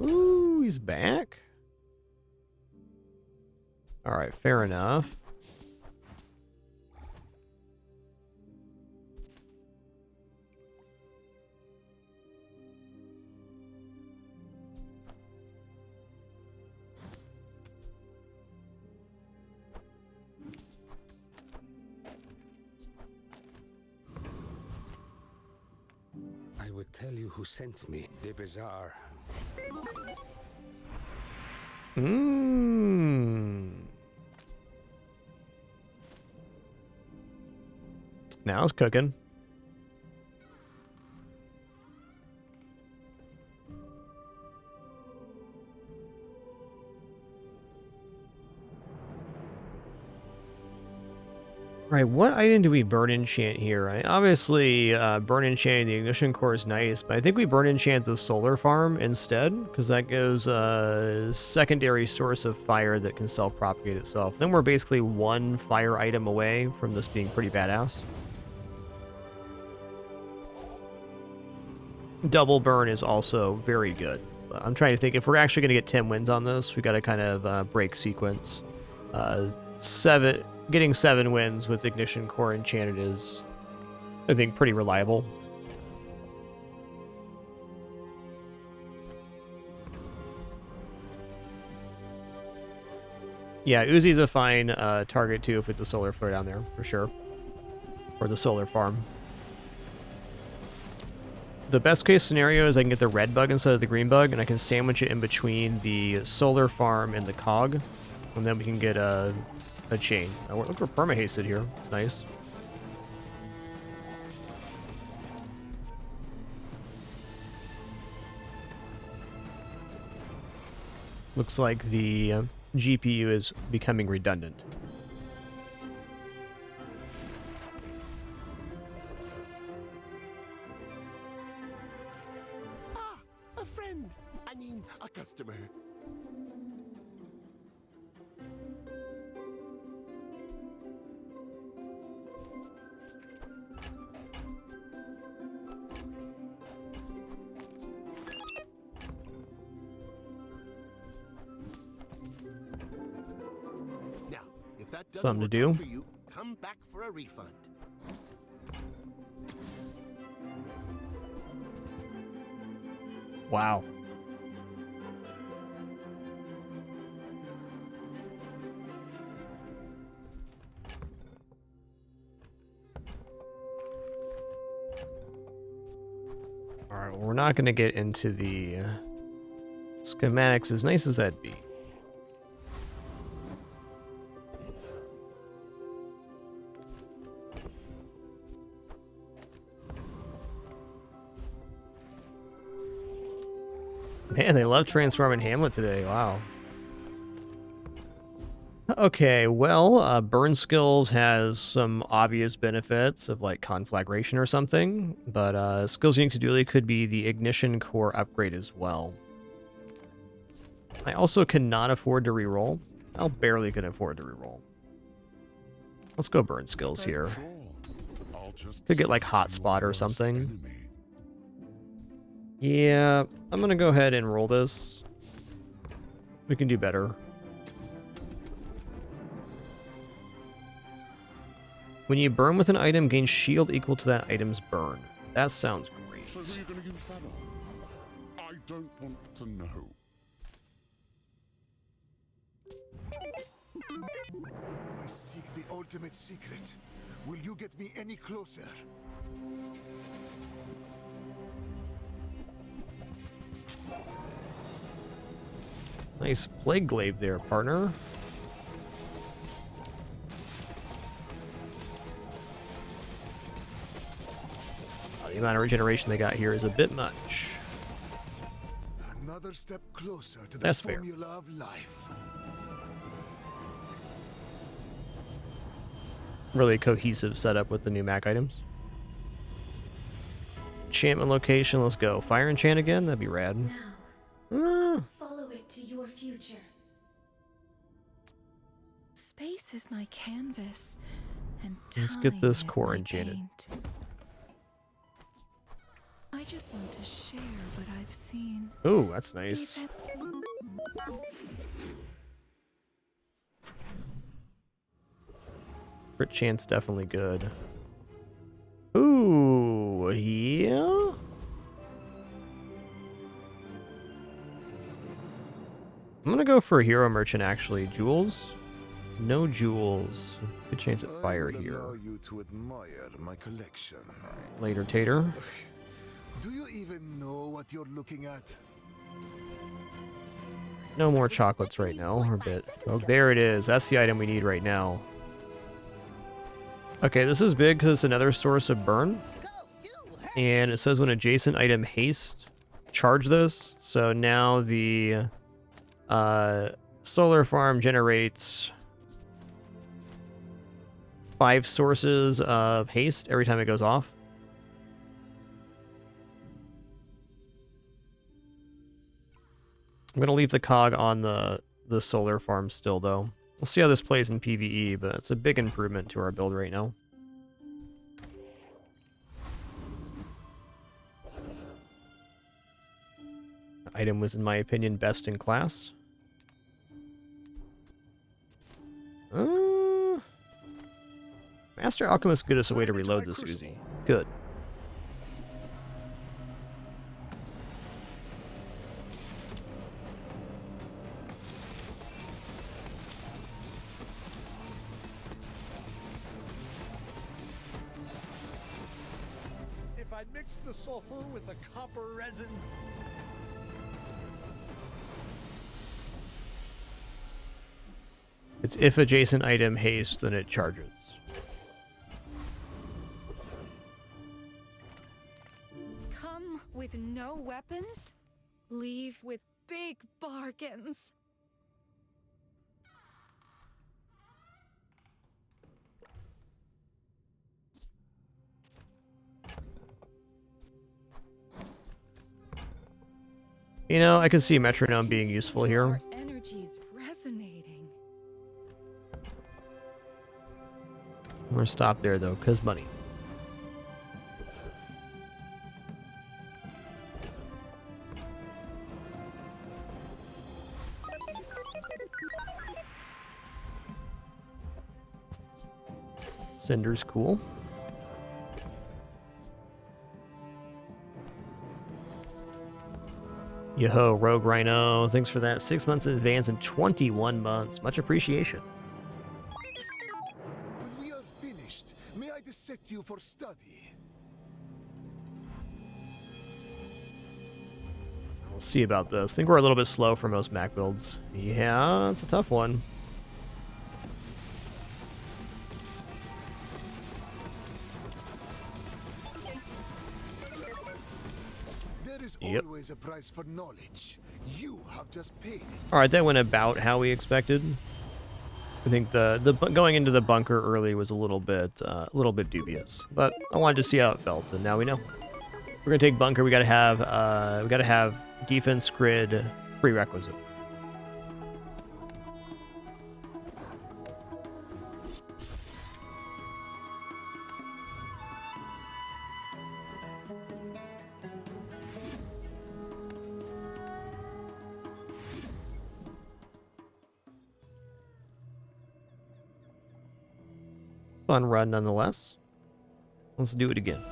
Ooh, he's back? Alright, fair enough. I would tell you who sent me. The Bazaar. Now it's cooking. Right, what item do we burn enchant here? Obviously, burn enchant the ignition core is nice, but I think we burn enchant the solar farm instead, because that gives a secondary source of fire that can self-propagate itself. Then we're basically one fire item away from this being pretty badass. Double burn is also very good. I'm trying to think, if we're actually going to get 10 wins on this, we got to kind of break sequence. Getting 7 wins with Ignition Core Enchanted is, I think, pretty reliable. Yeah, Uzi's a fine target too with the solar flare down there, for sure. Or the solar farm. The best case scenario is I can get the red bug instead of the green bug, and I can sandwich it in between the solar farm and the cog, and then we can get a chain. Look, we're perma-hasted here. It's nice. Looks like the GPU is becoming redundant. Ah, a friend. I mean, a customer. Something to do. For you, come back for a refund. Wow. Alright, well, we're not going to get into the schematics, as nice as that'd be. Man, they love transforming Hamlet today. Wow. Okay, well, burn skills has some obvious benefits of like conflagration or something, but skills unique to Dooley could be the ignition core upgrade as well. I also cannot afford to reroll. I'll barely can afford to reroll. Let's go burn skills here. Could get like hotspot or something. Yeah, I'm gonna go ahead and roll this. We can do better. When you burn with an item, gain shield equal to that item's burn. That sounds great. So who are you going to use that on? I don't want to know. I seek the ultimate secret. Will you get me any closer? Nice plague glaive there, partner. The amount of regeneration they got here is a bit much. Another step closer to the That's fair. formula of life. Really cohesive setup with the new Mac items. Enchantment location, let's go. Fire enchant again? That'd be rad. Follow it to your future. Space is my canvas, and Let's get this time is core my enchanted. paint. I just want to share what I've seen. Ooh, that's nice. Crit chance definitely good. Ooh, yeah. I'm gonna go for a hero merchant actually. Jewels? No jewels. Good chance at fire here. Allow you to admire my collection. Later, Tater. Do you even know what you're looking at? No more chocolates right now, or a bit. Oh, there it is. That's the item we need right now. Okay, this is big because it's another source of burn. And it says when adjacent item haste, charge this. So now the solar farm generates 5 sources of haste every time it goes off. I'm going to leave the cog on the solar farm still, though. We'll see how this plays in PvE, but it's a big improvement to our build right now. The item was, in my opinion, best in class. Master Alchemist give us a way to reload this Uzi. Good. If I mix the sulfur with the copper resin. It's if adjacent item haste, then it charges. Come with no weapons, leave with big bargains. You know, I could see metronome being useful here. Our energy's resonating. I'm gonna stop there though, cause money. Cinder's cool. Yo-ho, Rogue Rhino. Thanks for that. 6 months in advance and 21 months. Much appreciation. When we are finished, may I dissect you for study? We'll see about this. I think we're a little bit slow for most Mac builds. Yeah, it's a tough one. There is Yep. always a price for knowledge. You have just paid it. All right, that went about how we expected. I think the going into the bunker early was a little bit dubious, but I wanted to see how it felt, and now we know. We're gonna take bunker. We gotta have defense grid prerequisite. Fun run nonetheless. Let's do it again.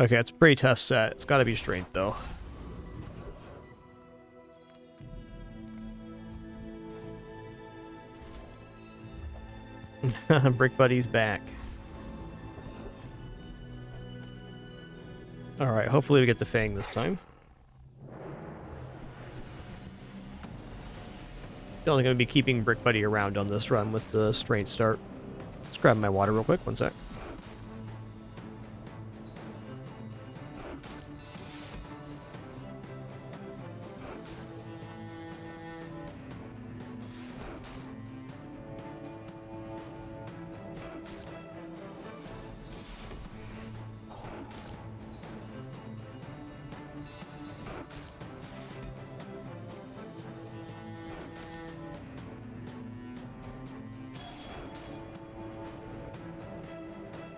Okay, it's a pretty tough set. It's got to be strength, though. Brick Buddy's back. Alright, hopefully we get the Fang this time. Don't think I'm going to be keeping Brick Buddy around on this run with the straight start. Let's grab my water real quick, one sec.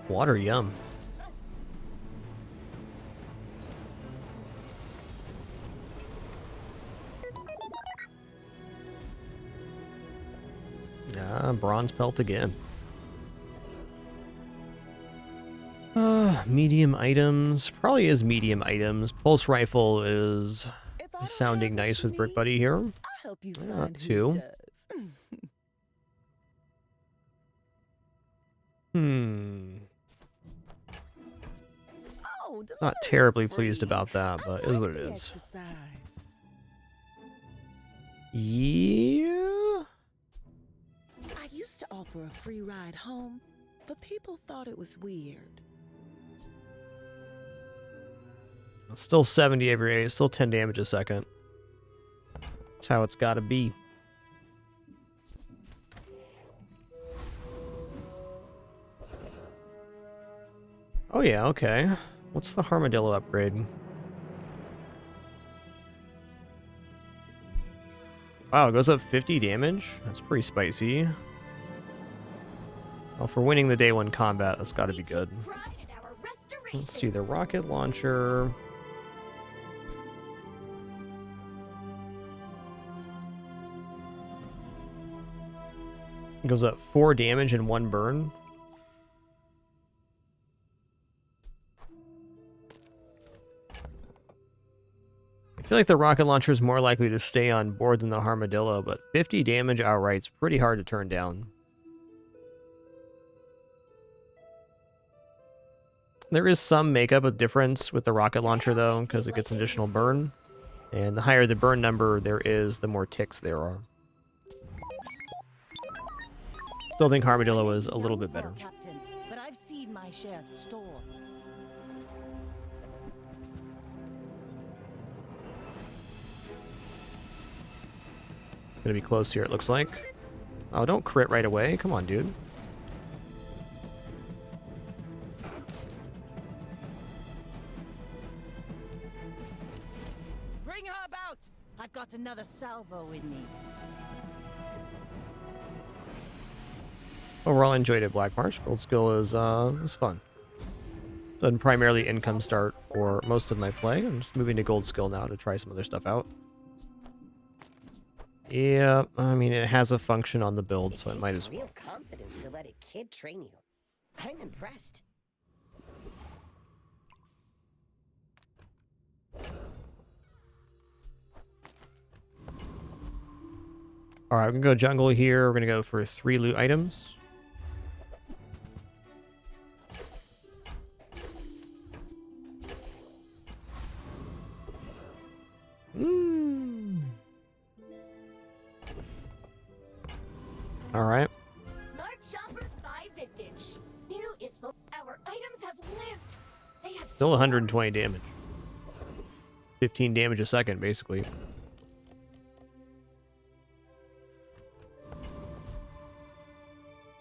Water, yum. Yeah, bronze pelt again. Medium items. Probably is medium items. Pulse rifle is sounding nice with Brick Buddy here. I'll help you find who Two. does. Oh, Not terribly pleased about that, but is what it is. exercise. Yeah. I used to offer a free ride home, but people thought it was weird. Still 70 every 8, still 10 damage a second. That's how it's gotta be. Oh yeah, okay. What's the Armadillo upgrade? Wow, it goes up 50 damage? That's pretty spicy. Well, for winning the day 1 combat, that's gotta be good. Let's see, the rocket launcher. It goes up 4 damage in 1 burn. I feel like the rocket launcher is more likely to stay on board than the Armadillo, but 50 damage outright's pretty hard to turn down. There is some makeup of difference with the rocket launcher though, because it gets an additional burn. And the higher the burn number there is, the more ticks there are. Still think Armadillo is a little bit better. Captain, but I've seen my share of storms. Gonna be close here, it looks like. Oh, don't crit right away. Come on, dude. Bring her about! I've got another salvo in me. Overall, I enjoyed it, Black March. Gold Skill is fun. Done primarily income start for most of my play. I'm just moving to Gold Skill now to try some other stuff out. Yeah, I mean, it has a function on the build, so it might as well. Real confidence to let a kid train you. I'm impressed. Alright, we're gonna go jungle here. We're gonna go for 3 loot items. Alright. Smart shoppers buy vintage. New is our items have lived. They have Still 120 damage. 15 damage a second, basically.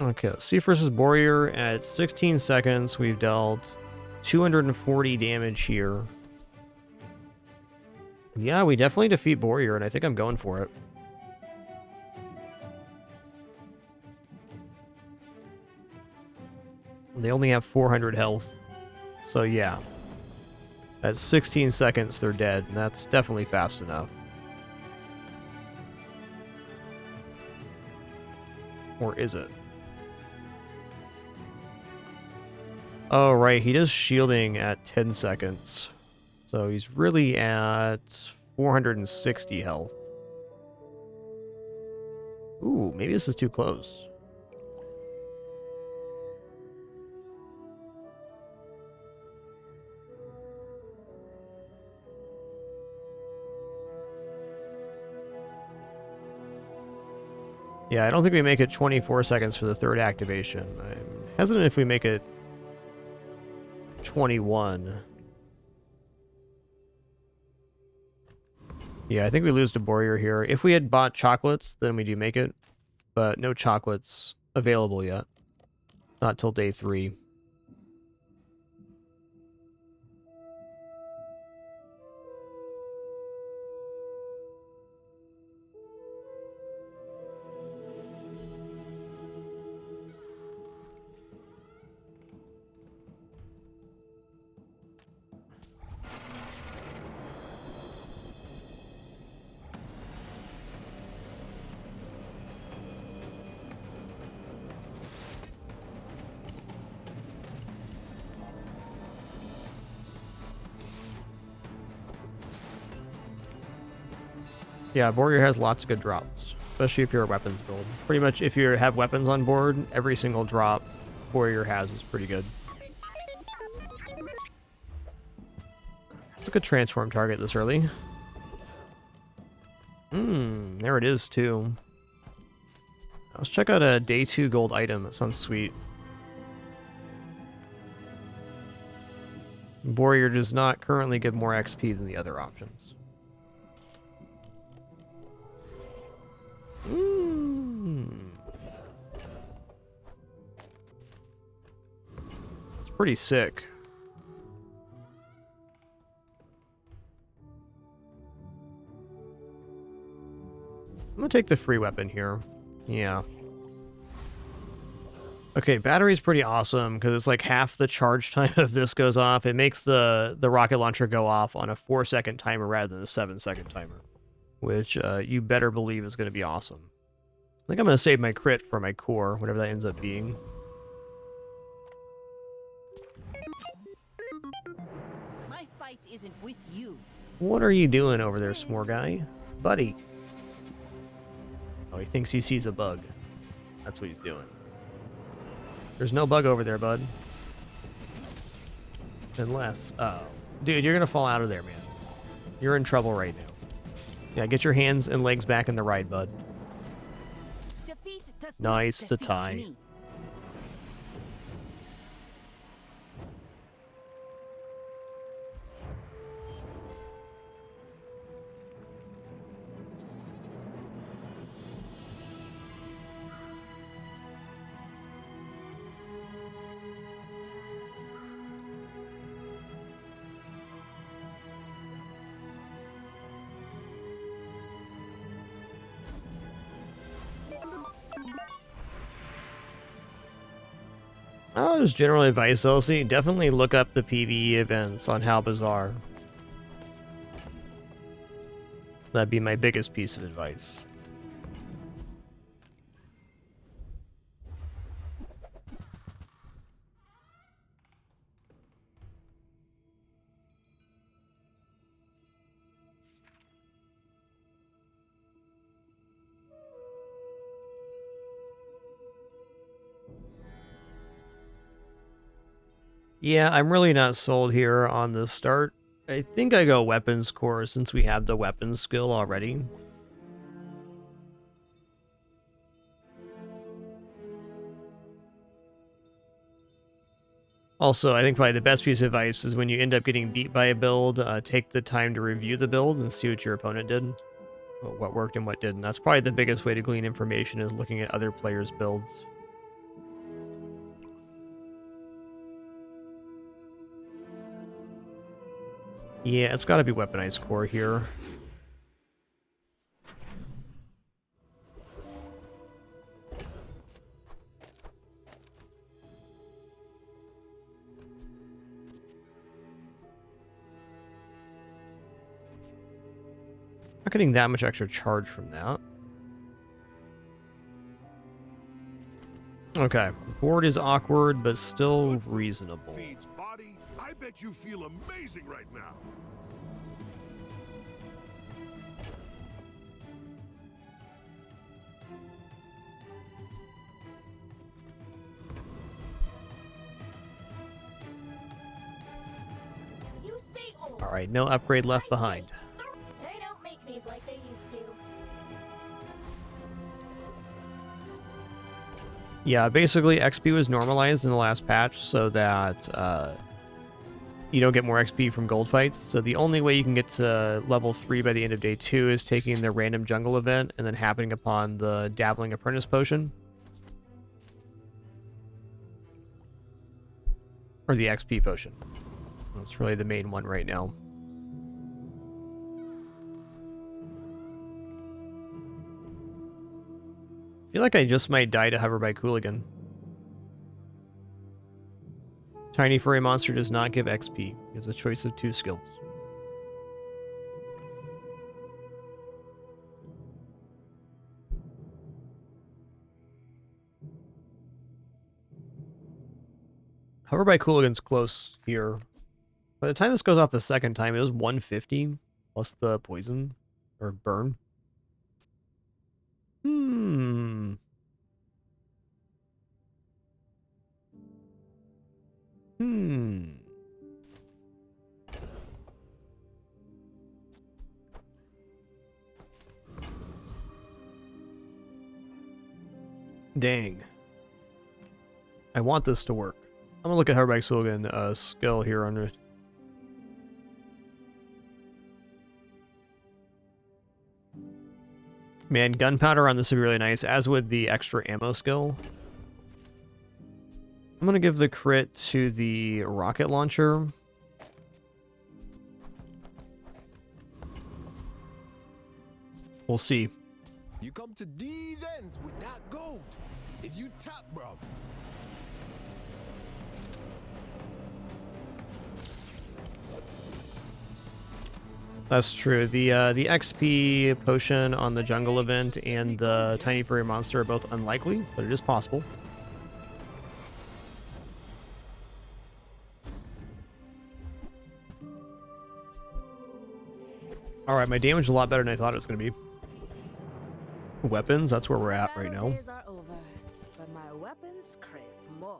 Okay, let's see versus Warrior at 16 seconds. We've dealt 240 damage here. Yeah, we definitely defeat Warrior, and I think I'm going for it. They only have 400 health. So yeah. At 16 seconds, they're dead, and that's definitely fast enough. Or is it? Oh, right, he does shielding at 10 seconds. So he's really at 460 health. Ooh, maybe this is too close. Yeah, I don't think we make it 24 seconds for the third activation. I'm hesitant if we make it 21. Yeah, I think we lose to Warrior here. If we had bought chocolates, then we do make it. But no chocolates available yet. Not till day 3. Yeah, Warrior has lots of good drops, especially if you're a weapons build. Pretty much if you have weapons on board, every single drop Warrior has is pretty good. It's a good transform target this early. There it is too. Let's check out a day 2 gold item. That sounds sweet. Warrior does not currently give more XP than the other options. It's pretty sick. I'm gonna take the free weapon here. Yeah. Okay, battery's pretty awesome because it's like half the charge time if this goes off. It makes the rocket launcher go off on a 4-second timer rather than a 7-second timer, which you better believe is going to be awesome. I think I'm going to save my crit for my core, whatever that ends up being. My fight isn't with you. What are you doing over there, s'more guy? Buddy. Oh, he thinks he sees a bug. That's what he's doing. There's no bug over there, bud. Unless... oh. Dude, you're going to fall out of there, man. You're in trouble right now. Yeah, get your hands and legs back in the ride, bud. Nice to tie. Me. Oh, just general advice, Elsie. Definitely look up the PvE events on How Bazaar. That'd be my biggest piece of advice. Yeah, I'm really not sold here on the start. I think I go weapons core since we have the weapons skill already. Also, I think probably the best piece of advice is when you end up getting beat by a build, take the time to review the build and see what your opponent did, what worked and what didn't. That's probably the biggest way to glean information is looking at other players' builds. Yeah, it's got to be weaponized core here. Not getting that much extra charge from that. Okay, board is awkward, but still reasonable. Feeds body. I bet you feel amazing right now. You say old. All right, no upgrade left behind. They don't make these like they used to. Yeah, basically XP was normalized in the last patch so that you don't get more XP from gold fights. So the only way you can get to level 3 by the end of day 2 is taking the random jungle event and then happening upon the Dabbling Apprentice potion. Or the XP potion. That's really the main one right now. I feel like I just might die to Hover by Cooligan. Tiny Furry Monster does not give XP. It gives a choice of 2 skills. Hover by Cooligan's close here. By the time this goes off the second time, it was 150 plus the poison or burn. Dang. I want this to work. I'm gonna look at Herbeck's Hooligan skill here under it. Man, gunpowder on this would be really nice, as would the extra ammo skill. I'm gonna give the crit to the rocket launcher. We'll see. You come to these ends with that gold. Is you tap, bruv? That's true. The XP potion on the jungle event and the tiny furry monster are both unlikely, but it is possible. All right, my damage is a lot better than I thought it was going to be. Weapons, that's where we're at right now. Days are over, but my weapons crave more.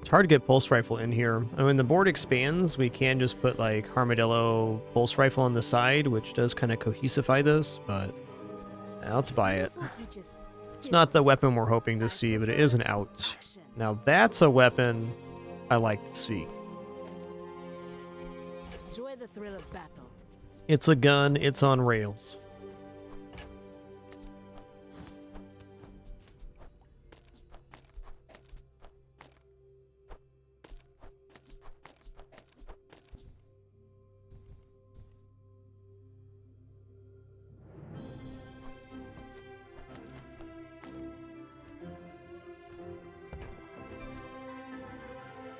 It's hard to get pulse rifle in here. And when the board expands, we can just put like Armadillo pulse rifle on the side, which does kind of cohesify this, but let's buy it. It's not the weapon we're hoping to see, but it is an out. Now that's a weapon I like to see. Enjoy the thrill of battle. It's a gun, it's on rails.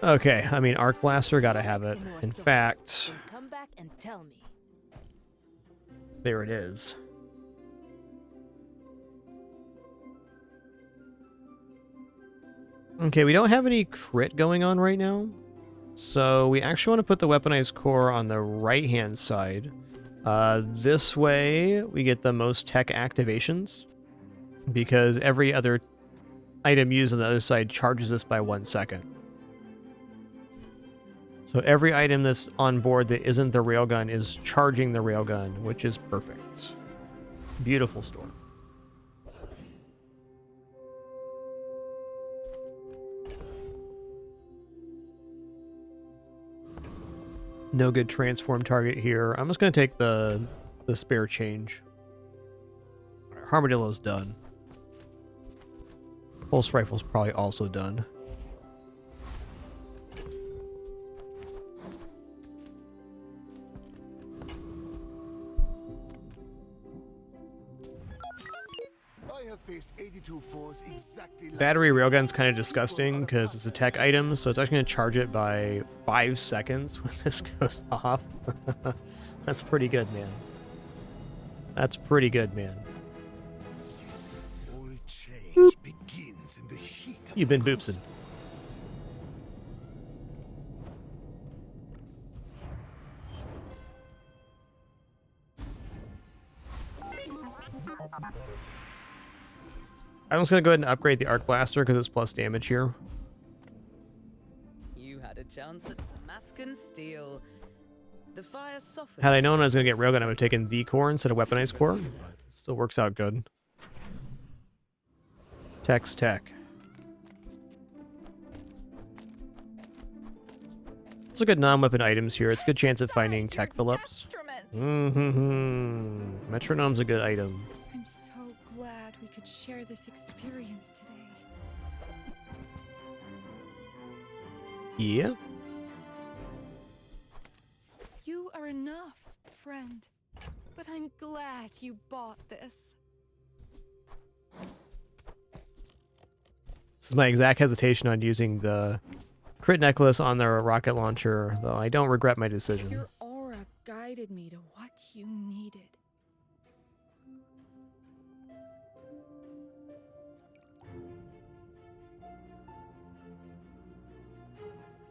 Okay, I mean, Arc Blaster, gotta have it. In fact, Come back and tell me. there it is. Okay, we don't have any crit going on right now. So we actually want to put the weaponized core on the right-hand side. This way we get the most tech activations, because every other item used on the other side charges us by 1 second. So every item that's on board that isn't the railgun is charging the railgun, which is perfect. Beautiful store. No good transform target here. I'm just going to take the spare change. Armadillo's done. Pulse rifle's probably also done. I have faced 82 foes exactly like Battery railgun's kind of disgusting because it's a tech item, so it's actually going to charge it by 5 seconds when this goes off. That's pretty good, man. That's pretty good, man. all change begins in the heat of You've been boopsing. I'm just going to go ahead and upgrade the Arc Blaster because it's plus damage here. You had a chance at Damascus steel. The fire softened. Had I known I was going to get railgun, I would have taken the core instead of weaponized core. But still works out good. Tech's tech. Let's look at non-weapon items here. It's a good chance of finding tech fill-ups. Metronome's a good item. I'm so glad we could share this experience today. Yeah. You are enough, friend. But I'm glad you bought this. This is my exact hesitation on using the crit necklace on the rocket launcher, though I don't regret my decision. Your aura guided me to what you needed.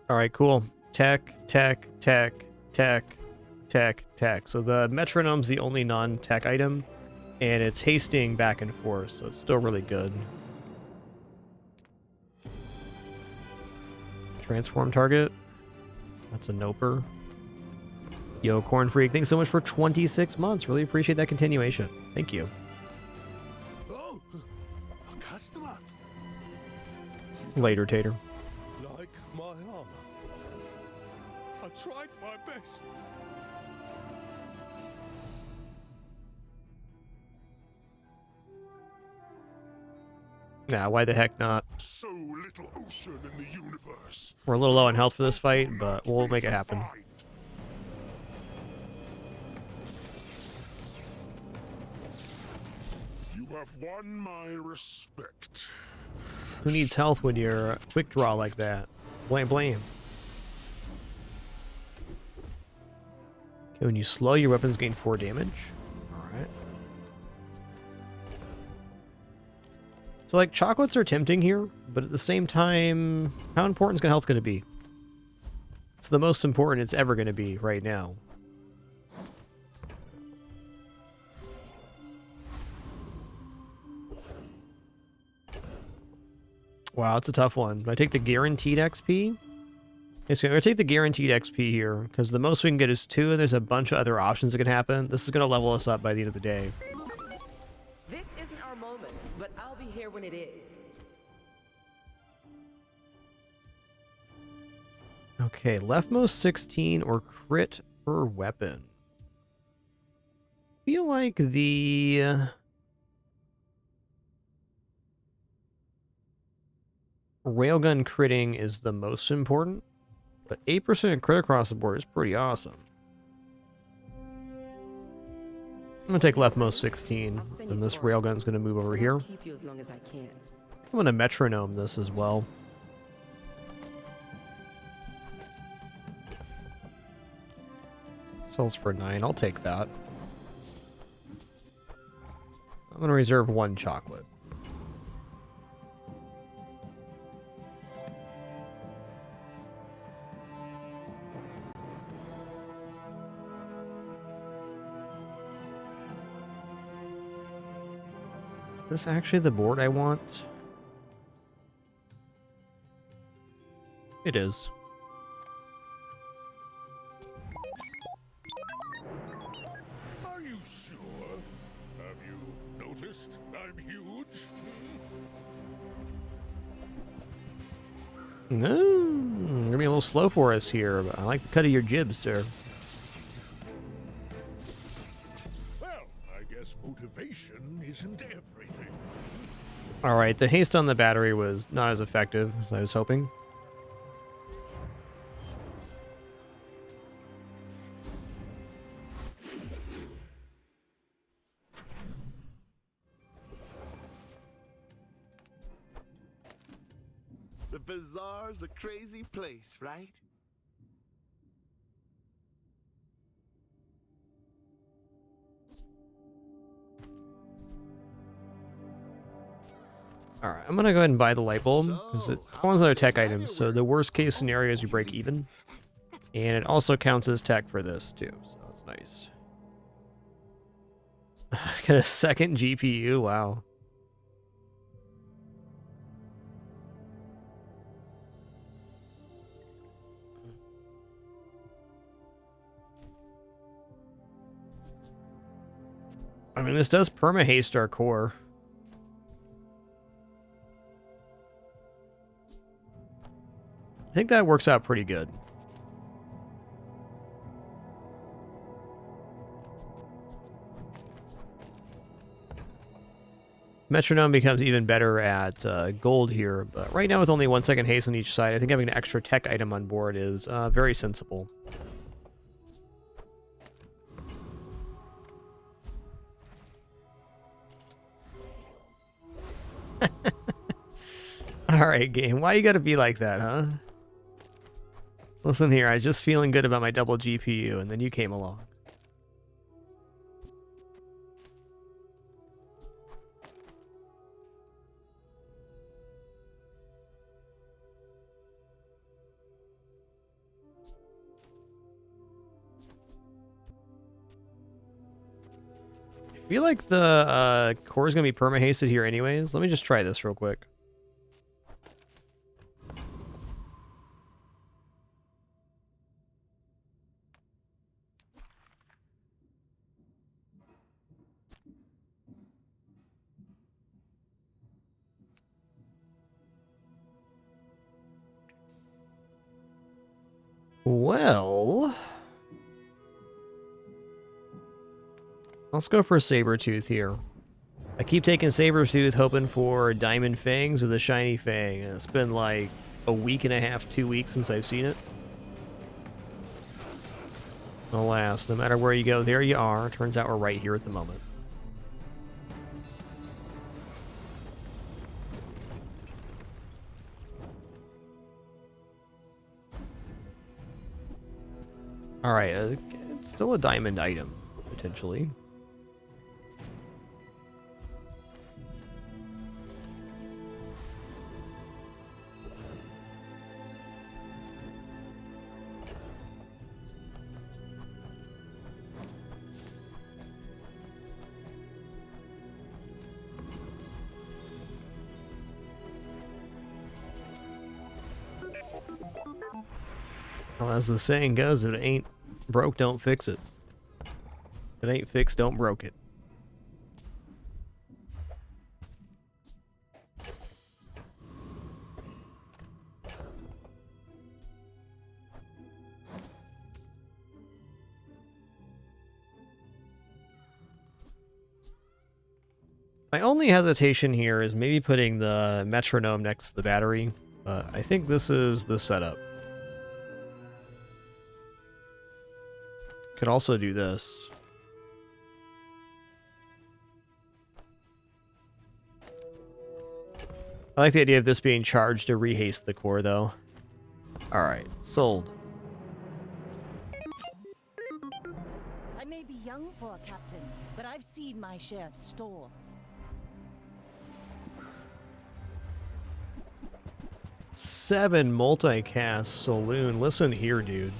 All right, cool. Tech. So the metronome's the only non-tech item, and it's hasting back and forth, so it's still really good. Transform target. That's a noper. Yo, Corn Freak, thanks so much for 26 months. Really appreciate that continuation. Thank you. Oh, a customer. Later, Tater. Like my armor. I tried my best. Nah, why the heck not? So little ocean in the universe. We're a little low on health for this fight, but we'll make it happen. You have won my respect. Who needs health when you're a quick draw like that? Blame. Okay, when you slow, your weapons gain 4 damage. Alright. So, like, chocolates are tempting here, but at the same time, how important is health going to be? It's the most important it's ever going to be right now. Wow, it's a tough one. Do I take the guaranteed XP? Yes, I'm going to take the guaranteed XP here, because the most we can get is 2, and there's a bunch of other options that could happen. This is going to level us up by the end of the day. This isn't our moment, but I'll be here when it is. Okay, leftmost 16 or crit per weapon. I feel like the... railgun critting is the most important, but 8% crit across the board is pretty awesome. I'm gonna take leftmost 16, and this railgun's gonna move over here. Keep you as long as I can. I'm gonna metronome this as well. Sells for 9, I'll take that. I'm gonna reserve 1 chocolate. this actually the board I want? It is. Are you sure? Have you noticed I'm huge? No, you're gonna be a little slow for us here, but I like the cut of your jibs, sir. Well, I guess motivation isn't everything. Alright, the haste on the battery was not as effective as I was hoping. The Bazaar's a crazy place, right? Alright, I'm gonna go ahead and buy the light bulb, because it spawns another tech item, so the worst case scenario is you break even. And it also counts as tech for this, too, so it's nice. Got a second GPU, wow. I mean, this does perma-haste our core. I think that works out pretty good. Metronome becomes even better at gold here, but right now with only 1 second haste on each side, I think having an extra tech item on board is very sensible. Alright, game. Why you gotta be like that, huh? Listen here, I was just feeling good about my double GPU, and then you came along. I feel like the core is going to be perma-hasted here anyways. Let me just try this real quick. Well, let's go for Sabertooth here. I keep taking Sabertooth hoping for Diamond Fangs or the Shiny Fang. And it's been like a week and a half, 2 weeks since I've seen it. Alas, no matter where you go, there you are. Turns out we're right here at the moment. Alright, it's still a diamond item, potentially. Well, as the saying goes, if it ain't broke, don't fix it. If it ain't fixed, don't broke it. My only hesitation here is maybe putting the metronome next to the battery, but I think this is the setup. Could also do this. I like the idea of this being charged to rehaste the core, though. Alright, sold. I may be young for a captain, but I've seen my share of storms. 7 multicast Saloon. Listen here, dude.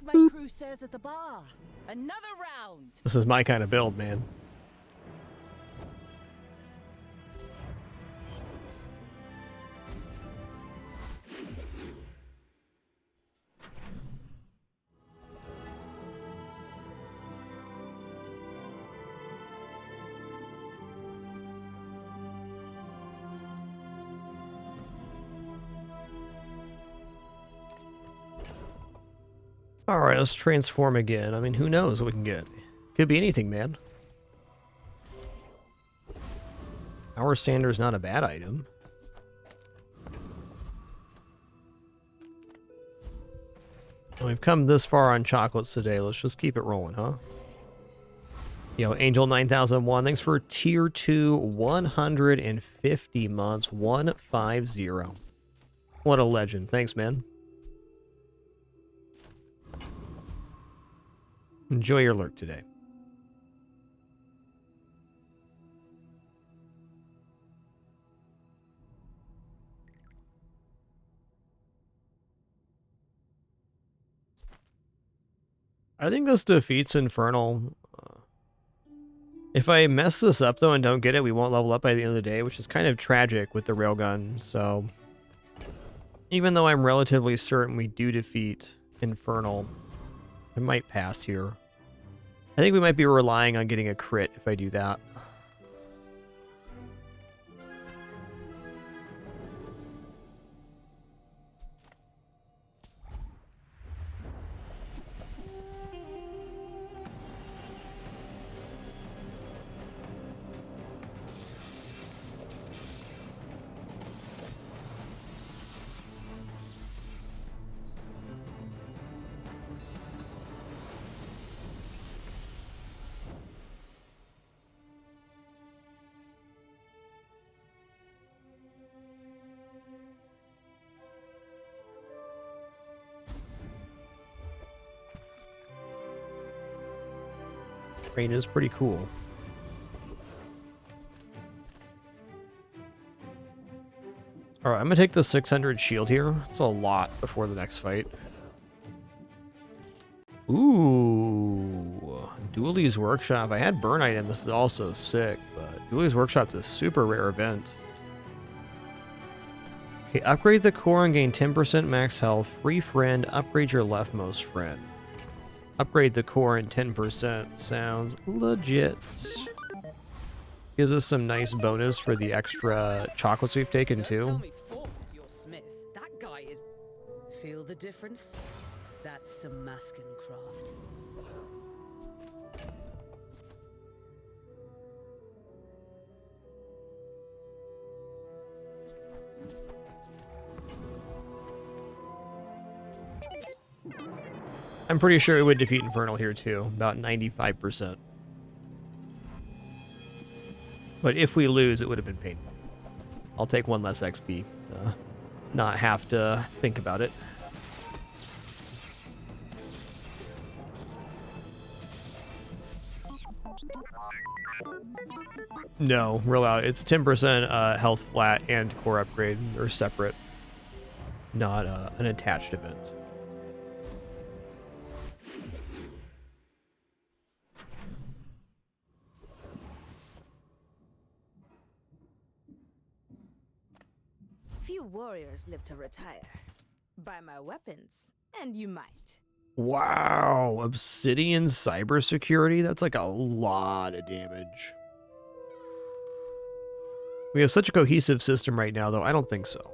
my crew says at the bar. Another round. This is my kind of build, man. Alright, let's transform again. I mean, who knows what we can get? Could be anything, man. Our sander's not a bad item. We've come this far on chocolates today. Let's just keep it rolling, huh? Yo, Angel 9001, thanks for tier 2, 150 months, 150. What a legend. Thanks, man. Enjoy your lurk today. I think this defeats Infernal. If I mess this up, though, and don't get it, we won't level up by the end of the day, which is kind of tragic with the railgun. So, even though I'm relatively certain we do defeat Infernal, I might pass here. I think we might be relying on getting a crit if I do that. Rain is pretty cool. Alright, I'm gonna take the 600 shield here. It's a lot before the next fight. Ooh, Dooley's Workshop. I had Burn Item. This is also sick, but Dooley's Workshop's a super rare event. Okay, upgrade the core and gain 10% max health. Free friend. Upgrade your leftmost friend. Upgrade the core and 10%. Sounds legit. Gives us some nice bonus for the extra chocolates we've taken too. Tell me Ford was your smith. That guy is... Feel the difference? That's some masking craft. I'm pretty sure it would defeat Infernal here too, about 95%. But if we lose, it would have been painful. I'll take one less XP to not have to think about it. No, roll out. It's 10% health flat and core upgrade. They're separate, not an attached event. Few warriors live to retire. Buy my weapons, and you might. Wow, Obsidian cybersecurity? That's like a lot of damage. We have such a cohesive system right now, though. I don't think so.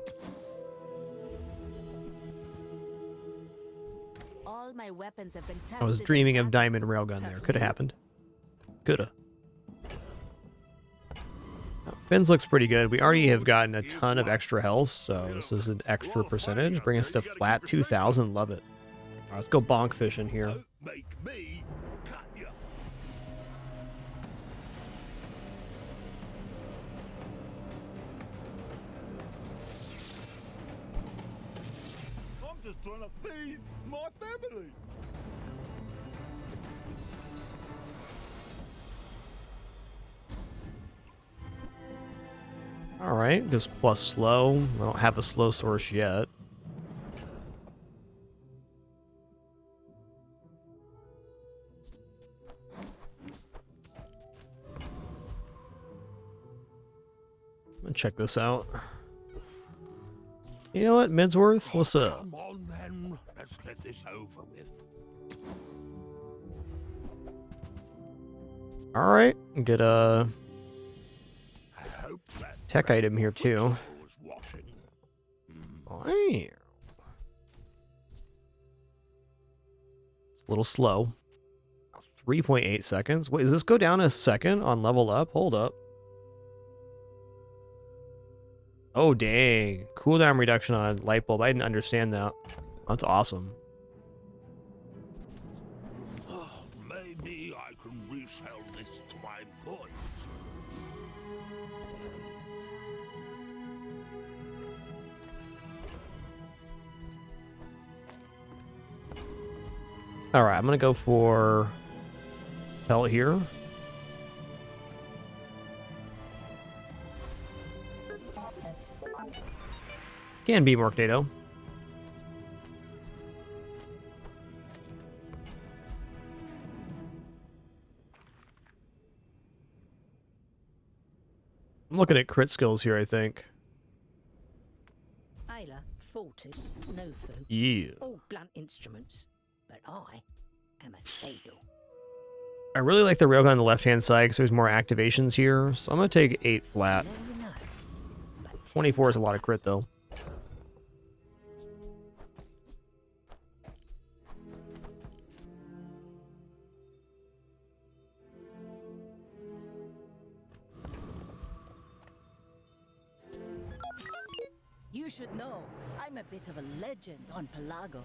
All my weapons have been tested. I was dreaming of Diamond Railgun there. Could have happened. Coulda. Fins looks pretty good. We already have gotten a ton of extra health, so this is an extra percentage. Bring us to flat 2,000. Love it. All right, let's go bonk fishing here. I'm just trying to feed my family. Alright, just plus slow. I don't have a slow source yet. check this out. You know what, Midsworth? What's up? Come on then, let's get this over with. Alright, get a tech item here too. Wow. It's a little slow. 3.8 seconds. Wait, does this go down a second on level up? Hold up. Oh, dang. Cooldown reduction on light bulb. I didn't understand that. That's awesome. Oh, maybe I can resell this to my boys. Alright, I'm gonna go for pelt here. Can be Morknado. I'm looking at crit skills here, I think. Ayla, Fortis, Nofu. Yeah. All blunt instruments, but I am an ladle. I really like the railgun on the left-hand side because there's more activations here. So I'm going to take 8 flat. 24 is a lot of crit, though. You should know, I'm a bit of a legend on Pelago.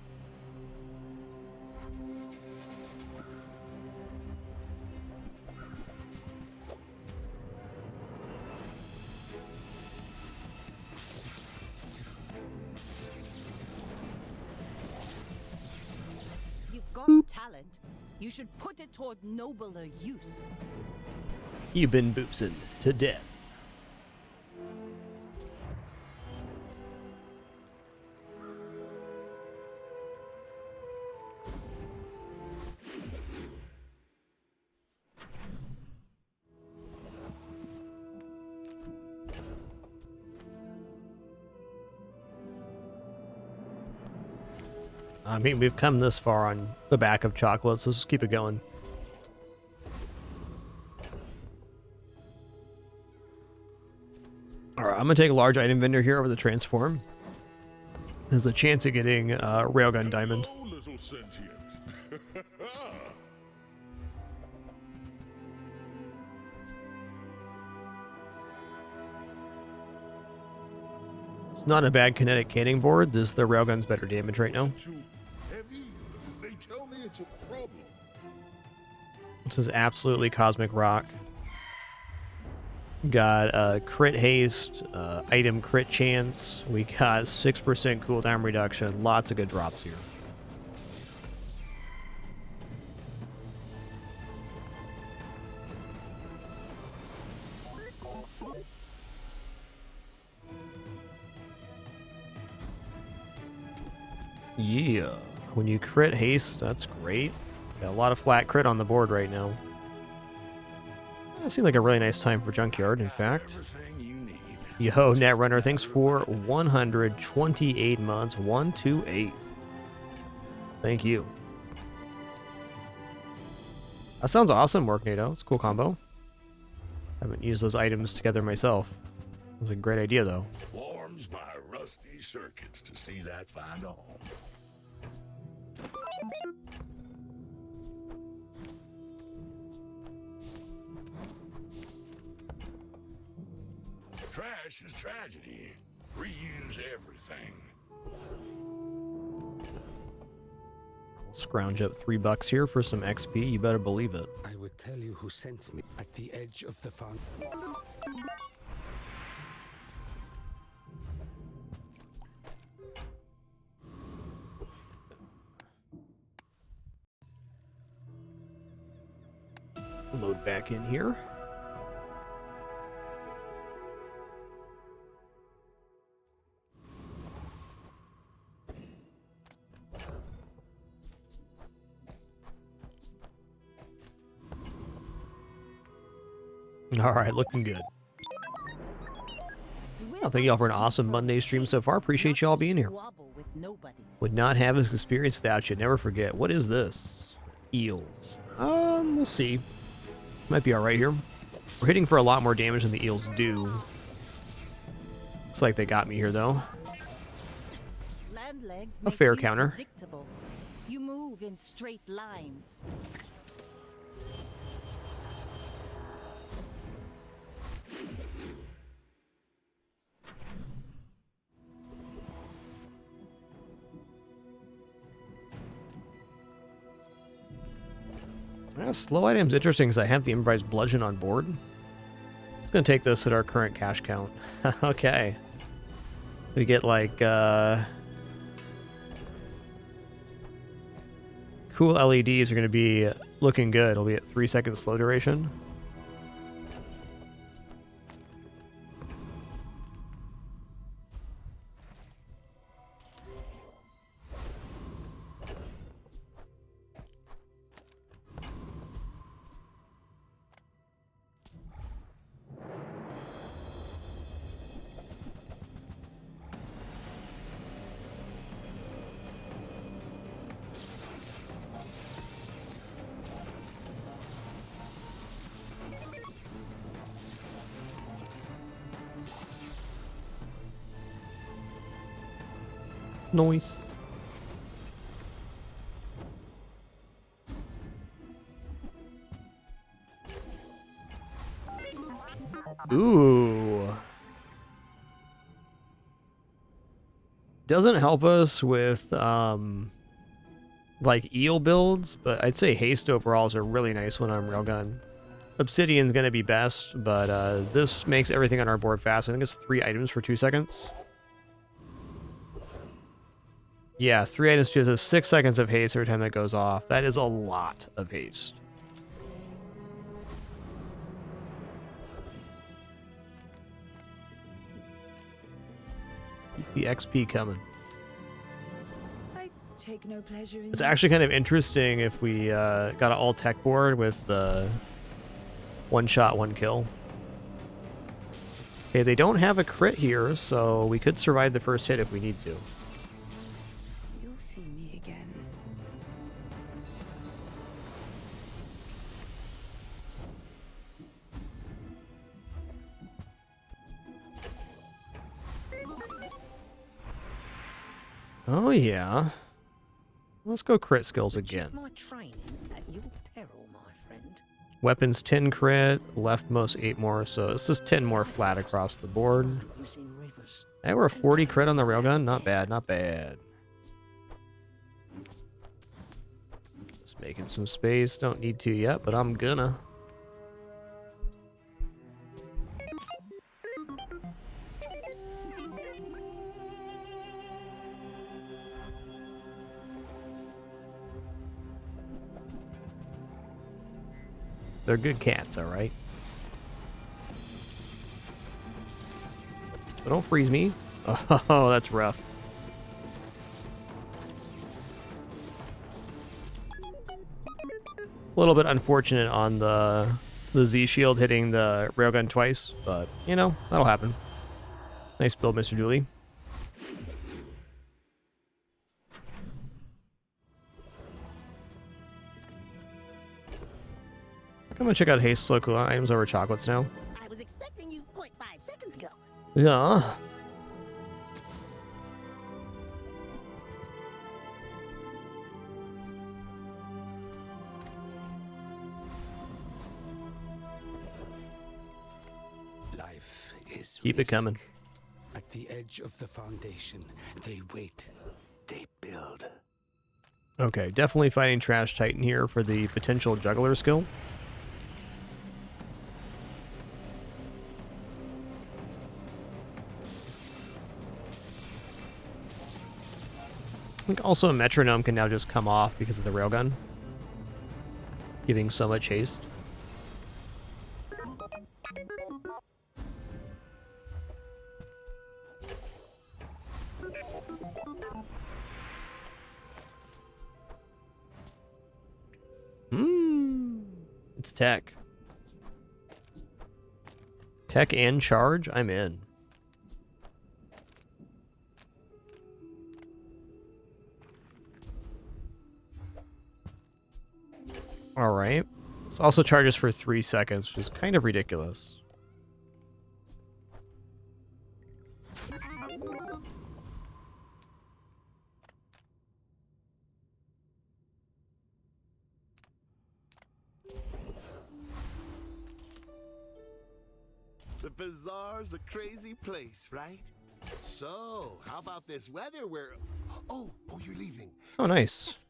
You've got talent. You should put it toward nobler use. You've been boopsing to death. I mean, we've come this far on the back of chocolate, so let's just keep it going. Alright, I'm going to take a large item vendor here over the transform. There's a chance of getting Railgun Diamond. Hello, little sentient. It's not a bad kinetic canning board. The Railgun's better damage right now. Too heavy? They tell me it's a problem. This is absolutely Cosmic Rock. Got crit haste, item crit chance. We got 6% cooldown reduction. Lots of good drops here. Yeah, when you crit haste, that's great. Got a lot of flat crit on the board right now. That seemed like a really nice time for Junkyard, in fact. Yo, Netrunner, thanks for 128 months. 128. Thank you. That sounds awesome, Morknado. It's a cool combo. Haven't used those items together myself. That's a great idea, though. Warms my rusty circuits to see that find a home. Trash is tragedy. Reuse everything. We'll scrounge up $3 here for some XP. You better believe it. I would tell you who sent me at the edge of the fountain. Load back in here. All right, looking good. Well, thank you all for an awesome Monday stream so far. Appreciate you all being here. Would not have this experience without you. Never forget. What is this? Eels. We'll see. Might be alright here. We're hitting for a lot more damage than the eels do. Looks like they got me here, though. A fair counter. You move in straight lines. Slow item's interesting because I have the improvised bludgeon on board. It's gonna take this at our current cash count. Okay. We get like cool LEDs are gonna be looking good. It'll be at 3 seconds slow duration. Nice. Ooh. Doesn't help us with like eel builds, but I'd say haste overall is a really nice one on railgun. Obsidian's gonna be best, but this makes everything on our board fast. I think it's 3 items for 2 seconds. Yeah, 3 items to 6 seconds of haste every time that goes off. That is a lot of haste. Keep the XP coming. I take no pleasure in It's actually kind of interesting if we got an all tech board with the 1 shot, 1 kill. Okay, they don't have a crit here, so we could survive the first hit if we need to. You'll see me again. Oh yeah. Let's go crit skills again. My training at your peril, my friend. Weapons 10 crit, leftmost 8 more, so it's just 10 more flat across the board. Hey, we're a 40 crit on the railgun. Not bad, not bad. Just making some space. Don't need to yet, but I'm gonna. They're good cats, alright? But don't freeze me. Oh, that's rough. A little bit unfortunate on the Z shield hitting the railgun twice, but, you know, that'll happen. Nice build, Mr. Dooley. I'm gonna check out haste slow cooldown items over chocolates now. I was expecting you 0.5 seconds ago. Yeah. Life is Keep it coming. At the edge of the foundation, they wait, they build. Okay, definitely fighting Trash Titan here for the potential juggler skill. I think also a metronome can now just come off because of the railgun, giving so much haste. It's tech. Tech and charge? I'm in. All right. This also charges for 3 seconds, which is kind of ridiculous. The Bazaar's a crazy place, right? So, how about this weather where... Oh, you're leaving. Oh, nice.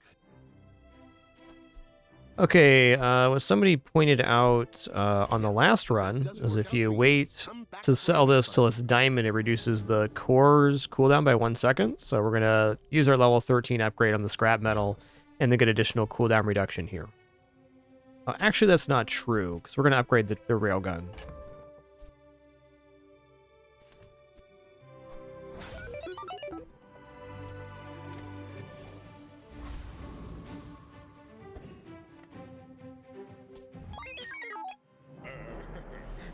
Okay, what somebody pointed out on the last run is if you wait to sell this till it's diamond, it reduces the core's cooldown by 1 second. So we're going to use our level 13 upgrade on the scrap metal and then get additional cooldown reduction here. Actually, that's not true, because we're going to upgrade the railgun.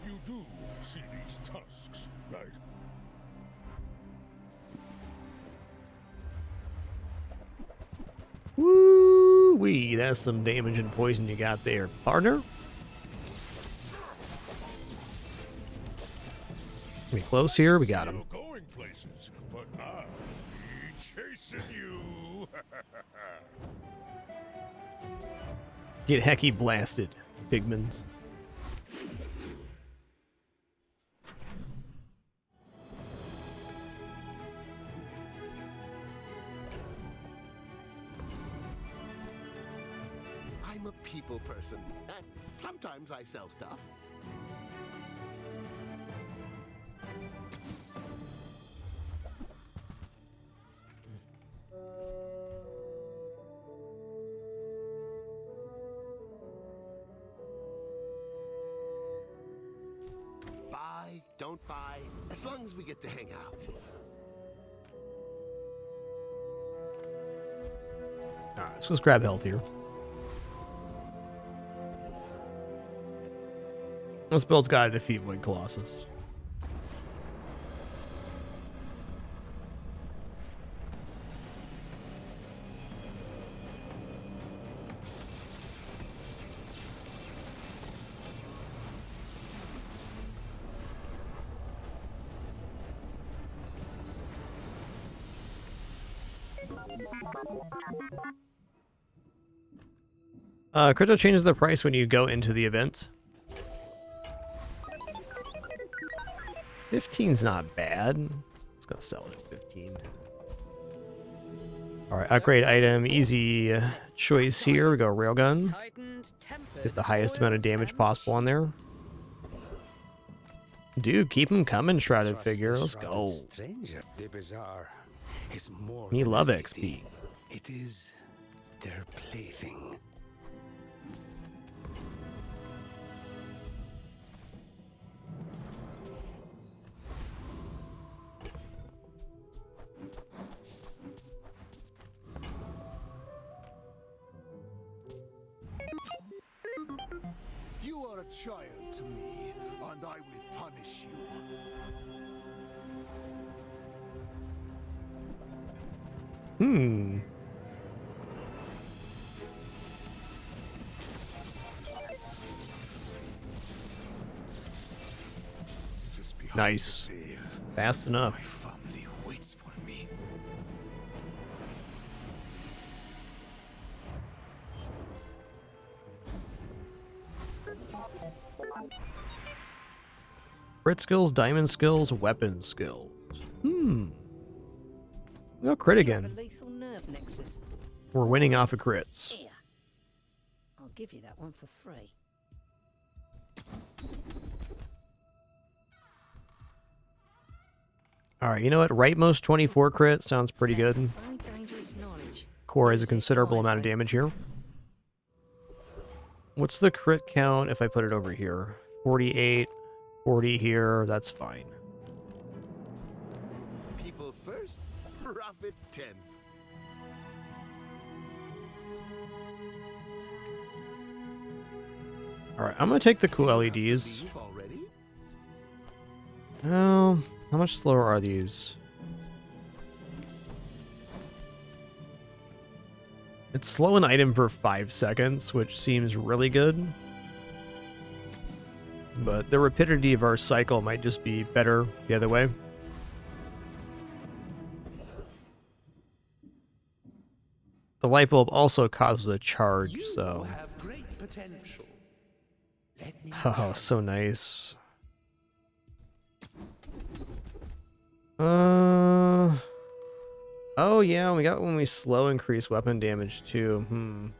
You do see these tusks, right? Woo-wee, that's some damage and poison you got there, partner. We close here, we got him. Going places, but I'll be chasing you. Get hecky blasted, pigments. I'm a people person. Sometimes I sell stuff. Buy, don't buy, as long as we get to hang out. Alright, so let's grab health here. This build's got to defeat Void Colossus. Crypto changes the price when you go into the event. 15's not bad. Let's go sell it at 15. Alright, upgrade item, easy choice here. We go railgun. Get the highest amount of damage possible on there. Dude, keep him coming, Shrouded Figure. Let's go. Stranger, the Bazaar is more We than love a XP. city. It is their plaything. You are a child to me, and I will punish you. Nice. Fast enough. Family waits for me. Crit skills, diamond skills, weapon skills. No crit You have again. a lethal nerve nexus. We're winning off of crits. Here. I'll give you that one for free. Alright, you know what? Rightmost 24 crit sounds pretty good. Very dangerous knowledge. Core has a considerable amount of damage here. What's the crit count if I put it over here? 48, 40 here, that's fine. People first, profit 10. Alright, I'm gonna take the cool LEDs. Already? Oh, how much slower are these? It's slow an item for 5 seconds, which seems really good. But the rapidity of our cycle might just be better the other way. The light bulb also causes a charge, so... have great potential. Let me Oh, so nice. Oh yeah, we got when we slow increase weapon damage too.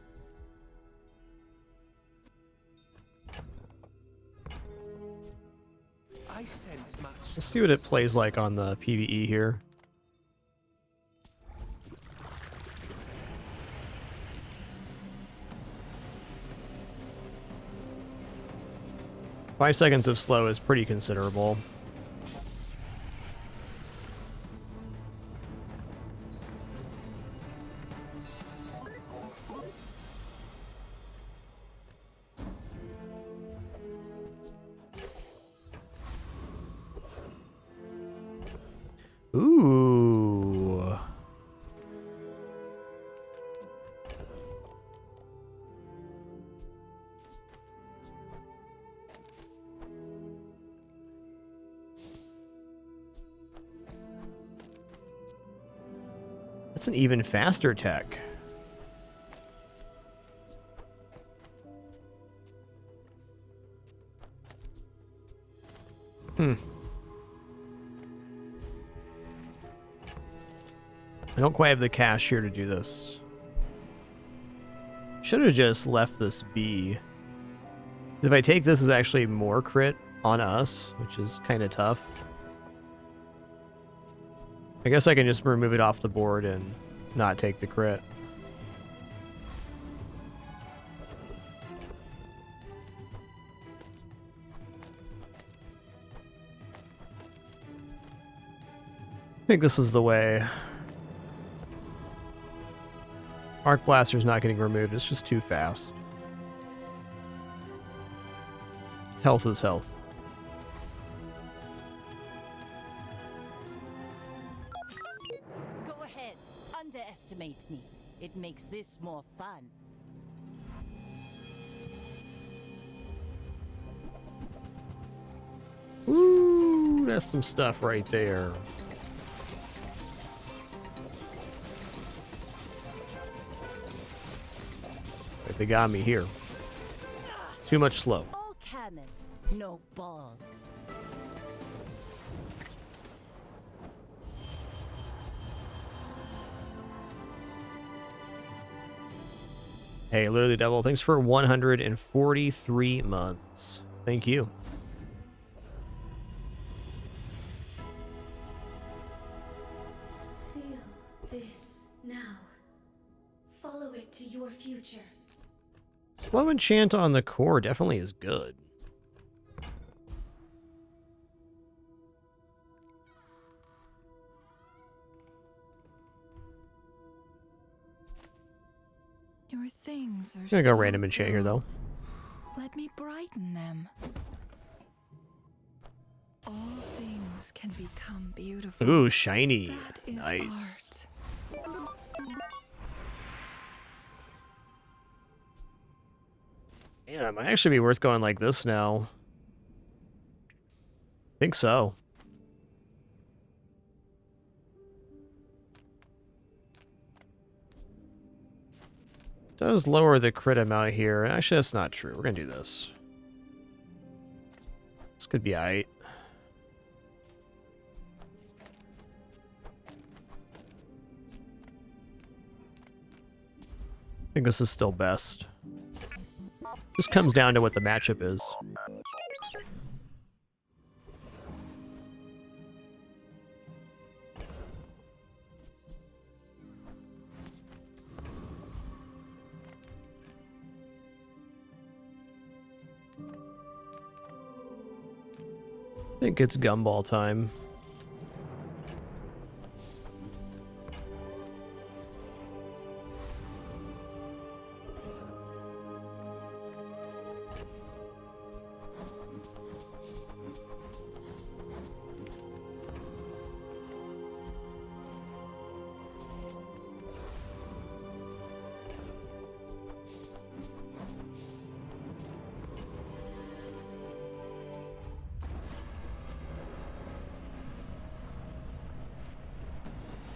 I sense much. Let's see what it plays like on the PvE here. Five seconds of slow is pretty considerable. Ooh. That's an even faster tech. I don't quite have the cash here to do this. Should have just left this be. If I take this as actually more crit on us, which is kind of tough. I guess I can just remove it off the board and not take the crit. I think this is the way. Arc Blaster's not getting removed, it's just too fast. Health is health. Go ahead, underestimate me. It makes this more fun. Ooh, that's some stuff right there. They got me here. Too much slow. All cannon, no ball. Hey, literally devil, thanks for 143 months. Thank you. Feel this now. Follow it to your future. Slow enchant on the core definitely is good. Your things are I'm gonna go so random enchant here though. Let me brighten them. All things can become beautiful. Ooh, shiny. That is Nice. art. Yeah, it might actually be worth going like this now. Think so. Does lower the crit amount here. Actually, that's not true. We're gonna do this. This could be aight. I think this is still best. Just comes down to what the matchup is. I think it's gumball time.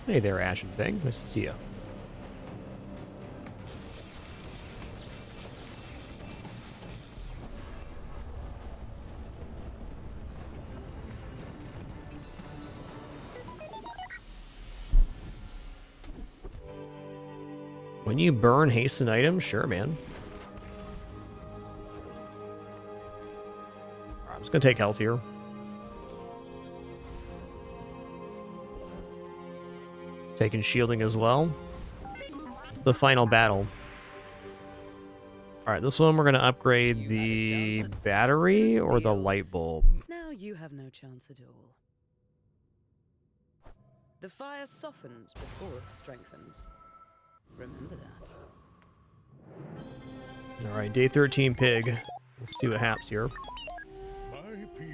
Hey there, Ashen Thing. Nice to see you. When you burn hasten items, sure, man. I'm just gonna take health here. Taking shielding as well. The final battle. Alright, this one we're gonna upgrade the battery or the light bulb. Now you have no chance at all. The fire softens before it strengthens. Remember that. Alright, day 13 pig. Let's see what happens here.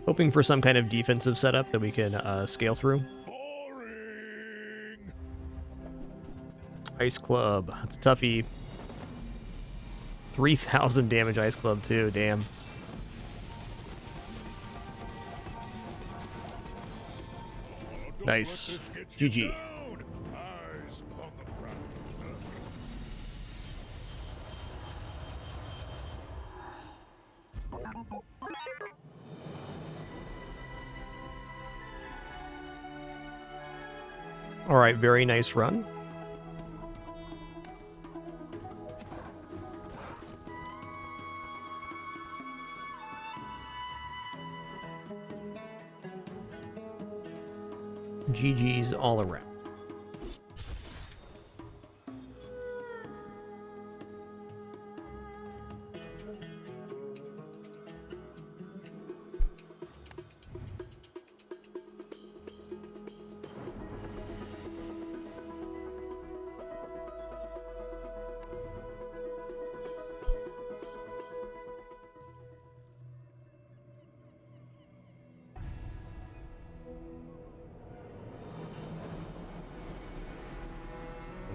Hoping for some kind of defensive setup that we can scale through. Ice Club. That's a toughie. 3,000 damage Ice Club too, damn. Nice. GG. Alright, very nice run. GG's all around.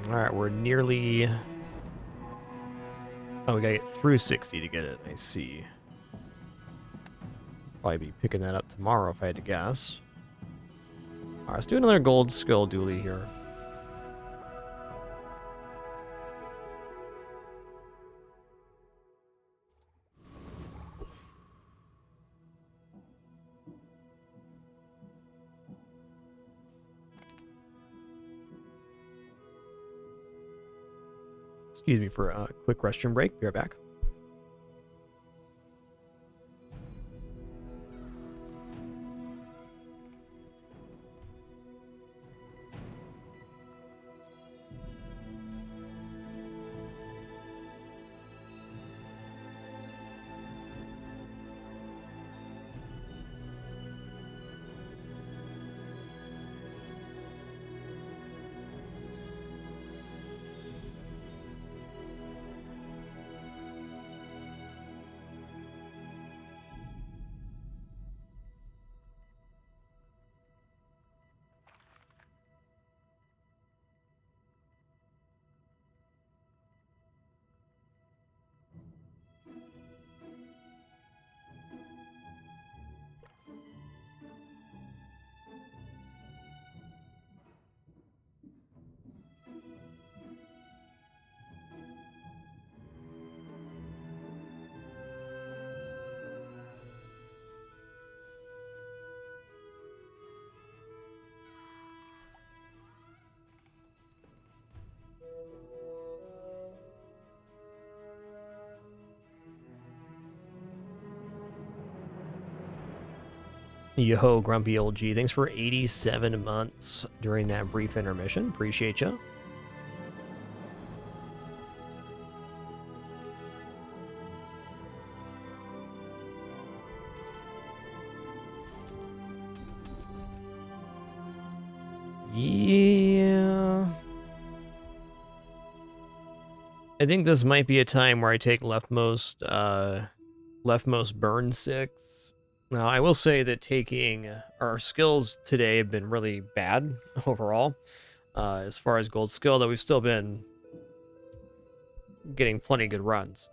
Alright, we're nearly... Oh, we gotta get through 60 to get it, I see. Probably be picking that up tomorrow if I had to guess. Alright, let's do another gold skill Dooley here. Excuse me for a quick restroom break. Be right back. Yo, Grumpy Old G. Thanks for 87 months during that brief intermission. Appreciate you. Yeah. I think this might be a time where I take leftmost burn 6. Now, I will say that taking our skills today have been really bad overall. As far as gold skill, though we've still been getting plenty good runs.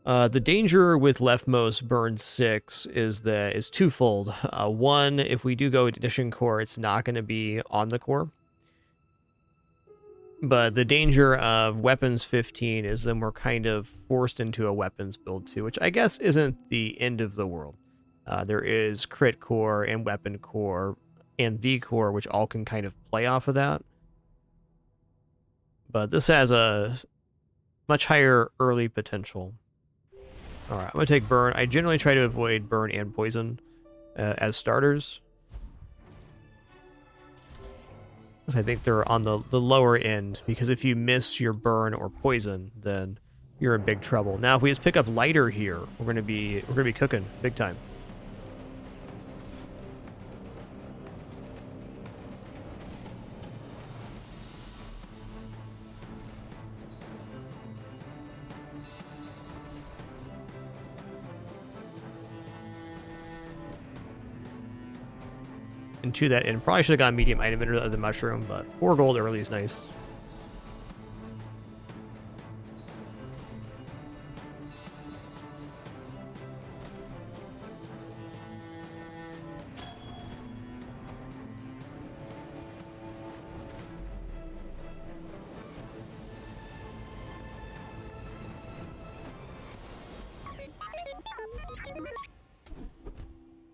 The danger with leftmost burn 6 is twofold. One, if we do go edition core, it's not going to be on the core. But the danger of weapons 15 is then we're kind of forced into a weapons build too, which I guess isn't the end of the world. There is crit core and weapon core and V core, which all can kind of play off of that. But this has a much higher early potential. Alright, I'm going to take burn. I generally try to avoid burn and poison as starters. Because I think they're on the lower end, because if you miss your burn or poison, then you're in big trouble. Now, if we just pick up lighter here, we're gonna be cooking big time. And to that end, probably should have gone medium item emitter of the mushroom, but 4 gold early is nice.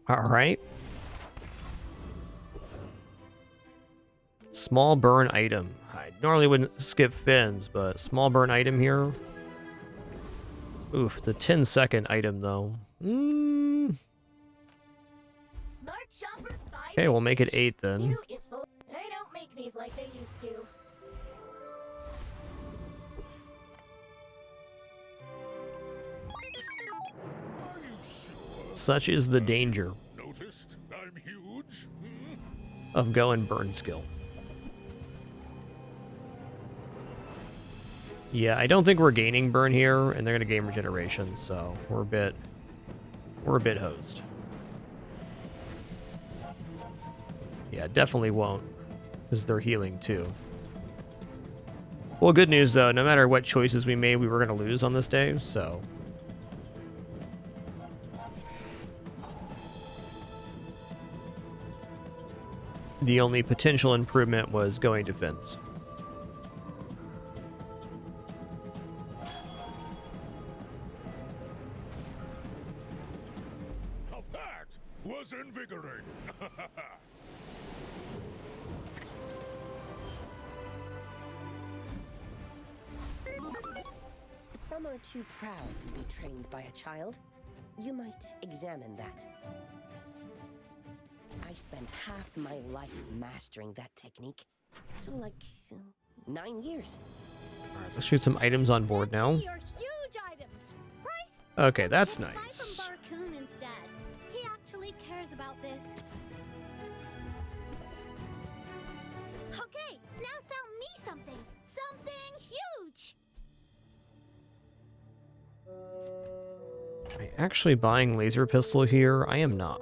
All right. Small burn item. I normally wouldn't skip fins, but small burn item here. Oof, it's a 10-second item though. Okay, we'll make it 8 then. They don't make these like they used to. Such is the danger Noticed I'm huge? of going burn skill. Yeah, I don't think we're gaining burn here, and they're gonna gain regeneration, so we're a bit hosed. Yeah, definitely won't, because they're healing too. Well, good news though, no matter what choices we made, we were gonna lose on this day, so. The only potential improvement was going to fins. Now that was invigorating. Some are too proud to be trained by a child. You might examine that. I spent half my life mastering that technique. So like 9 years. Alright, let's shoot some items on board now. Your huge items. Price? Okay, that's Buy nice. from Barcoon instead. He actually cares about this. Okay, now sell me something. Something huge. Am I actually buying laser pistol here? I am not.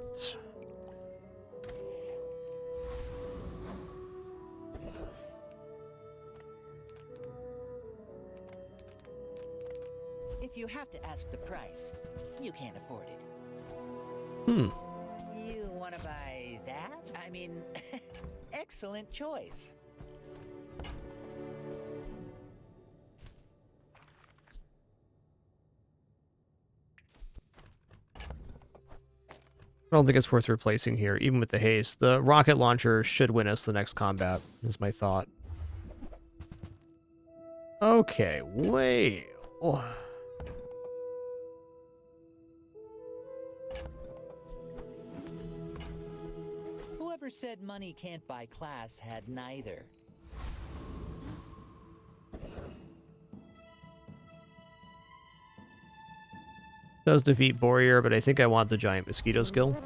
If you have to ask the price, you can't afford it. Hmm. You want to buy that? I mean, excellent choice. I don't think it's worth replacing here, even with the haste. The rocket launcher should win us the next combat, is my thought. Okay, wait. Oh. Whoever said money can't buy class had neither. Does defeat Warrior, but I think I want the giant mosquito skill.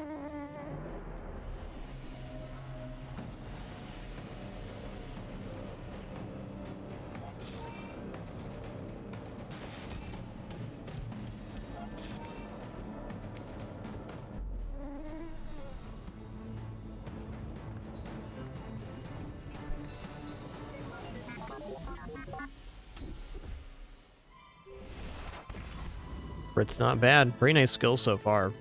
It's not bad. Pretty nice skill so far.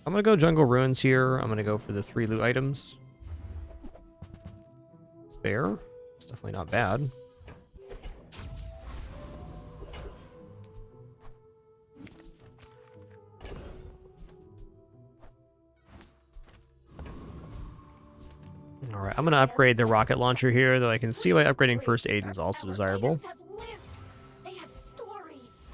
I'm gonna go Jungle Ruins here. I'm gonna go for the 3 loot items. fair. It's definitely not bad. Alright, I'm going to upgrade the rocket launcher here, though I can see why upgrading first aid is also desirable. They have stories.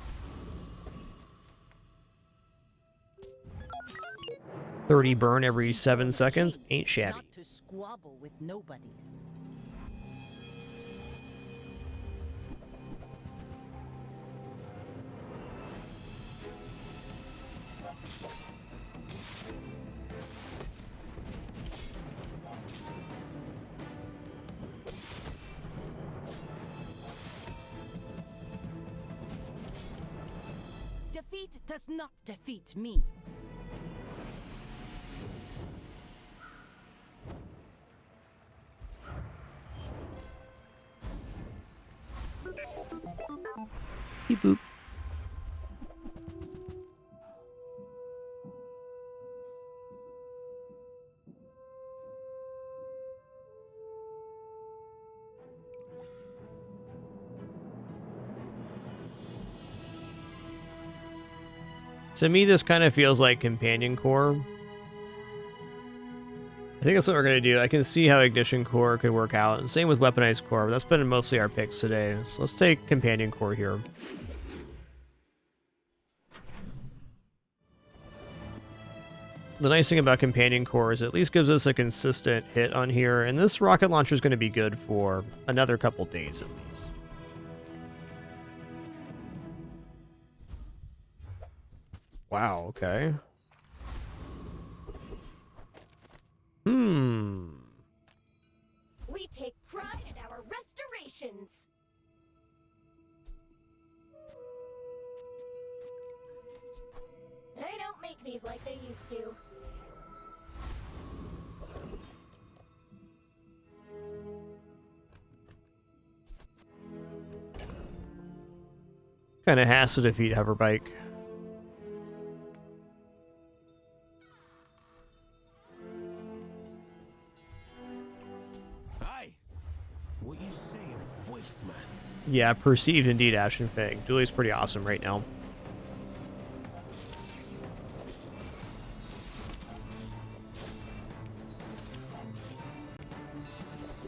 30 burn every 7 seconds. Ain't shabby. Not to squabble with nobodies. Defeat does not defeat me. Beep boop. To me, this kind of feels like Companion Core. I think that's what we're going to do. I can see how Ignition Core could work out. And same with Weaponized Core, but that's been mostly our picks today. So let's take Companion Core here. The nice thing about Companion Core is it at least gives us a consistent hit on here. And this rocket launcher is going to be good for another couple days at least. Wow, okay. We take pride in our restorations. They don't make these like they used to. Kind of has to defeat Hoverbike. What you say, voice man? Yeah, perceived indeed, Ashen Fang. Dooley's pretty awesome right now.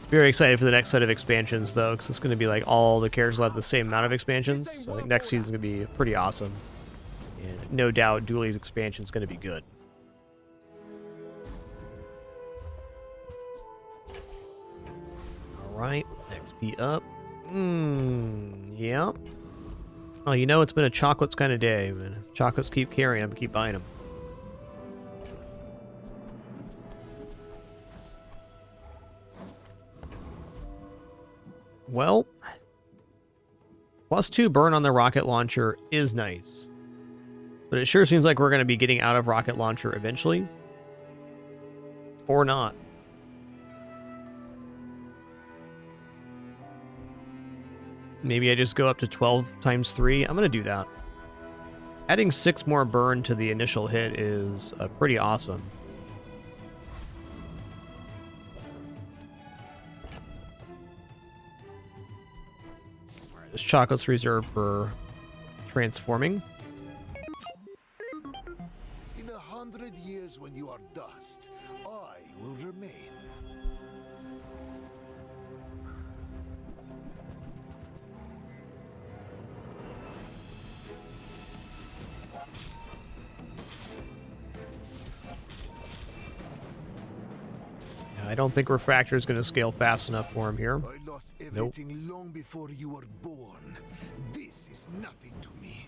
Very excited for the next set of expansions, though, because it's going to be like all the characters will have the same amount of expansions. So I think next season's going to be pretty awesome. And no doubt Dooley's expansion is going to be good. Alright, XP up. Yeah. Oh, you know, it's been a chocolates kind of day, man. If chocolates keep carrying, I'm going to keep buying them. Well, +2 burn on the rocket launcher is nice. But it sure seems like we're going to be getting out of rocket launcher eventually. Or not. Maybe I just go up to 12 times 3. I'm going to do that. Adding 6 more burn to the initial hit is pretty awesome. This chocolate's reserved for transforming. In 100 years when you are dust, I will remain. I don't think Refractor is going to scale fast enough for him here. I lost everything long before you were born. This is nothing to me.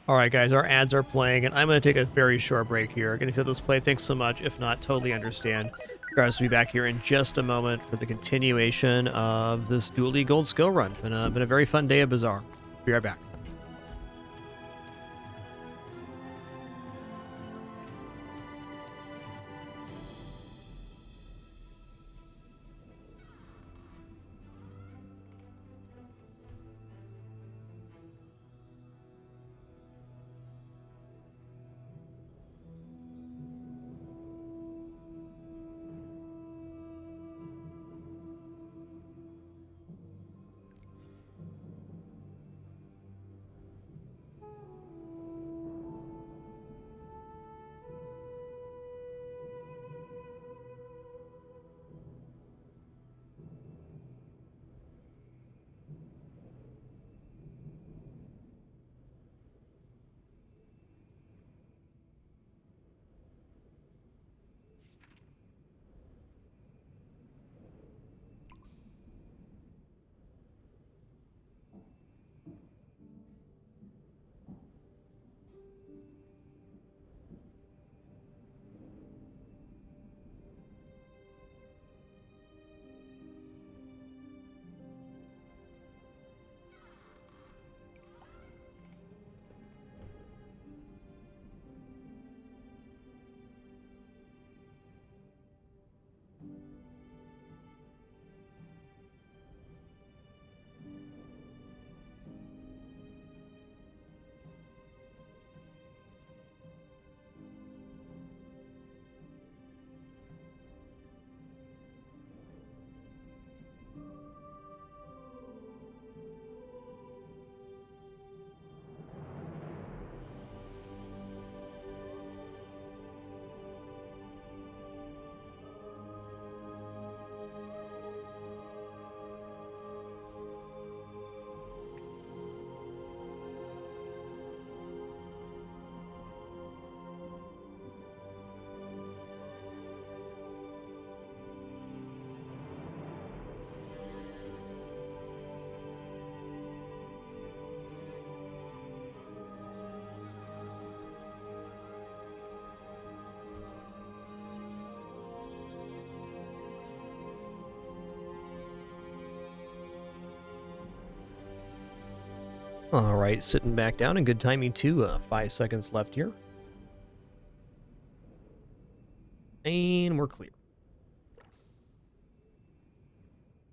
Alright guys, our ads are playing, and I'm going to take a very short break here. Going to feel this play, thanks so much. If not, totally understand. Guys, will be back here in just a moment for the continuation of this Dooley Gold skill run. Been a very fun day of Bazaar. Be right back. All right, sitting back down and good timing too. 5 seconds left here. And we're clear.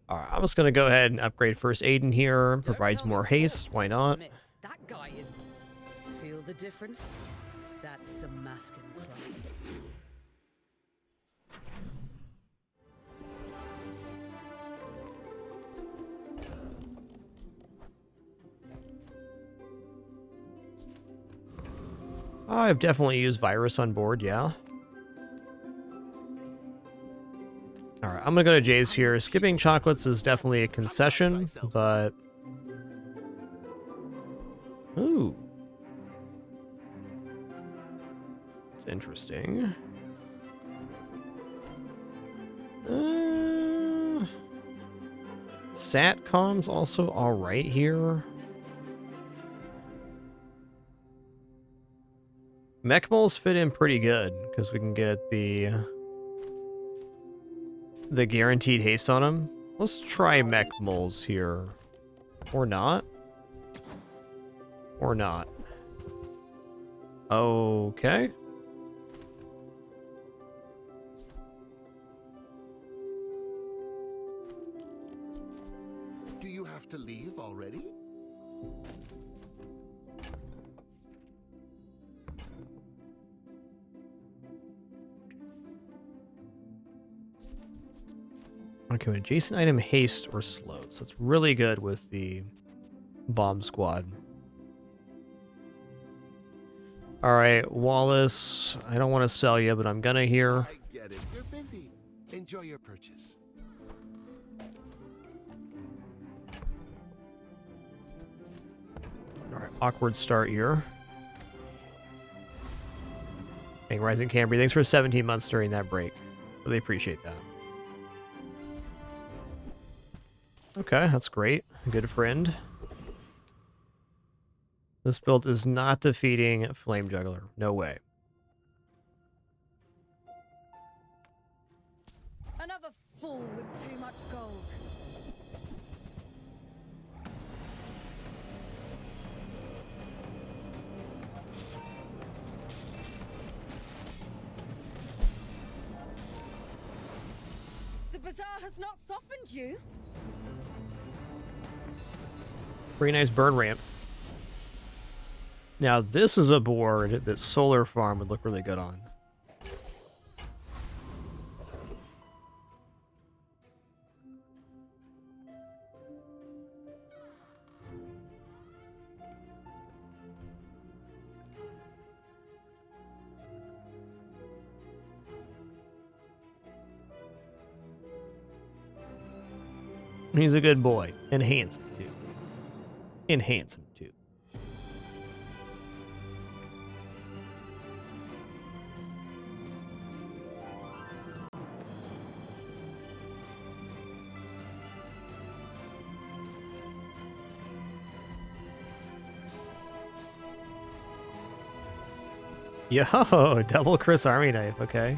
All right, I'm just going to go ahead and upgrade first aid in here. Provides more haste. Why not? Smith, that guy is... Feel the difference? That's some masking craft. I've definitely used virus on board, yeah. Alright, I'm gonna go to Jay's here. Skipping chocolates is definitely a concession, but... Ooh. It's interesting. Satcom's also alright here. Mech moles fit in pretty good, because we can get the guaranteed haste on them. Let's try mech moles here. Or not. Or not. Okay. Do you have to leave already? Okay, adjacent item haste or slow. So it's really good with the bomb squad. Alright, Wallace, I don't want to sell you, but I'm gonna here. I get it. You're busy. Enjoy your purchase. Alright, awkward start here. Hey, Rising Cambry, thanks for 17 months during that break. Really appreciate that. Okay, that's great. Good friend. This build is not defeating Flame Juggler. No way. Another fool with too much gold. The Bazaar has not softened you. Pretty nice burn ramp. Now this is a board that Solar Farm would look really good on. He's a good boy. And handsome, too. And handsome, too. Yo, double Chris Army Knife, okay.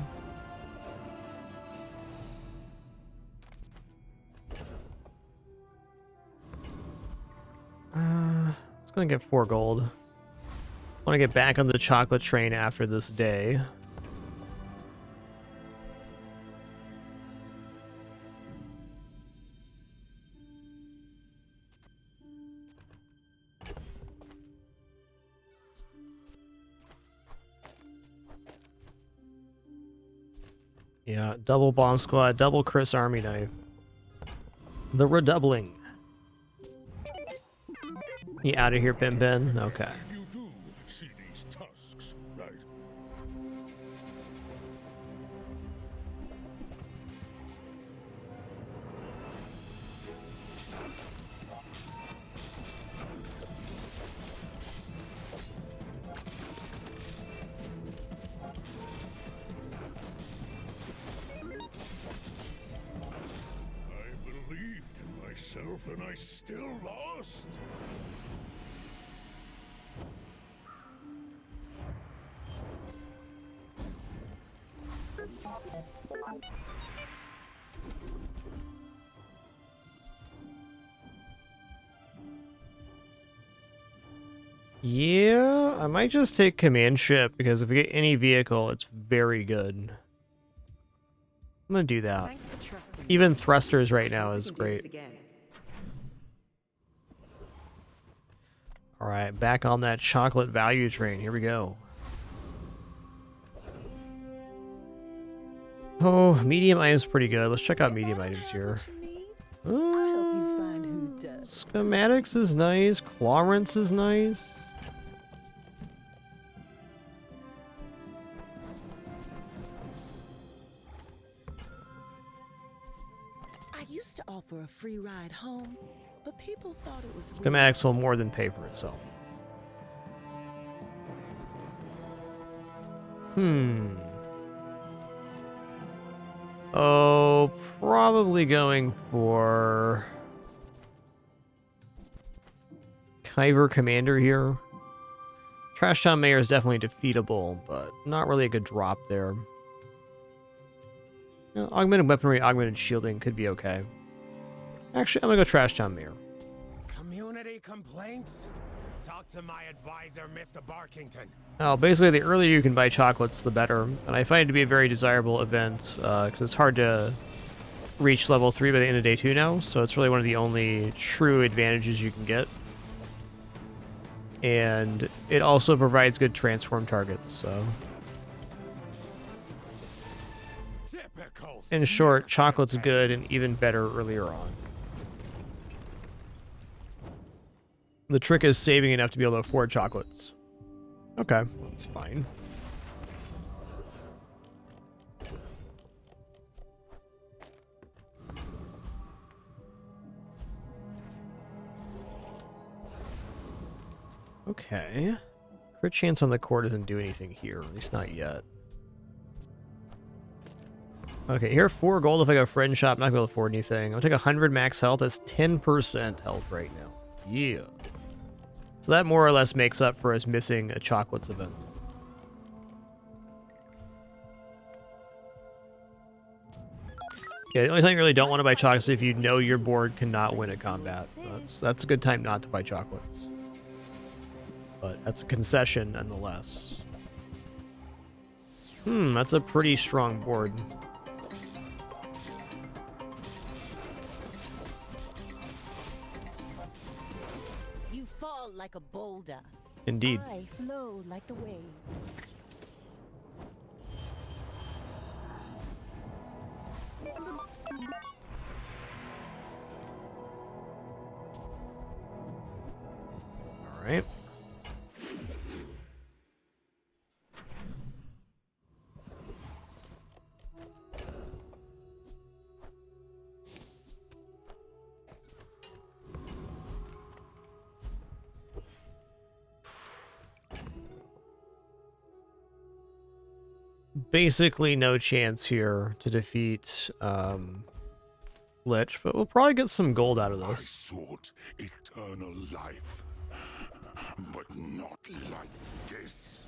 It's gonna get 4 gold. Want to get back on the chocolate train after this day. Yeah, double bomb squad, double Chris Army Knife. The redoubling. You out of here, Pimpin? Okay. You do see these tusks, right? I believed in myself and I still lost. Yeah, I might just take command ship because if we get any vehicle, it's very good. I'm gonna do that. Even thrusters right now is great. All right, back on that chocolate value train. Here we go. Oh, medium items pretty good. Let's check out medium items here. Schematics is nice. Clarence is nice. I used to offer a free ride home, but people thought it was Schematics will more than pay for itself. Oh, probably going for Kyver Commander here. Trash Town Mayor is definitely defeatable, but not really a good drop there. You know, augmented weaponry, augmented shielding could be okay. Actually, I'm gonna go Trash Town Mayor. Community complaints? Talk to my advisor, Mr. Barkington. Oh, basically, the earlier you can buy chocolates, the better. And I find it to be a very desirable event, because it's hard to reach level 3 by the end of day 2 now, so it's really one of the only true advantages you can get. And it also provides good transform targets, so... In short, chocolate's good and even better earlier on. The trick is saving enough to be able to afford chocolates. Okay, that's fine. Okay. Crit chance on the core doesn't do anything here, at least not yet. Okay, here 4 gold if I go friend shop, not gonna be able to afford anything. I'll take 100 max health, that's 10% health right now. Yeah. So that more or less makes up for us missing a chocolates event. Yeah, the only time you really don't want to buy chocolates is if you know your board cannot win a combat. That's a good time not to buy chocolates. But that's a concession nonetheless. That's a pretty strong board. You fall like a boulder. Indeed. I flow like the waves. All right. Basically no chance here to defeat Lich, but we'll probably get some gold out of this. I sought eternal life, but not like this.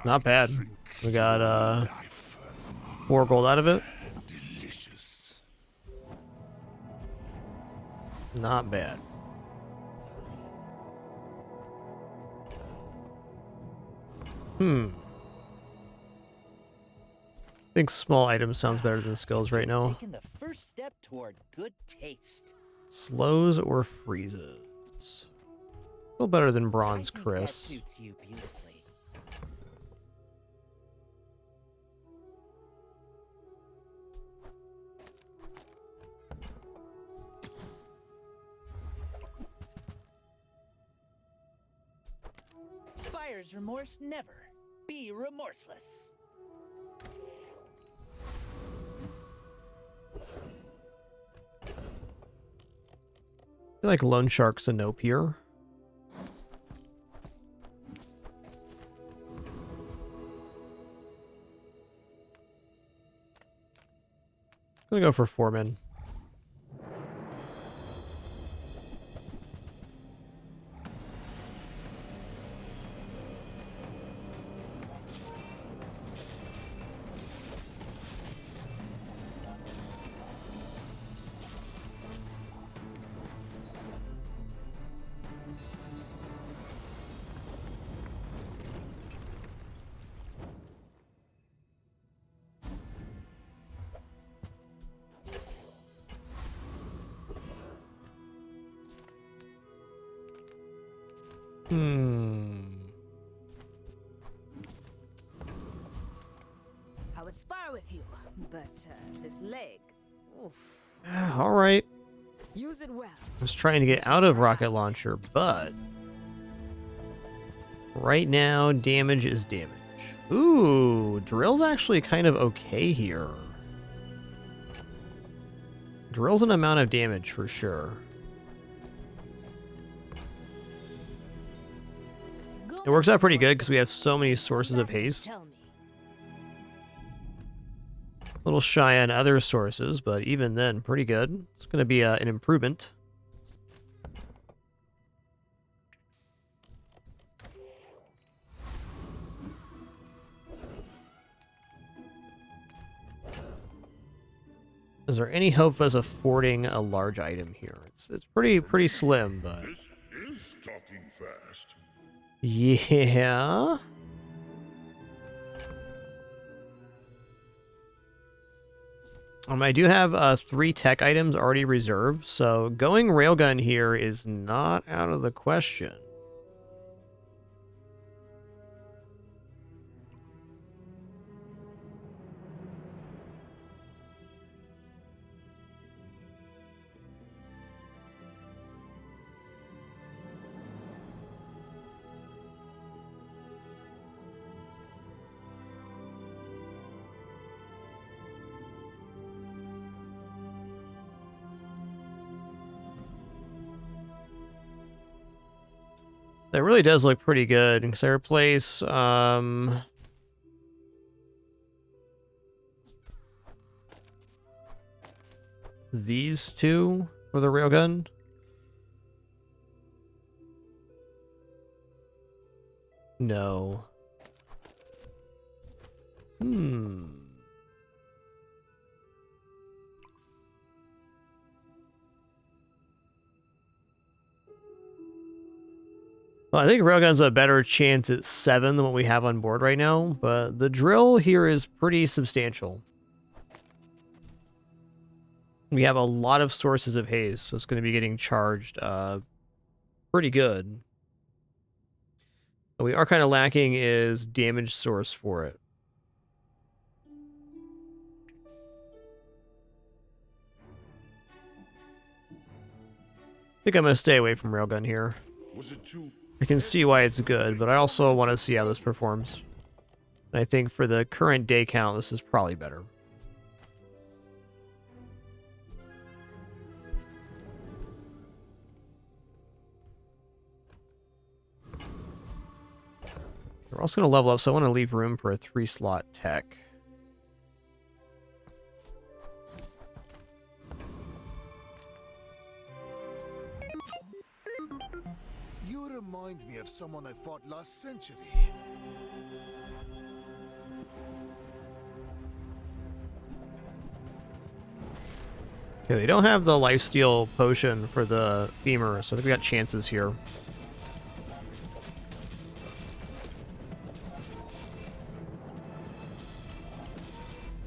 Not bad. We got 4 gold out of it. Delicious. Not bad. I think small items sounds better than skills right now. Taking the first step toward good taste. Slows or freezes. Still better than bronze, Chris. That suits you beautifully. Buyer's remorse never. Be remorseless. I feel like Loan Shark's a nope here. I'm gonna go for Foreman. I would spar with you, but this leg, oof. All right. Use it well. I was trying to get out of rocket launcher, but right now damage is damage. Ooh, drill's actually kind of okay here. Drill's an amount of damage for sure. It works out pretty good because we have so many sources of haste. A little shy on other sources, but even then, pretty good. It's going to be an improvement. Is there any hope of us affording a large item here? It's pretty slim, but This is talking fast. yeah. I do have 3 tech items already reserved, so going railgun here is not out of the question. That really does look pretty good, because I replace, these 2 for the railgun. No. Well, I think railgun's a better chance at 7 than what we have on board right now, but the drill here is pretty substantial. We have a lot of sources of haze, so it's going to be getting charged pretty good. What we are kind of lacking is damage source for it. I think I'm going to stay away from railgun here. Was it too? I can see why it's good, but I also want to see how this performs. And I think for the current day count, this is probably better. We're also going to level up, so I want to leave room for a 3-slot tech. You remind me of someone I fought last century. Okay, they don't have the lifesteal potion for the femur, so I think we got chances here.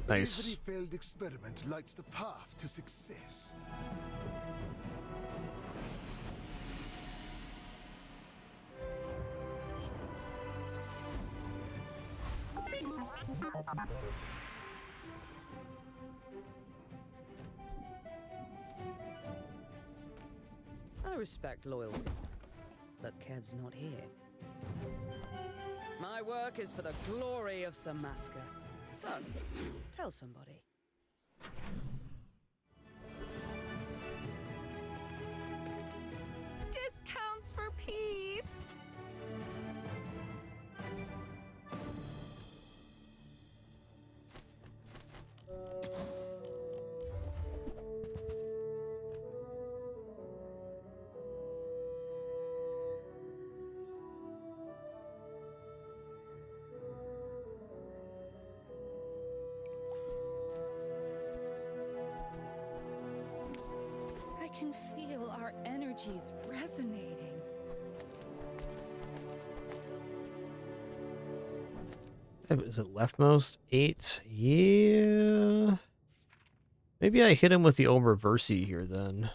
Nice. Every failed experiment lights the path to success. I respect loyalty, but Kev's not here. My work is for the glory of Samaska. So, tell somebody. Discounts for peace. I can feel our energies resonating. Is it leftmost? 8? Yeah. Maybe I hit him with the old reversey here then.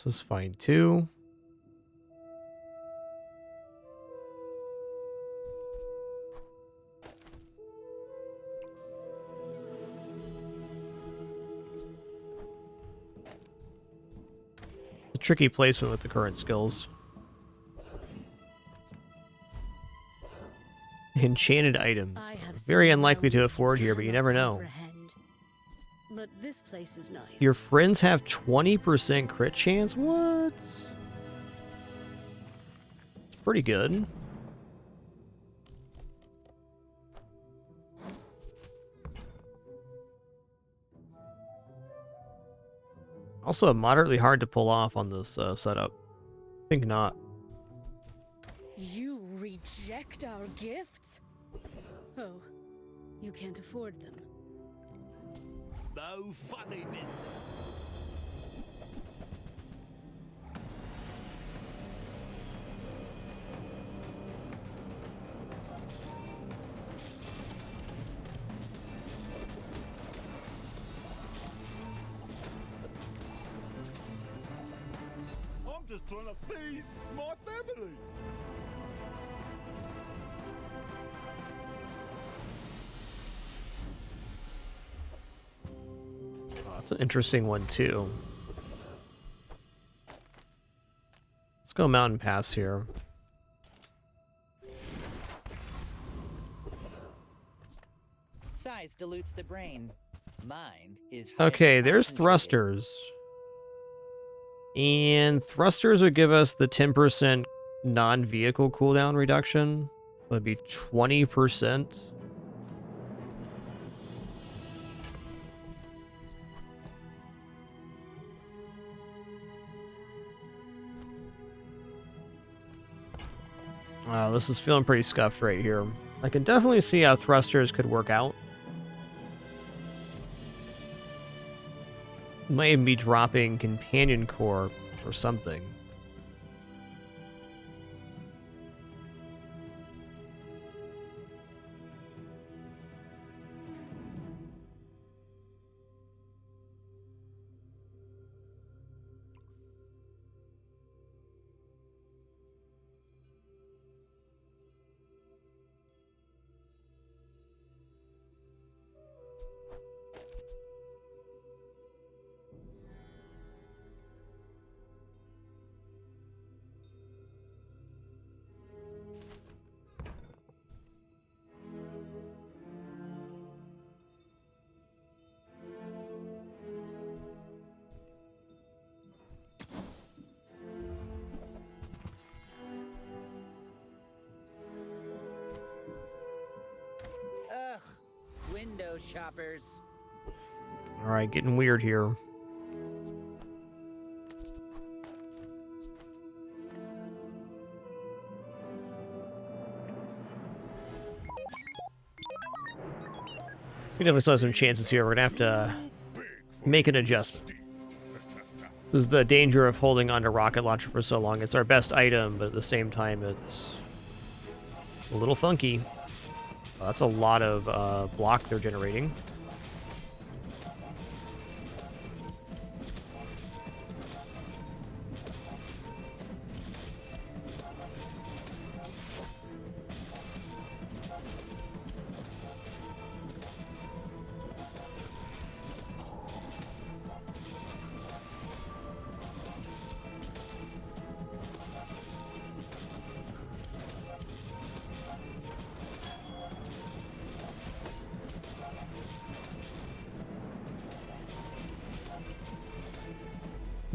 This is fine too. A tricky placement with the current skills. Enchanted items. Very unlikely to afford here, but you never know. But this place is nice. Your friends have 20% crit chance? What? It's pretty good. Also moderately hard to pull off on this setup. I think not. You reject our gifts? Oh, you can't afford them. No funny business. I'm just trying to feed my family. That's an interesting one too. Let's go mountain pass here. Size dilutes the brain. Mind is Okay, there's thrusters. And thrusters would give us the 10% non-vehicle cooldown reduction. That'd be 20%. Wow, this is feeling pretty scuffed right here. I can definitely see how thrusters could work out. Might even be dropping companion core or something. Ugh, window shoppers. All right, getting weird here. We definitely still have some chances here. We're gonna have to make an adjustment. This is the danger of holding onto rocket launcher for so long. It's our best item, but at the same time, it's a little funky. That's a lot of block they're generating.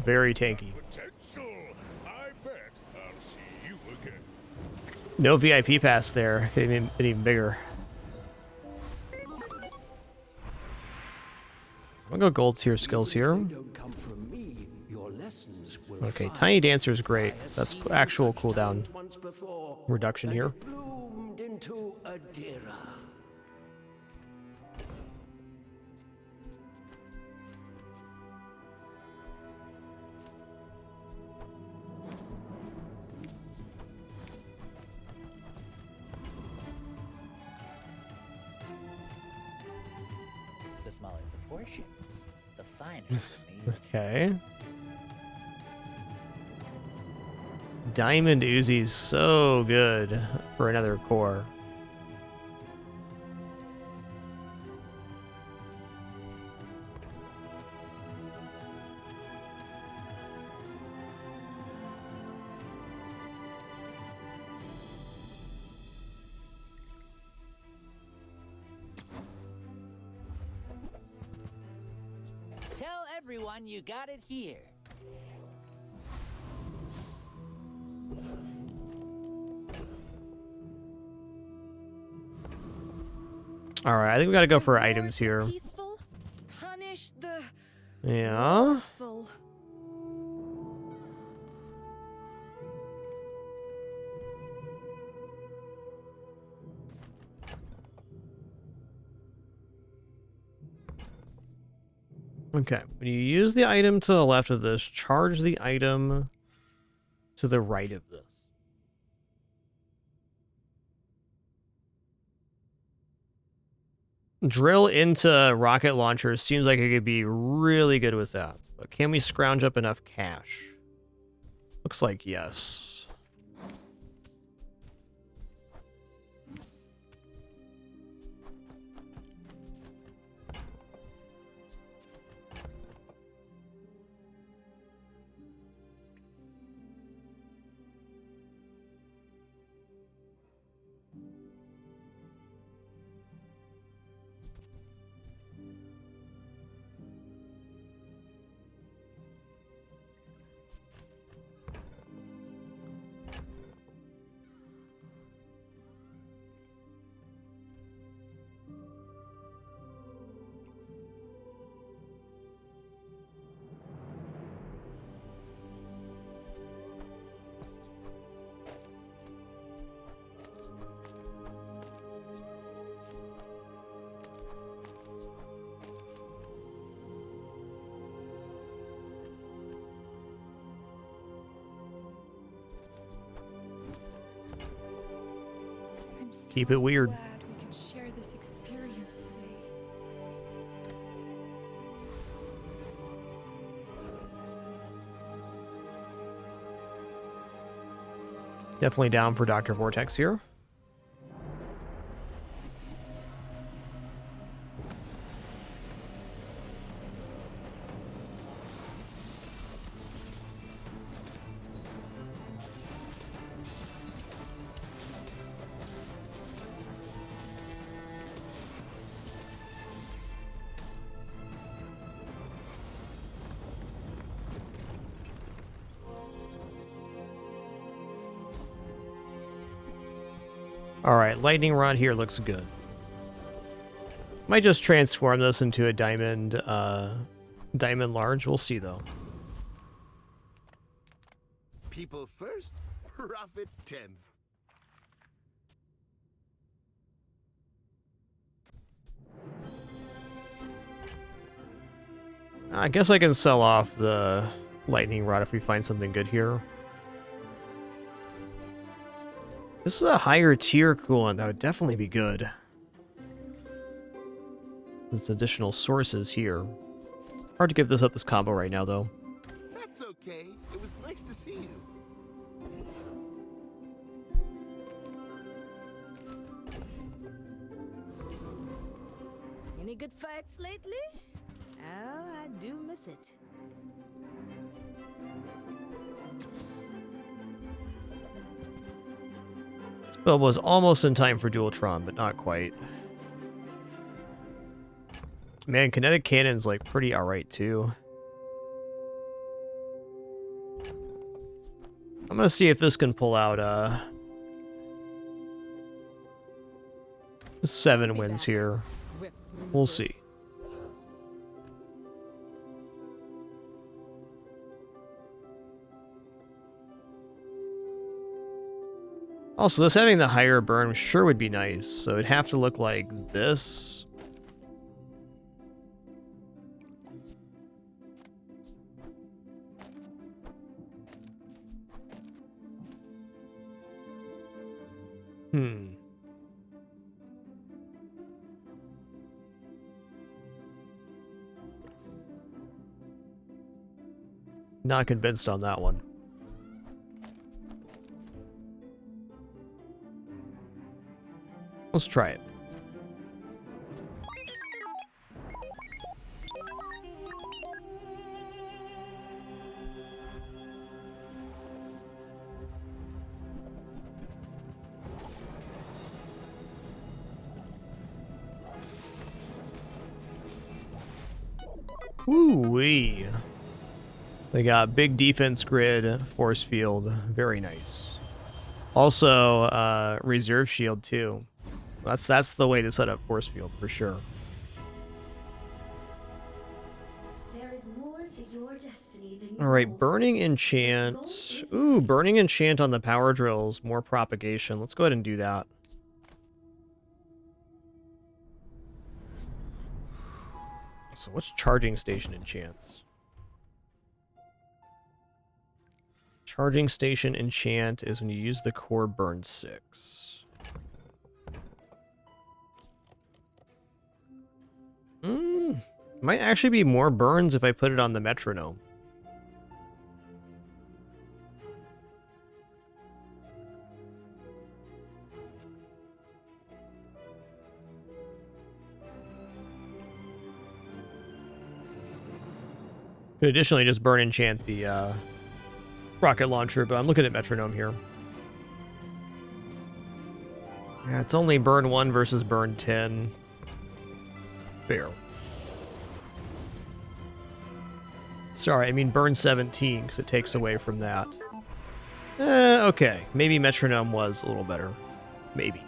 Very tanky. I bet I'll see you again. No VIP pass there. Could have been even bigger. I'll go gold tier skills here. Okay, Tiny Dancer is great. So that's actual cooldown reduction here. Bloomed into Adira. The smaller the portions, the finer the meal. Okay. Diamond Uzi's so good for another core. Tell everyone you got it here. All right, I think we gotta go for items here. Peaceful, punish the Yeah. full. Okay, when you use the item to the left of this, charge the item to the right of this. Drill into rocket launchers seems like it could be really good with that. But can we scrounge up enough cash? Looks like yes. Keep it weird. Glad we could share this experience today. Definitely down for Dr. Vortex here. Alright, lightning rod here looks good. Might just transform this into a diamond, diamond large. We'll see, though. People first, profit 10th. I guess I can sell off the lightning rod if we find something good here. This is a higher tier coolant. That would definitely be good. There's additional sources here. Hard to give this up this combo right now, though. That's okay. It was nice to see you. Any good fights lately? Oh, I do miss it. Well, was almost in time for Dualtron, but not quite. Man, kinetic cannon's like pretty alright too. I'm gonna see if this can pull out 7 wins here. We'll see. Also, this having the higher burn sure would be nice. So it'd have to look like this. Not convinced on that one. Let's try it. Woo-wee. They got big defense grid, force field. Very nice. Also, reserve shield too. That's the way to set up force field for sure. There is more to your destiny than All right, burning enchant. Ooh, burning enchant on the power drills. More propagation. Let's go ahead and do that. So what's charging station enchants? Charging station enchant is when you use the core burn 6. Might actually be more burns if I put it on the metronome. Could additionally just burn enchant the rocket launcher, but I'm looking at metronome here. Yeah, it's only burn 1 versus burn 10. Fair. Sorry, I mean burn 17, because it takes away from that. Okay. Maybe metronome was a little better. Maybe.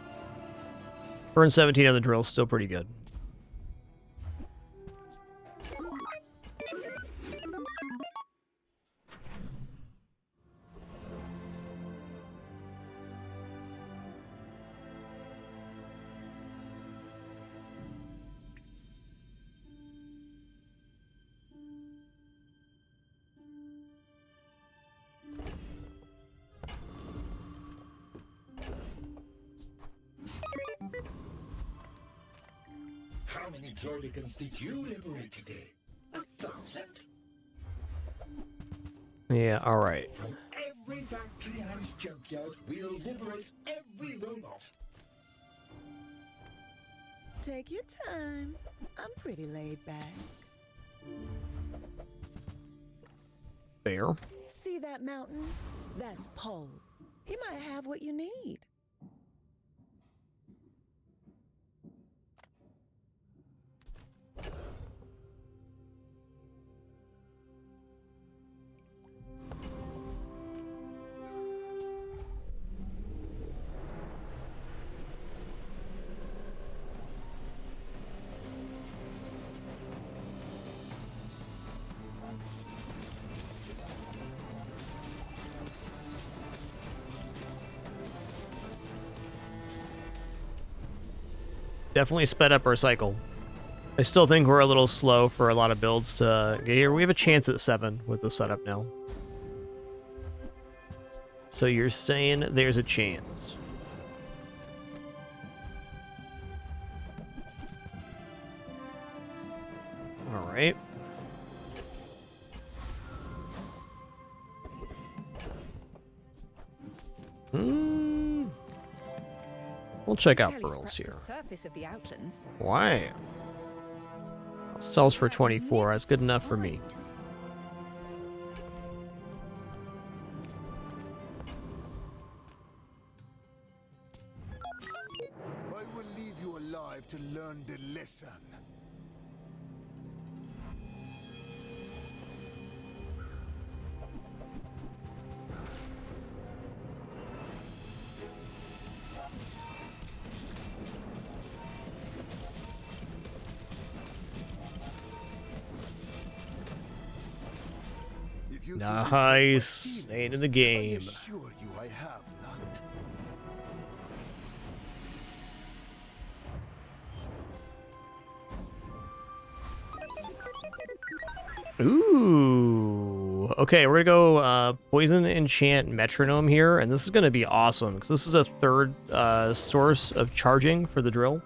Burn 17 on the drill is still pretty good. How many Droidicans did you liberate today? 1,000? Yeah, alright. From every factory and junkyard, we'll liberate every robot. Take your time. I'm pretty laid back. Fair. See that mountain? That's Poe. He might have what you need. Definitely sped up our cycle. I still think we're a little slow for a lot of builds to get here. We have a chance at 7 with the setup now. So you're saying there's a chance. All right. We'll check out pearls here. Surface of the outlands. Why? Sells for 24. That's good enough for me. I will leave you alive to learn the lesson. Nice. Staying in the game. I assure you I have none. Ooh. Okay, we're gonna go poison enchant metronome here, and this is gonna be awesome because this is a third source of charging for the drill.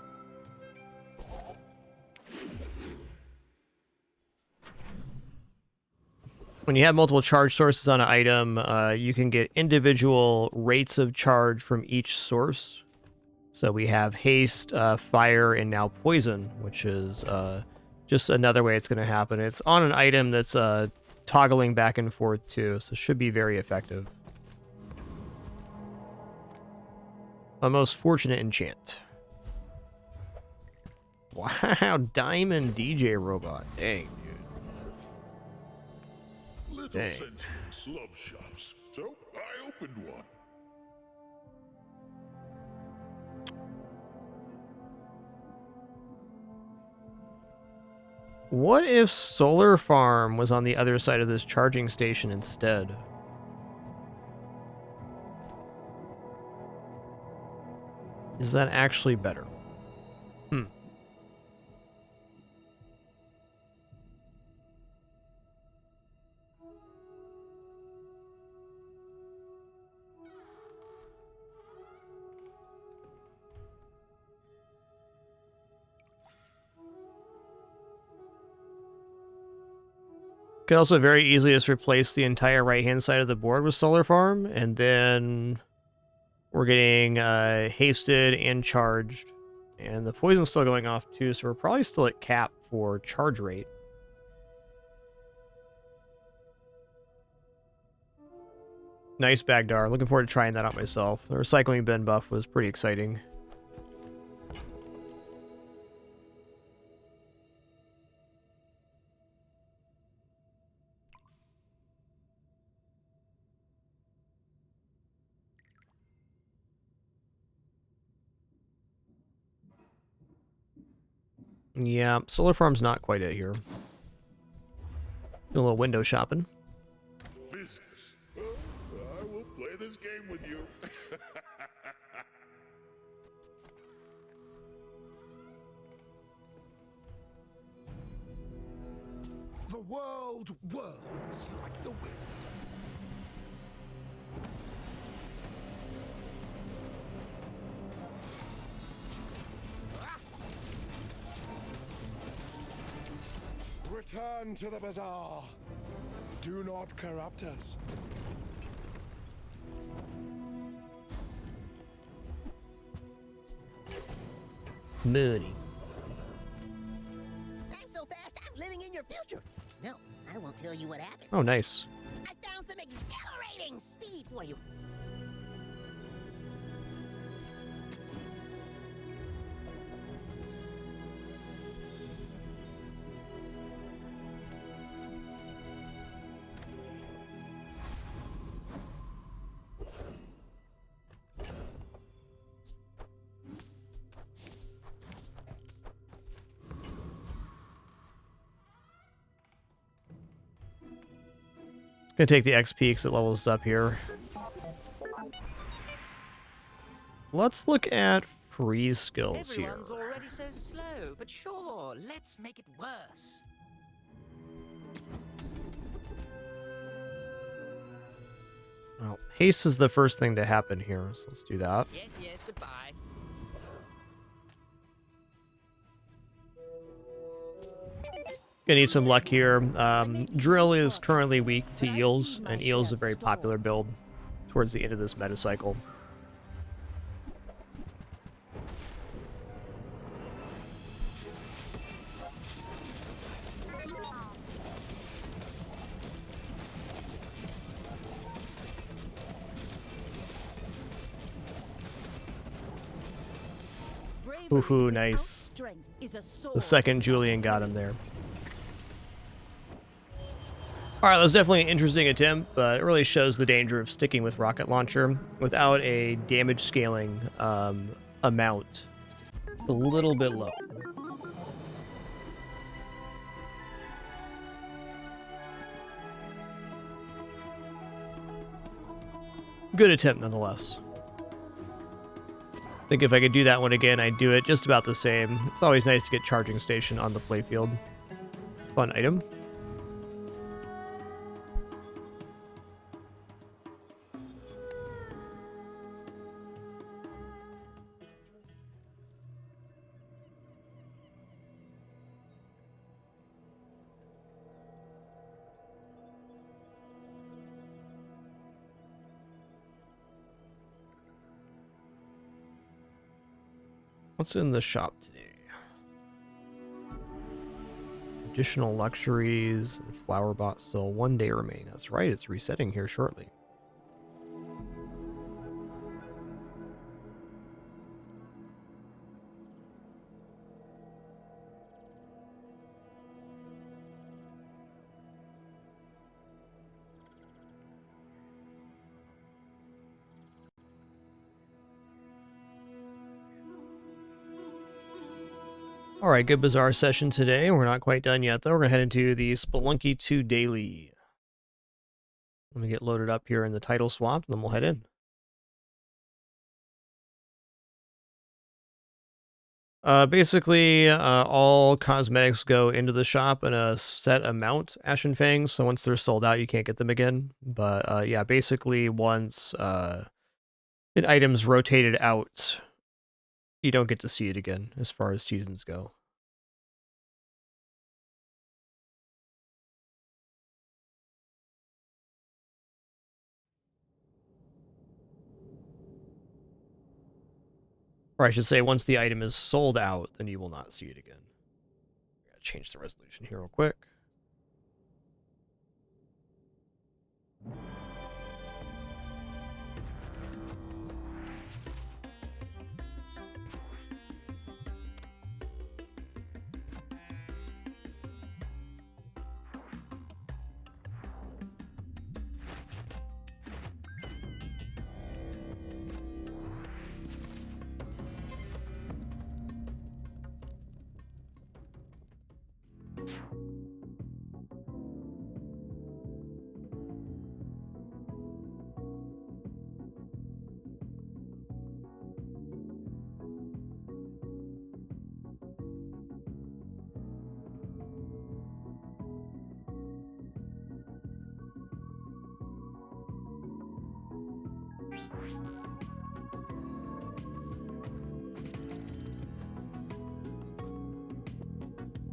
When you have multiple charge sources on an item, you can get individual rates of charge from each source. So we have haste, fire, and now poison, which is just another way it's going to happen. It's on an item that's toggling back and forth too, so should be very effective. A most fortunate enchant. Wow, Diamond DJ Robot. Dang, dude. Little Dang. sentient slub shops. So I opened one. What if Solar Farm was on the other side of this charging station instead? Is that actually better? Hmm. Could also very easily just replace the entire right-hand side of the board with Solar Farm, and then we're getting hasted and charged. And the poison's still going off too, so we're probably still at cap for charge rate. Nice Bagdar. Looking forward to trying that out myself. The recycling bin buff was pretty exciting. Yeah, Solar Farm's not quite it here. Do a little window shopping. Business. I will play this game with you. The world whirls like the wind. Return to the Bazaar. Do not corrupt us. Money. I'm so fast, I'm living in your future. No, I won't tell you what happened. Oh, nice. I found some exhilarating speed for you. Gonna take the XP because it levels up here. Let's look at freeze skills here. Everyone's already so slow, but sure, let's make it worse. Well, haste is the first thing to happen here, so let's do that. Yes, yes, goodbye. Gonna need some luck here. Drill is currently weak to eels, and eels is a very popular build towards the end of this meta cycle. Ooh, nice. The second Julian got him there. Alright, that was definitely an interesting attempt, but it really shows the danger of sticking with Rocket Launcher without a damage scaling amount. It's a little bit low. Good attempt, nonetheless. I think if I could do that one again, I'd do it just about the same. It's always nice to get Charging Station on the playfield. Fun item. What's in the shop today? Additional luxuries and flower bot still 1 day remaining. That's right, it's resetting here shortly. Alright, good Bazaar session today. We're not quite done yet, though. We're going to head into the Spelunky 2 daily. Let me get loaded up here in the title swap, and then we'll head in. Basically, all cosmetics go into the shop in a set amount, Ashen Fangs, so once they're sold out, you can't get them again. But yeah, basically, once an item's rotated out, you don't get to see it again as far as seasons go. Or I should say, once the item is sold out, then you will not see it again. I gotta change the resolution here real quick.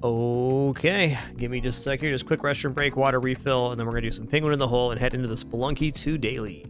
Okay, give me just a sec here, just quick restroom break, water refill, and then we're gonna do some Penguin in the Hole and head into the Spelunky 2 daily.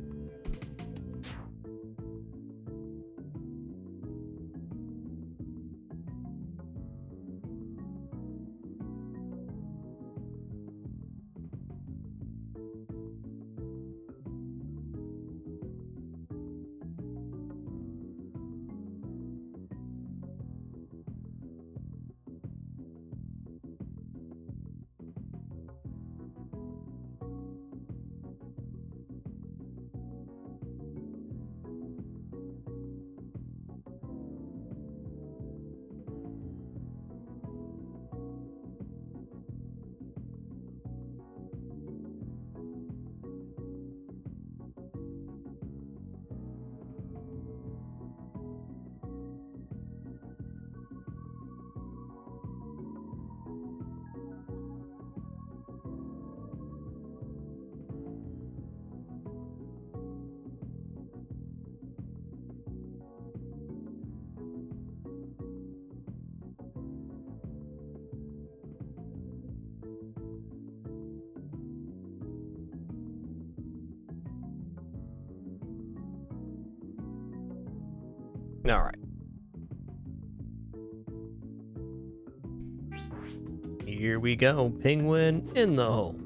All right. Here we go. Penguin in the hole.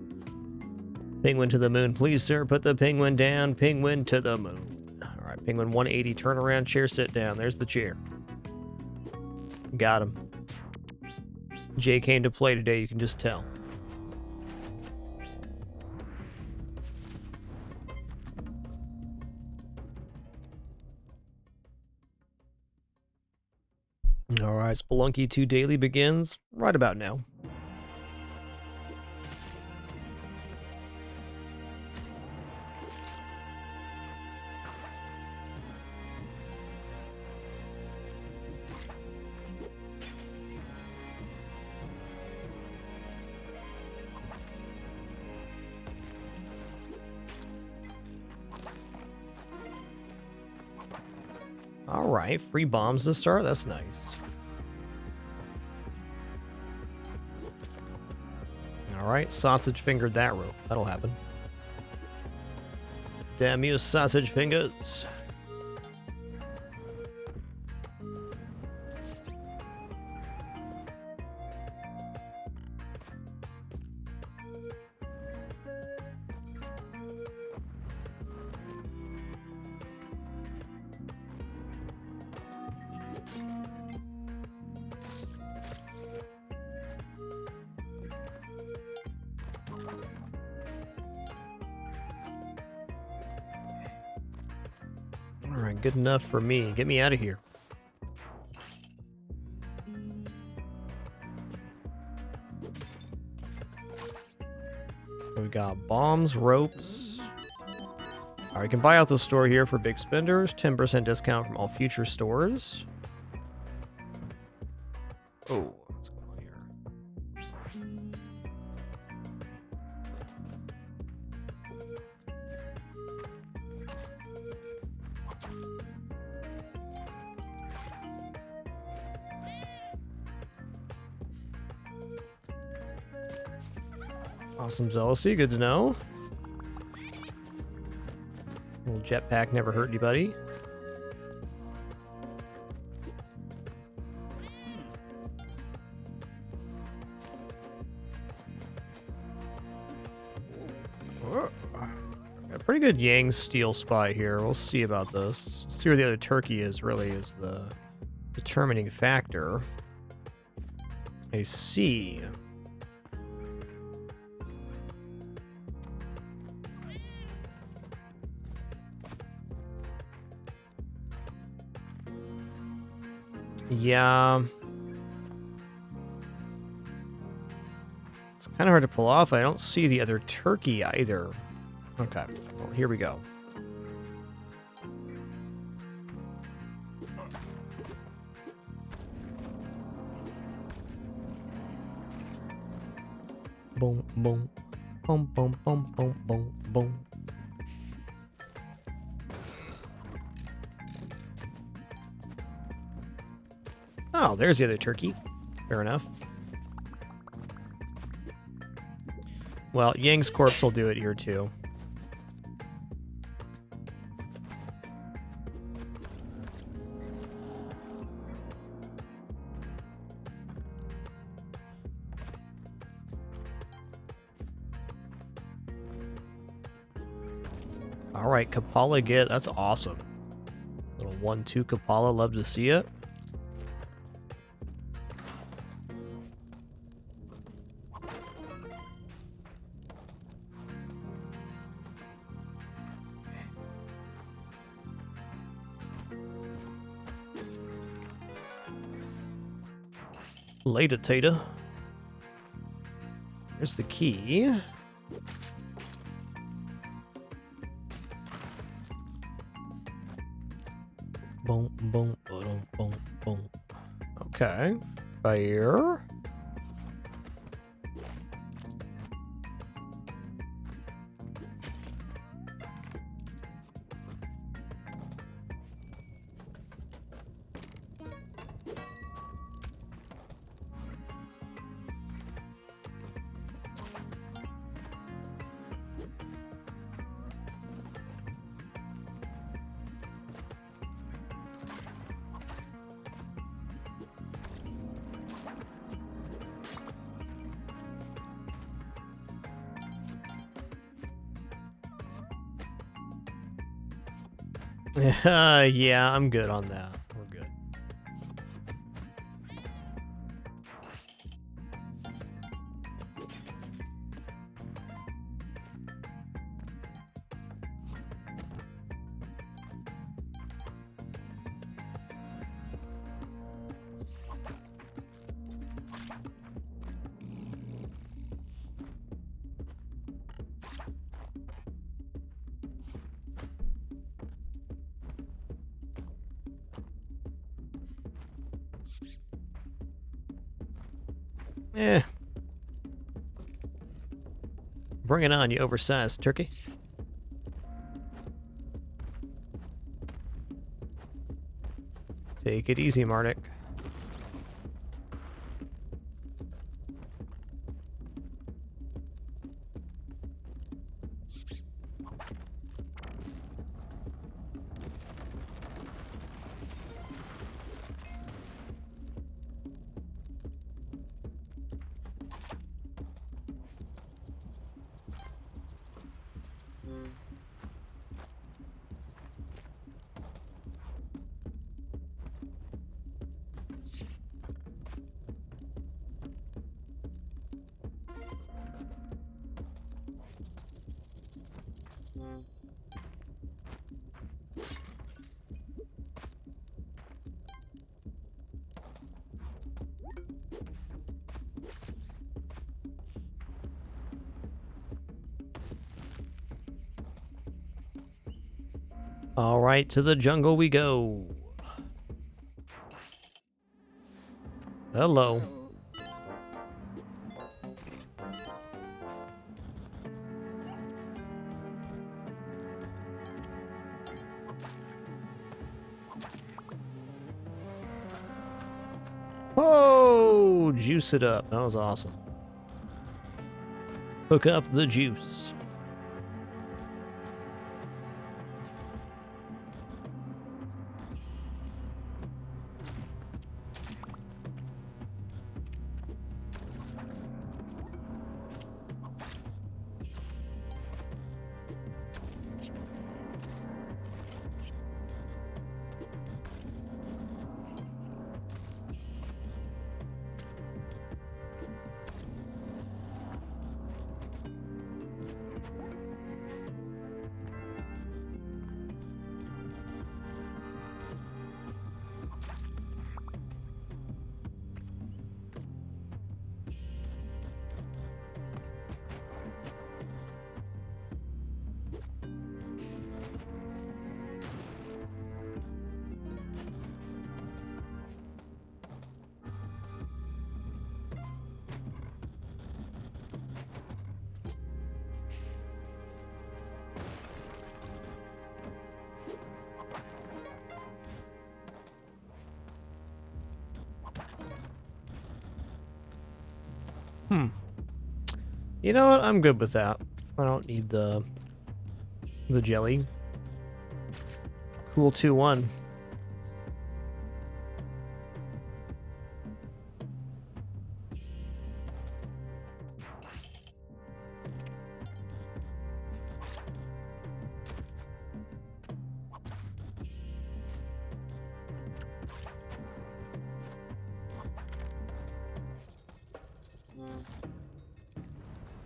Penguin to the moon, please, sir. Put the penguin down. Penguin to the moon. All right, penguin 180. Turn around, chair, sit down. There's the chair. Got him. Jay came to play today, you can just tell. Alright, Spelunky 2 Daily begins right about now. Alright, free bombs to start, that's nice. Alright, sausage fingered that rope. That'll happen. Damn you, sausage fingers. Alright, good enough for me. Get me out of here. We got bombs, ropes. Alright, you can buy out the store here for big spenders. 10% discount from all future stores. Oh, what's going on here? Awesome zealousy, good to know. Little jetpack never hurt anybody. Got a pretty good Yang steel spy here. We'll see about this. See where the other turkey is really is the determining factor. I see. Yeah. It's kind of hard to pull off. I don't see the other turkey either. Okay, well, here we go. Boom, boom. Boom, boom, boom, boom, boom, boom. Oh, there's the other turkey. Fair enough. Well, Yang's corpse will do it here too. All right, Kapala get. That's awesome. Little 1-2 Kapala. Love to see it. Later, Tater. Here's the key. Boom, boom, boom, boom, boom. Okay. Fire. Yeah, I'm good on that. We're good. Eh. Bring it on, you oversized turkey. Take it easy, Marduk. All right, to the jungle we go. Hello. Oh, juice it up. That was awesome. Hook up the juice. You know what? I'm good with that. I don't need the jelly. Cool 2-1.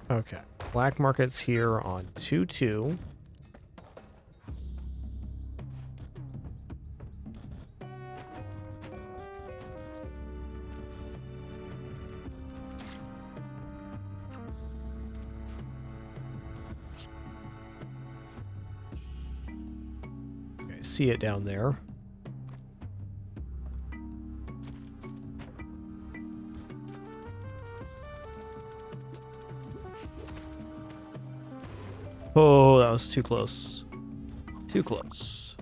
Okay, black market's here on 2-2. Okay, see it down there. Oh, that was too close. Too close.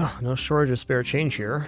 Oh, no shortage of spare change here.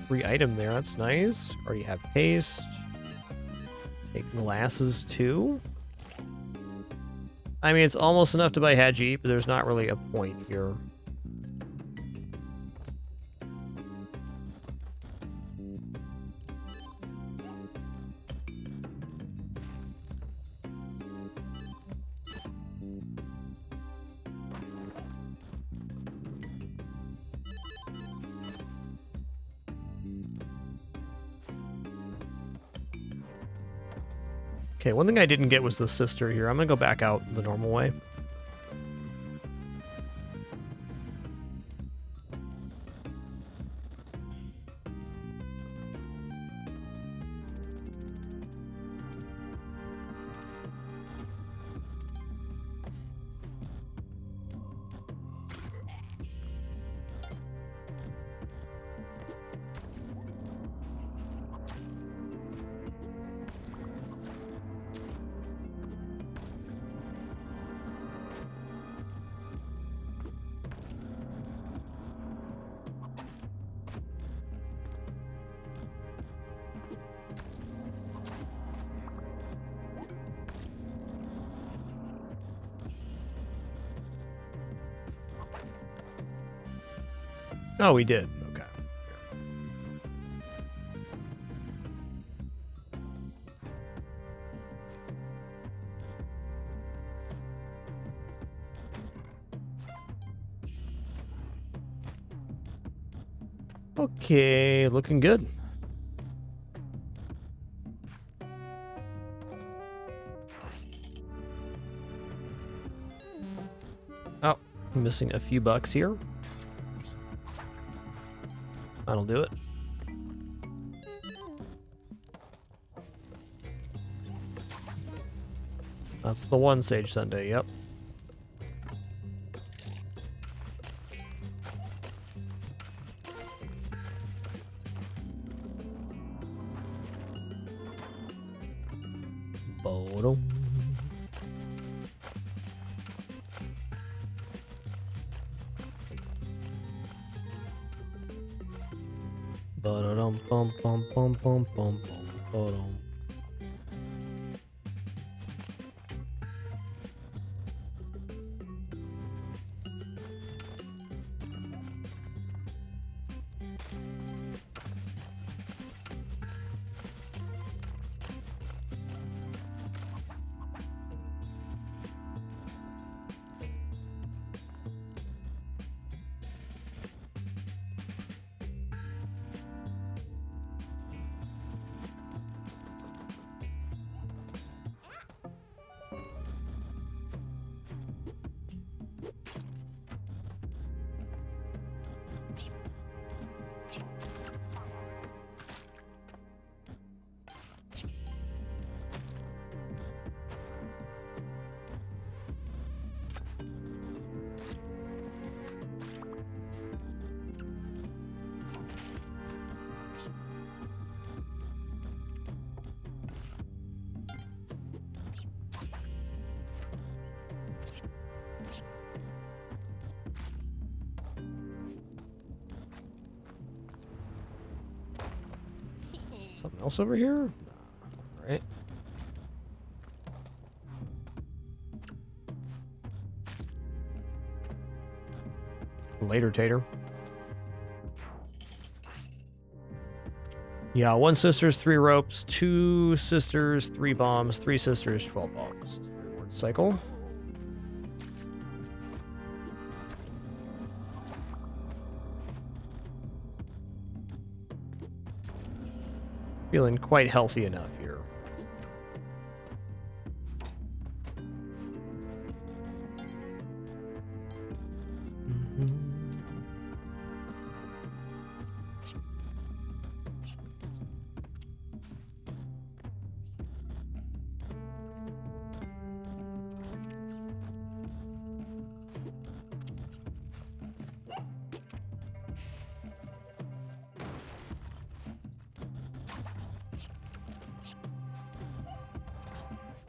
Free item there, that's nice. Already have paste. Take glasses too. I mean, it's almost enough to buy Hadji, but there's not really a point here. Okay, one thing I didn't get was the sister here. I'm gonna go back out the normal way. Oh, we did. Okay. Okay, looking good. Oh, I'm missing a few bucks here. That'll do it. That's the one Sage Sunday, yep. Ba-dum. Ba-da-dum, bum, bum, bum, bum, bum, bum, ba-dum. Something else over here? Nah, right. Later, Tater. Yeah, 1 sisters, 3 ropes, 2 sisters, 3 bombs, 3 sisters, 12 bombs. This is the reward cycle. Feeling quite healthy enough here.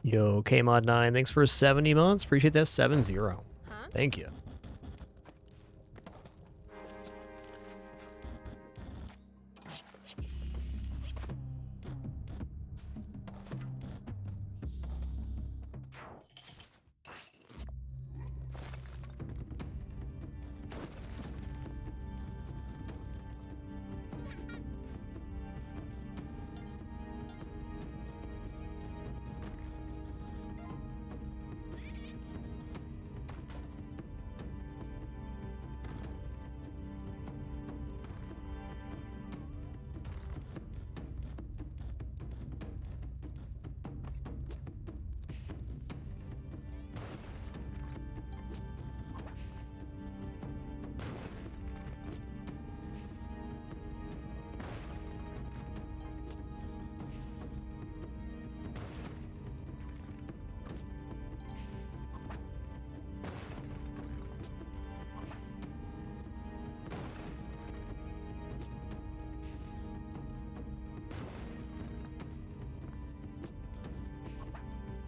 Yo, KMod9, thanks for 70 months. Appreciate that 70. Thank you.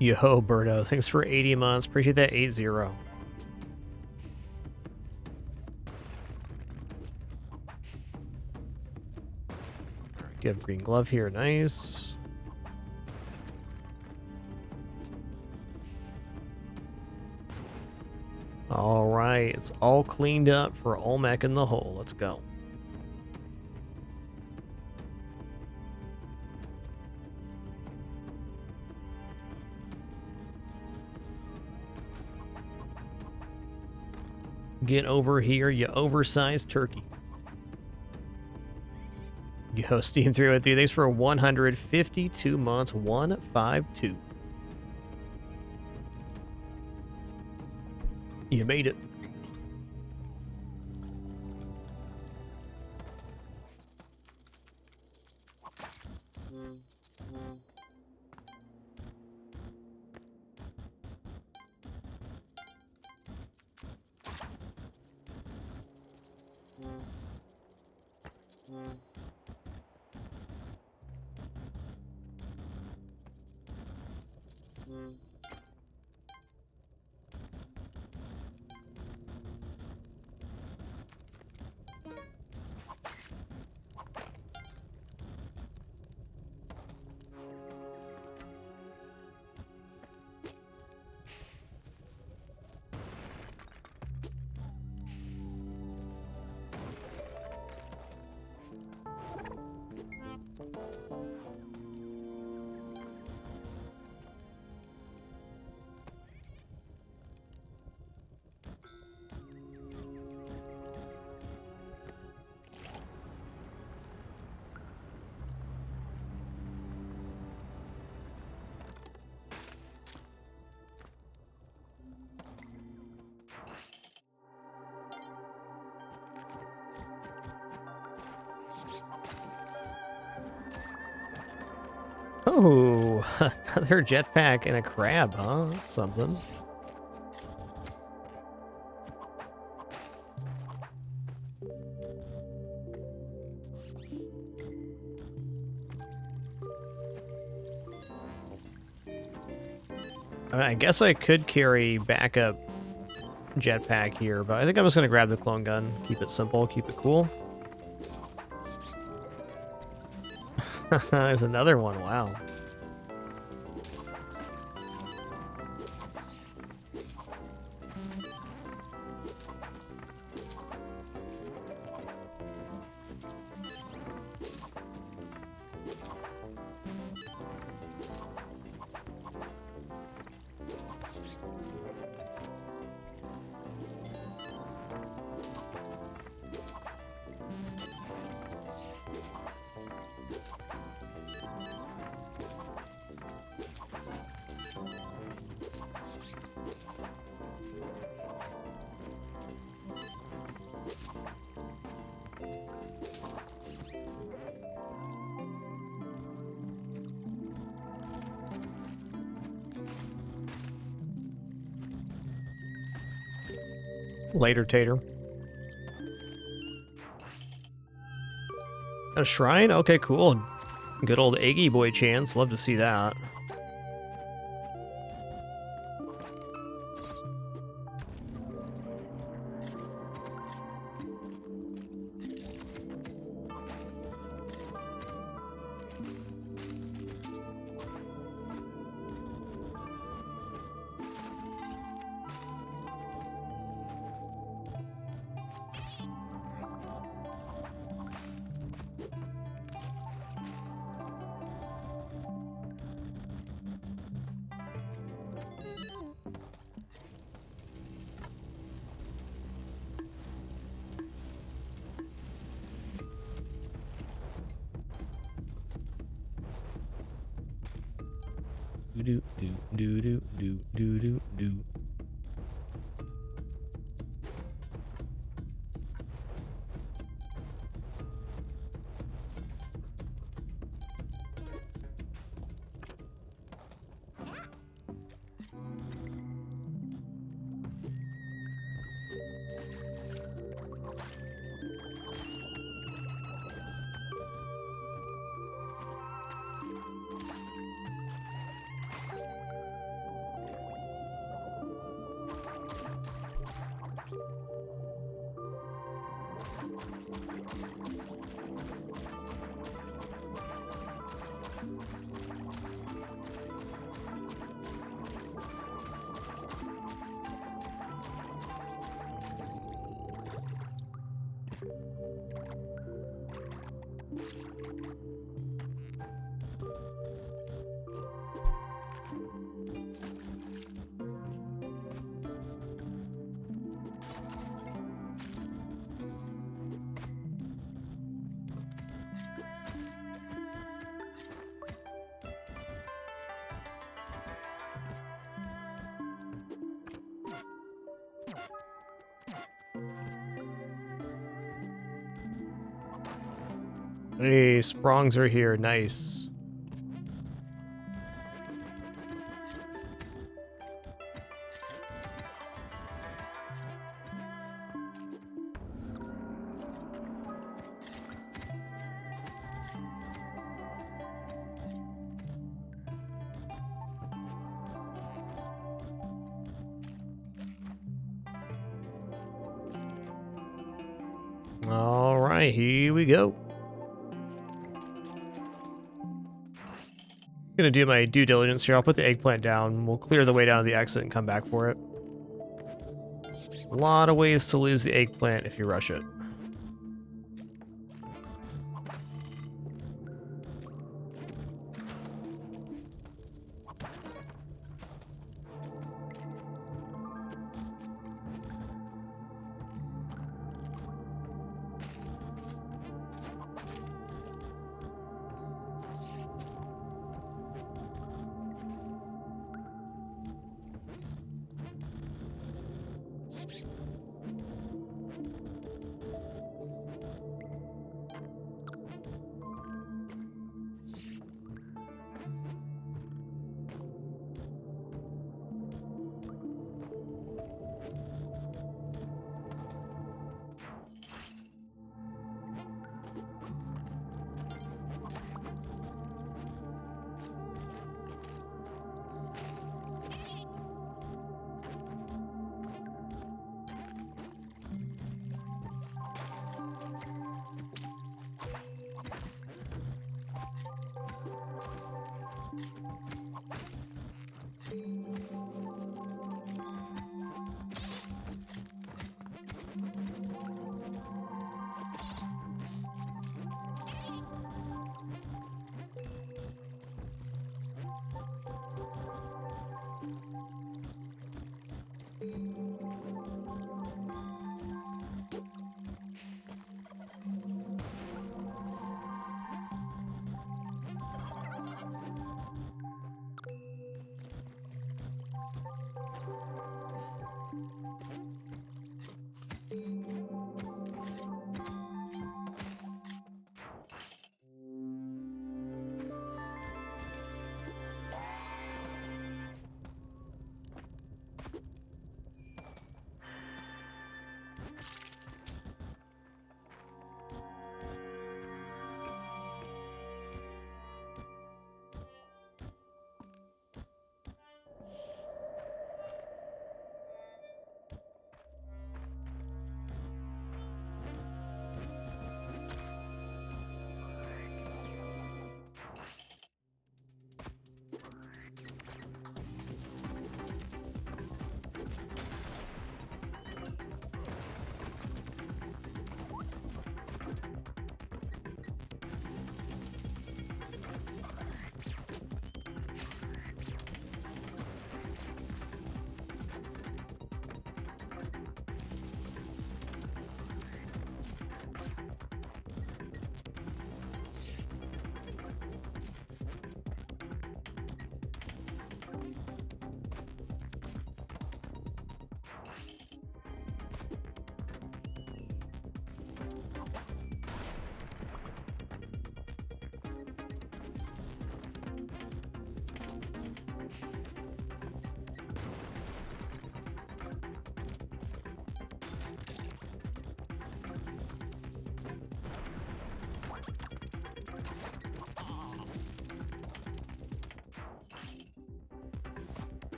Yo, Birdo, thanks for 80 months. Appreciate that 80. You have green glove here, nice. All right, it's all cleaned up for Olmec in the hole. Let's go. Get over here, you oversized turkey. Yo, Steam 303, thanks for 152 months, 152. You made it. Oh, another jetpack and a crab, huh? That's something. I guess I could carry backup jetpack here, but I think I'm just going to grab the clone gun. Keep it simple, keep it cool. There's another one, wow. Later, Tater. A shrine? Okay, cool. Good old Eggy Boy chance. Love to see that. Do do do do do do do do. Hey, sprongs are here. Nice. All right, here we go. Gonna do my due diligence here. I'll put the eggplant down. We'll clear the way down to the exit and come back for it. A lot of ways to lose the eggplant if you rush it.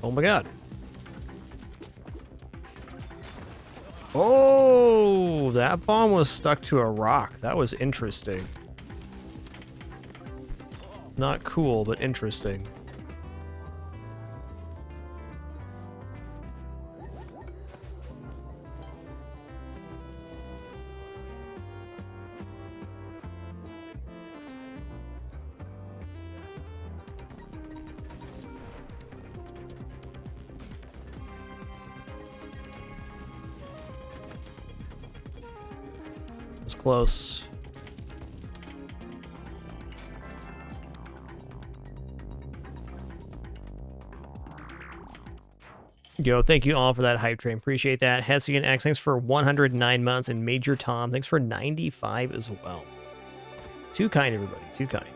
Oh my god. Oh, that bomb was stuck to a rock. That was interesting. Not cool, but interesting. It's close. Yo, thank you all for that hype train. Appreciate that. Hessian X, thanks for 109 months. And Major Tom, thanks for 95 as well. Too kind, everybody. Too kind.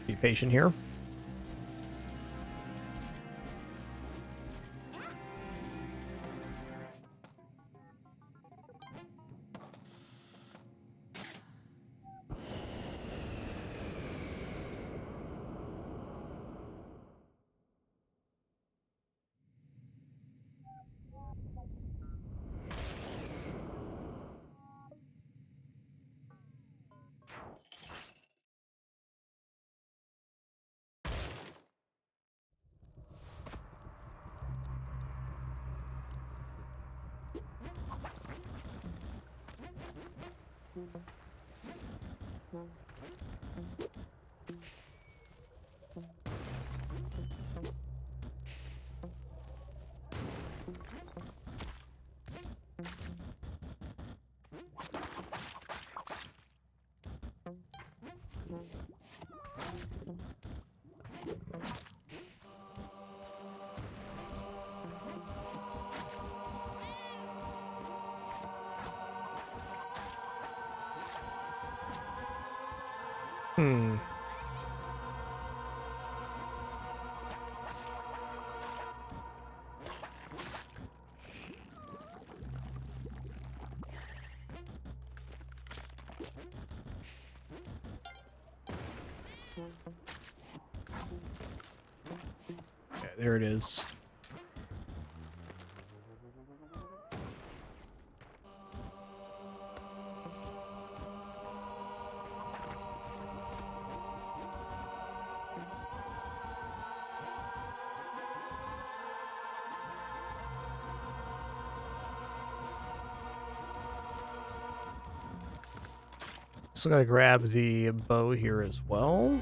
Be patient here. Hmm. Yeah, there it is. So gotta grab the bow here as well.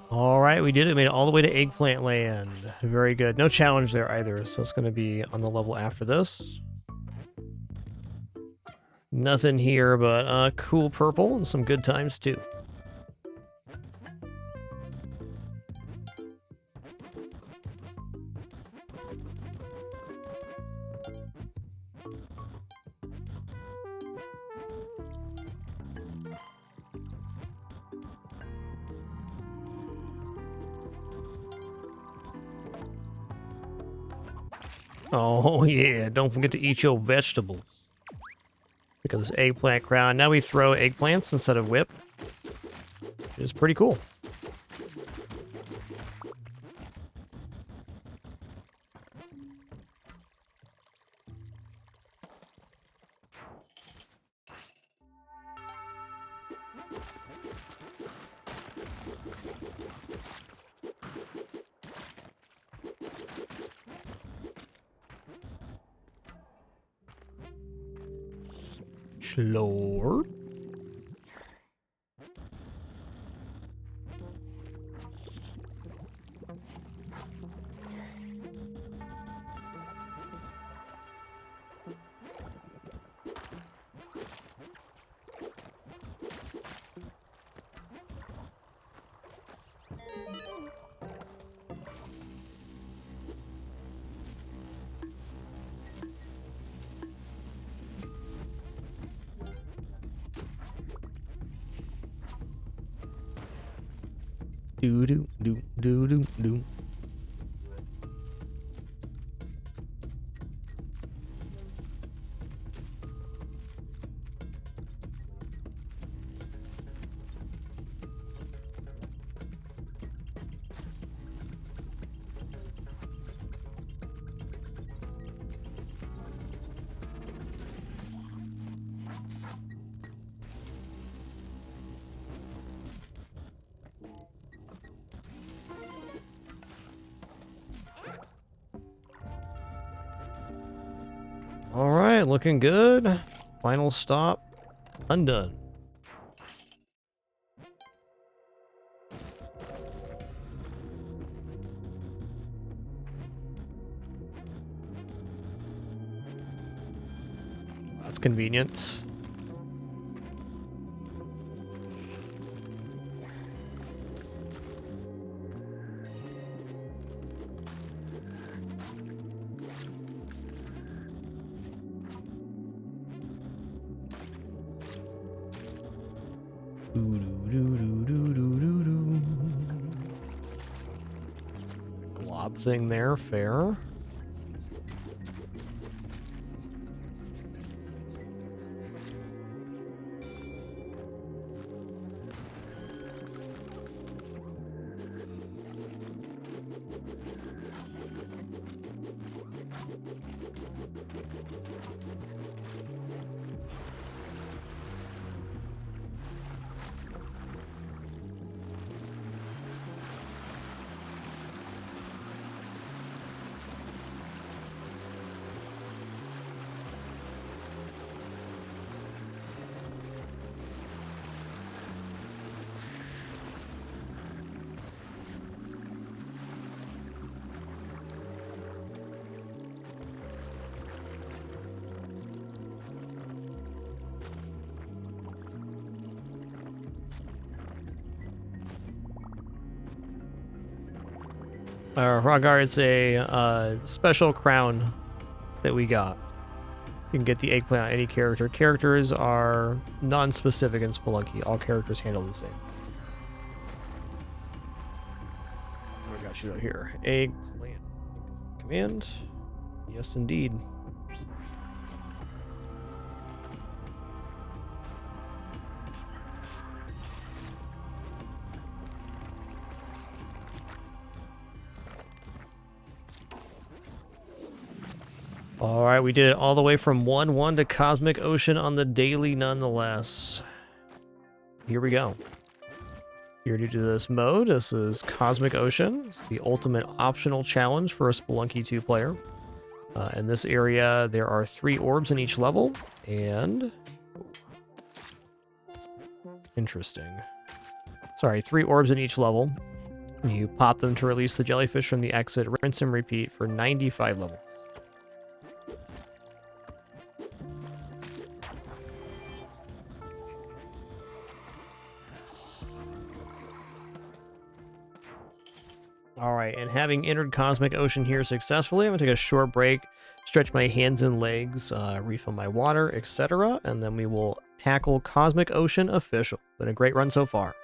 All right, we did it. We made it all the way to Eggplant Land. Very good. No challenge there either, so it's going to be on the level after this. Nothing here but cool purple and some good times too. Oh yeah, don't forget to eat your vegetables. Look at this eggplant crown. Now we throw eggplants instead of whip. Which is pretty cool. Slower. Do do do do do do. All right, looking good. Final stop, undone. That's convenient. Glob thing there, fair. Rogar, it's a special crown that we got. You can get the eggplant on any character. Characters are non-specific in Spelunky. All characters handle the same. What do we got shoot out here? Eggplant. Command. Yes, indeed. All right, we did it all the way from 1-1 to Cosmic Ocean on the daily nonetheless. Here we go. If you're new to this mode, this is Cosmic Ocean. It's the ultimate optional challenge for a Spelunky 2 player. In this area, there are 3 orbs in each level, and... Interesting. Sorry, 3 orbs in each level. You pop them to release the jellyfish from the exit, rinse and repeat for 95 levels. All right, and having entered Cosmic Ocean here successfully, I'm going to take a short break, stretch my hands and legs, refill my water, etc., and then we will tackle Cosmic Ocean official. Been a great run so far.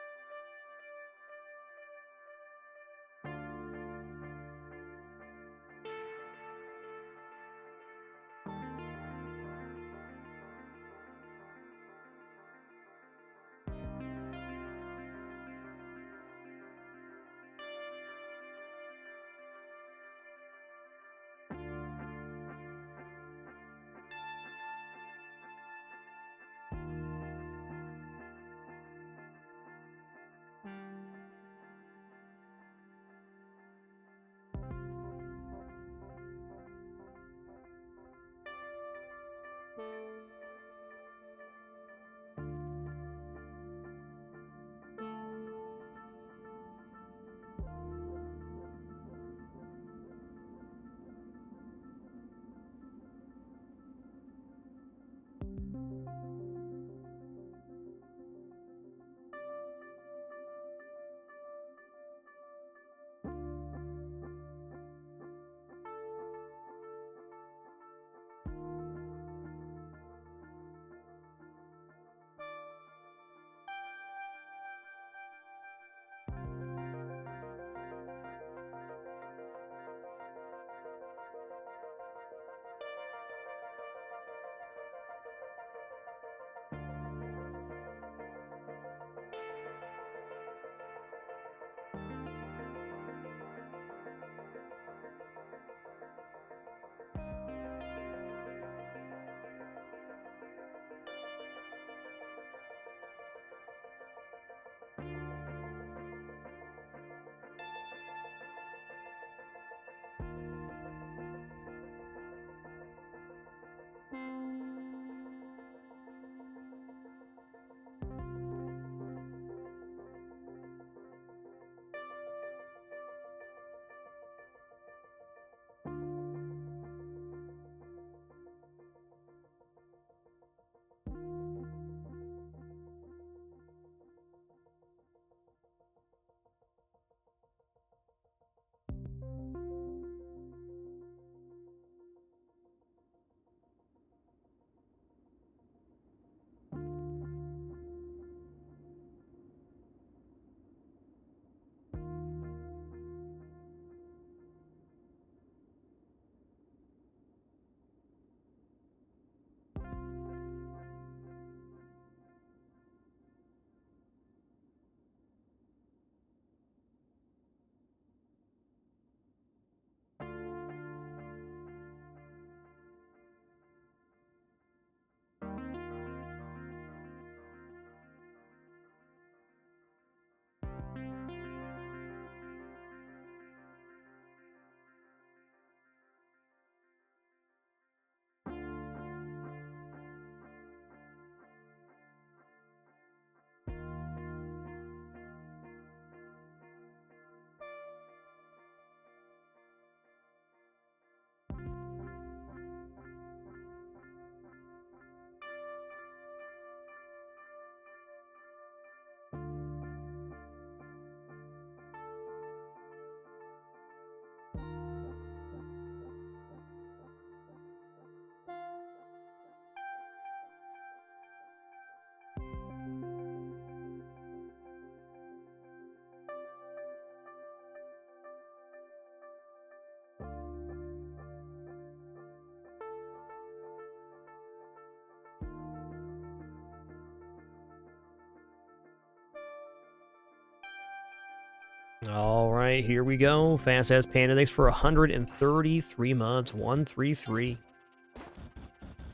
All right, here we go. Fast Ass Panda, thanks for 133 months. 133.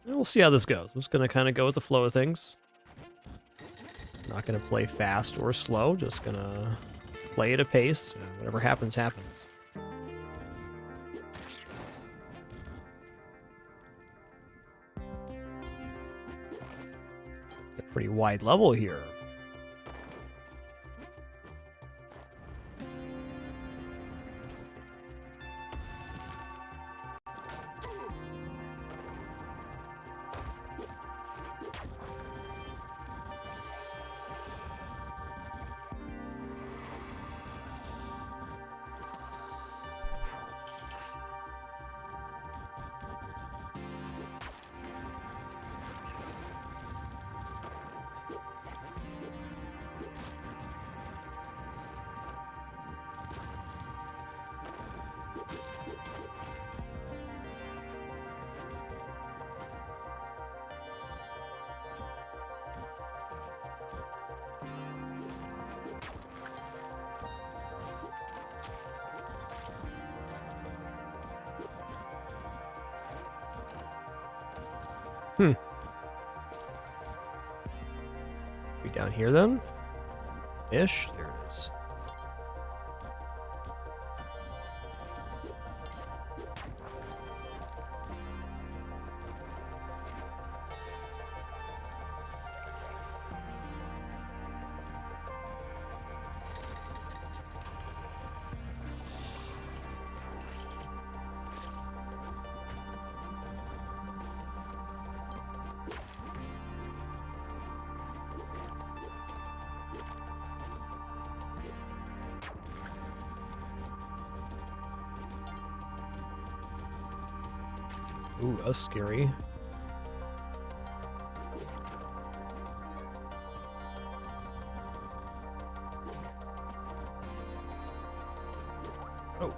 And we'll see how this goes. I'm just going to kind of go with the flow of things. Not going to play fast or slow. Just going to play at a pace. Whatever happens, happens. A pretty wide level here. We down here then? Ish. There it is. Ooh, that's scary. Oh.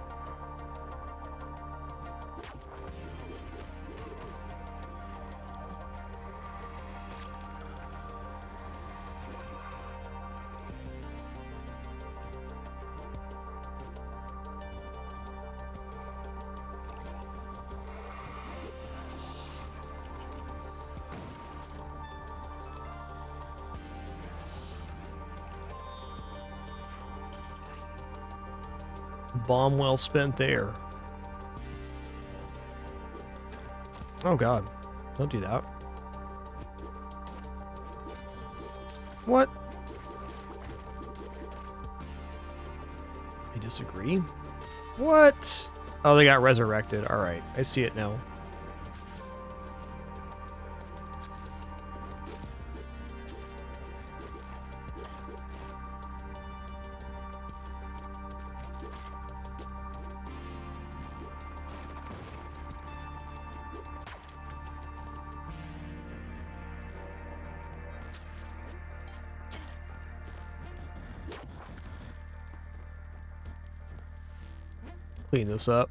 Bomb well spent there. Oh god. Don't do that. What? I disagree. What? Oh, they got resurrected. Alright, I see it now. Clean this up.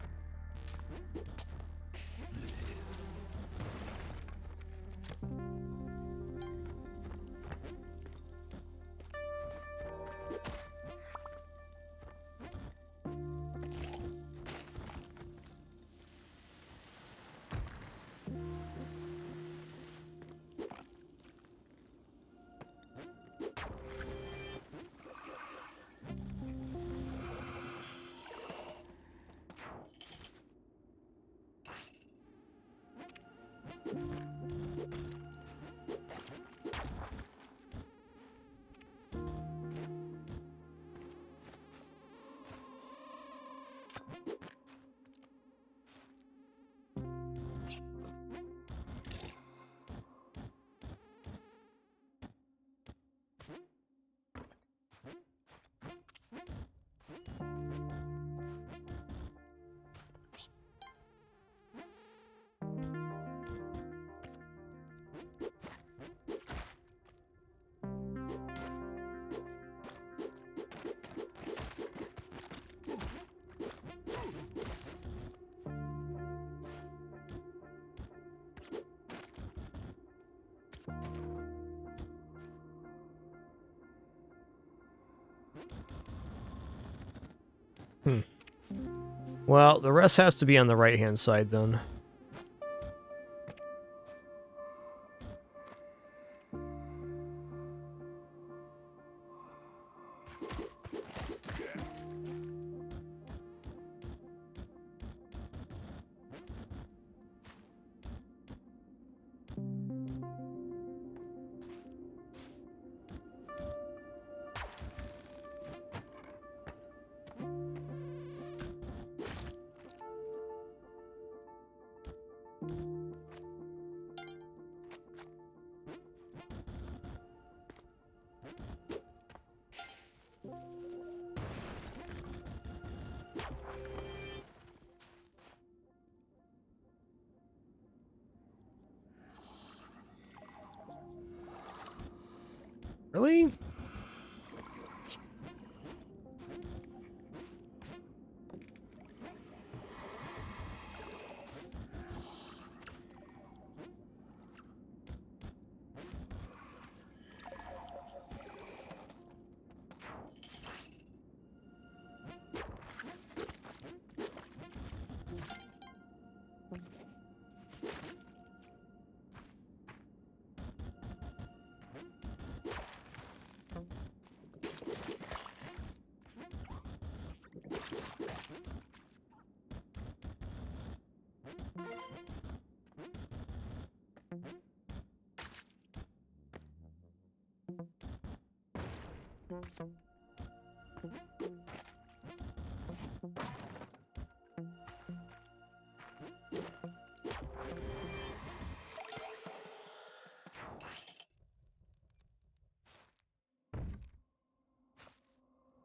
Well, the rest has to be on the right-hand side, then. Really?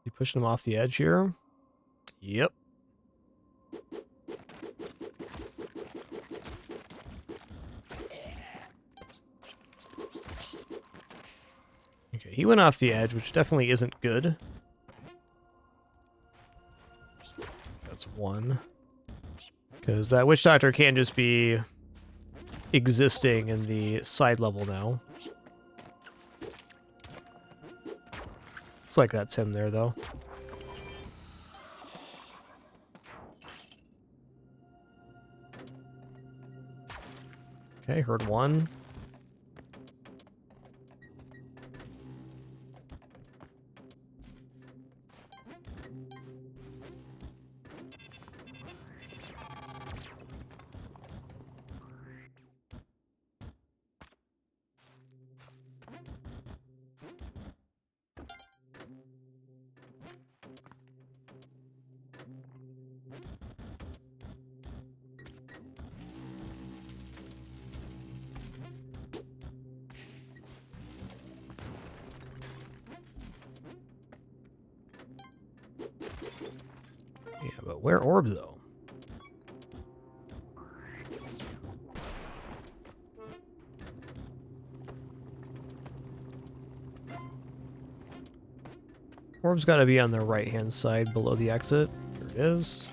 You pushing him off the edge here? Yep. Okay, he went off the edge, which definitely isn't good. That's one. Because that Witch Doctor can't just be existing in the side level now. Looks like that's him there, though. Okay, heard one. Yeah, but where orb, though? Orb's got to be on the right-hand side below the exit. There it is.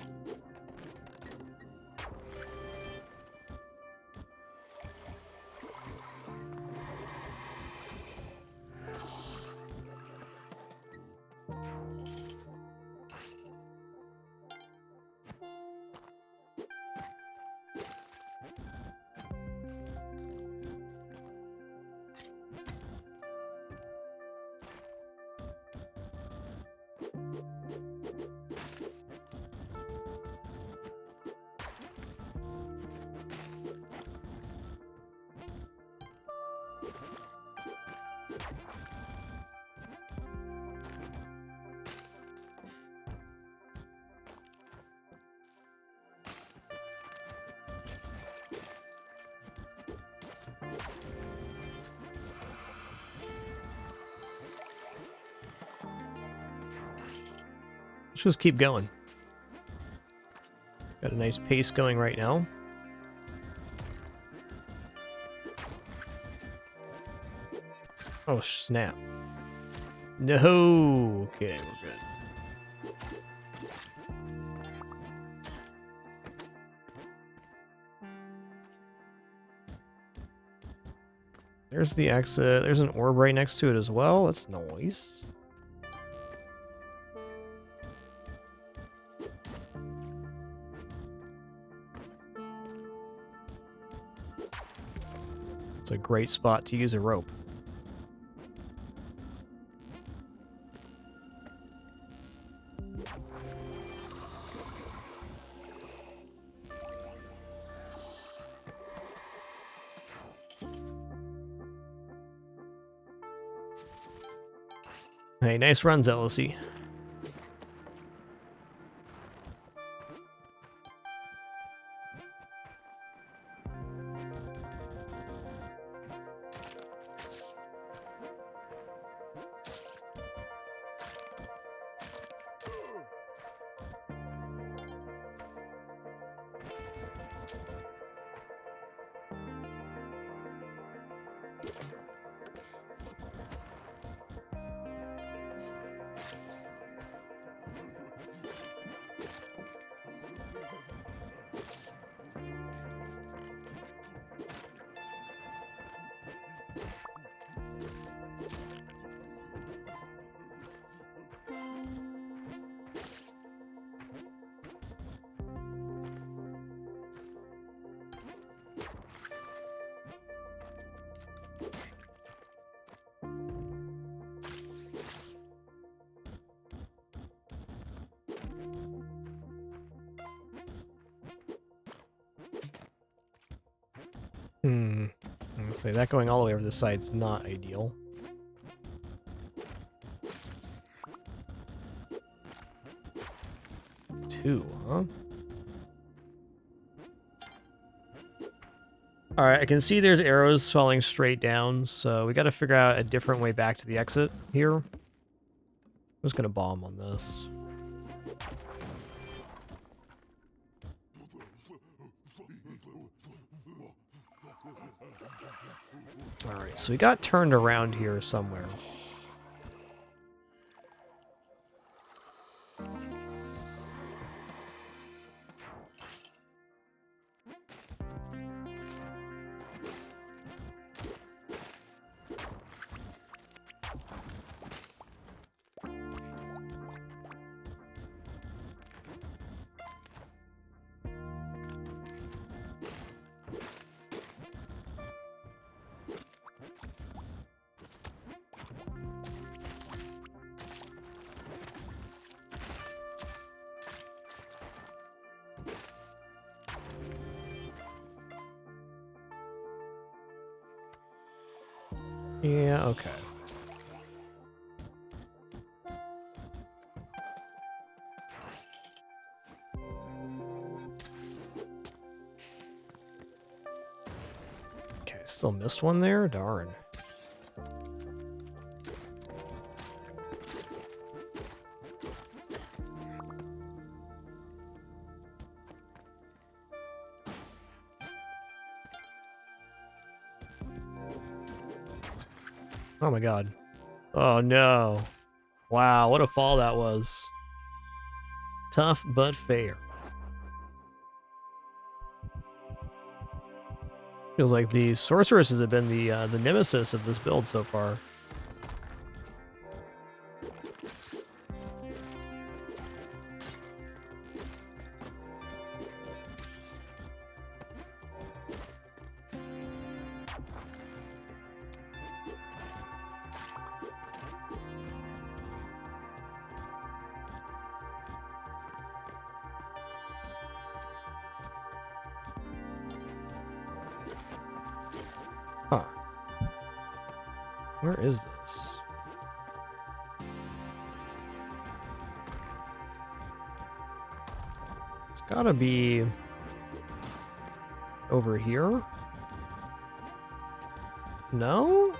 Let's just keep going. Got a nice pace going right now. Oh, snap. No. Okay, we're good. There's the exit. There's an orb right next to it as well. That's nice. It's a great spot to use a rope. Hey, nice run, Zealousy. Let's say that going all the way over the side's not ideal. Two, huh? Alright, I can see there's arrows falling straight down, so we gotta figure out a different way back to the exit here. I'm just gonna bomb on this. Alright, so we got turned around here somewhere. Yeah, okay. Okay, still missed one there? Darn. Oh my god. Oh no. Wow, what a fall that was. Tough but fair. Feels like the sorceresses have been the nemesis of this build so far. Huh. Where is this? It's gotta be over here? No?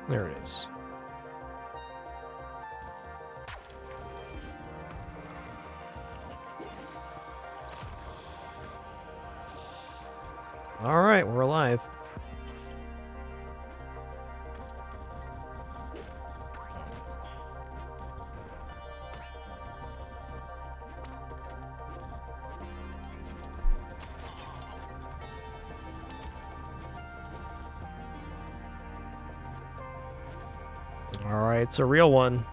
There it is. All right, we're alive. All right, it's a real one.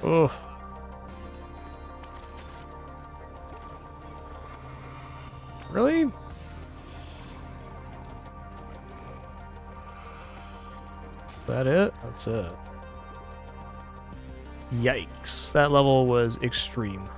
Oh. Really? Is that it? That's it. Yikes. That level was extreme.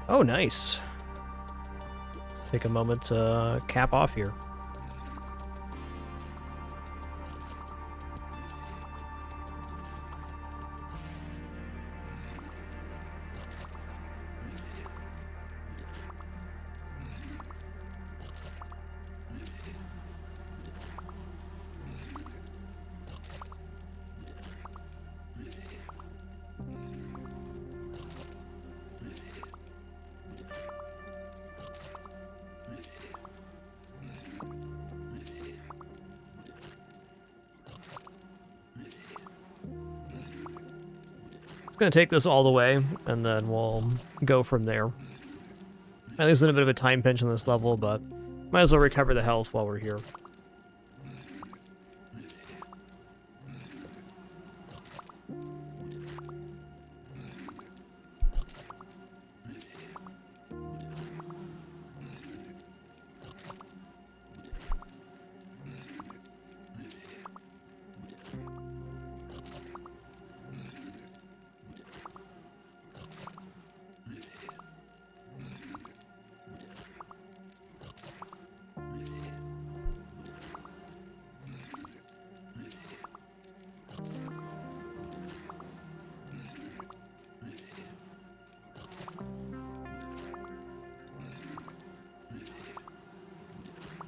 Oh, nice. Let's take a moment to cap off here. Gonna take this all the way, and then we'll go from there. I think there's a bit of a time pinch on this level, but might as well recover the health while we're here.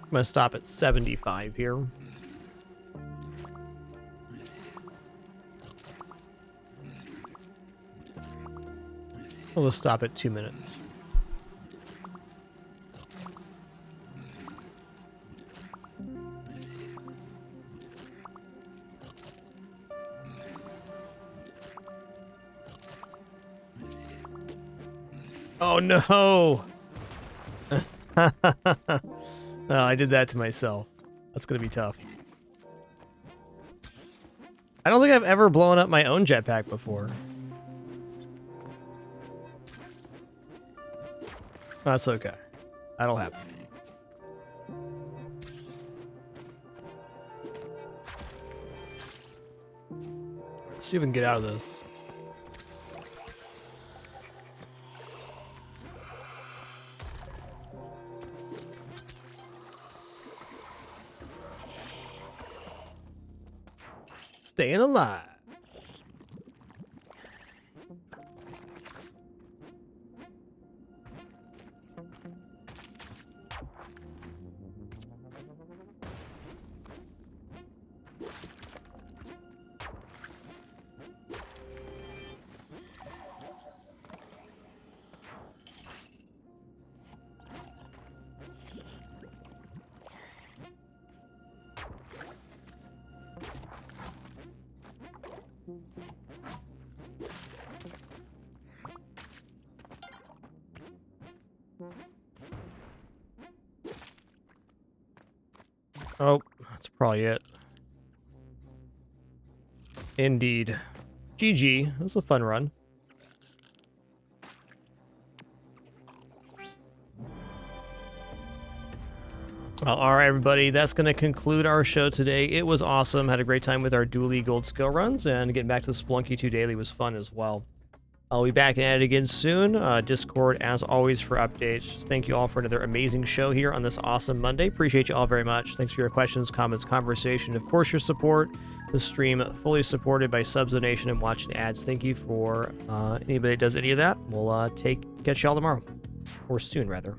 I'm gonna stop at 75 here. We'll stop at 2 minutes. Oh no! Oh, I did that to myself. That's gonna be tough. I don't think I've ever blown up my own jetpack before. That's okay. That'll happen. Let's see if we can get out of this. Staying alive. Oh, that's probably it. Indeed. GG. That was a fun run. Well, all right, everybody. That's going to conclude our show today. It was awesome. Had a great time with our Dooley gold skill runs, and getting back to the Spelunky 2 daily was fun as well. I'll be back at it again soon. Discord, as always, for updates. Thank you all for another amazing show here on this awesome Monday. Appreciate you all very much. Thanks for your questions, comments, conversation, of course, your support. the stream fully supported by subs, donation, and watching ads. Thank you for anybody that does any of that. We'll catch y'all tomorrow, or soon rather.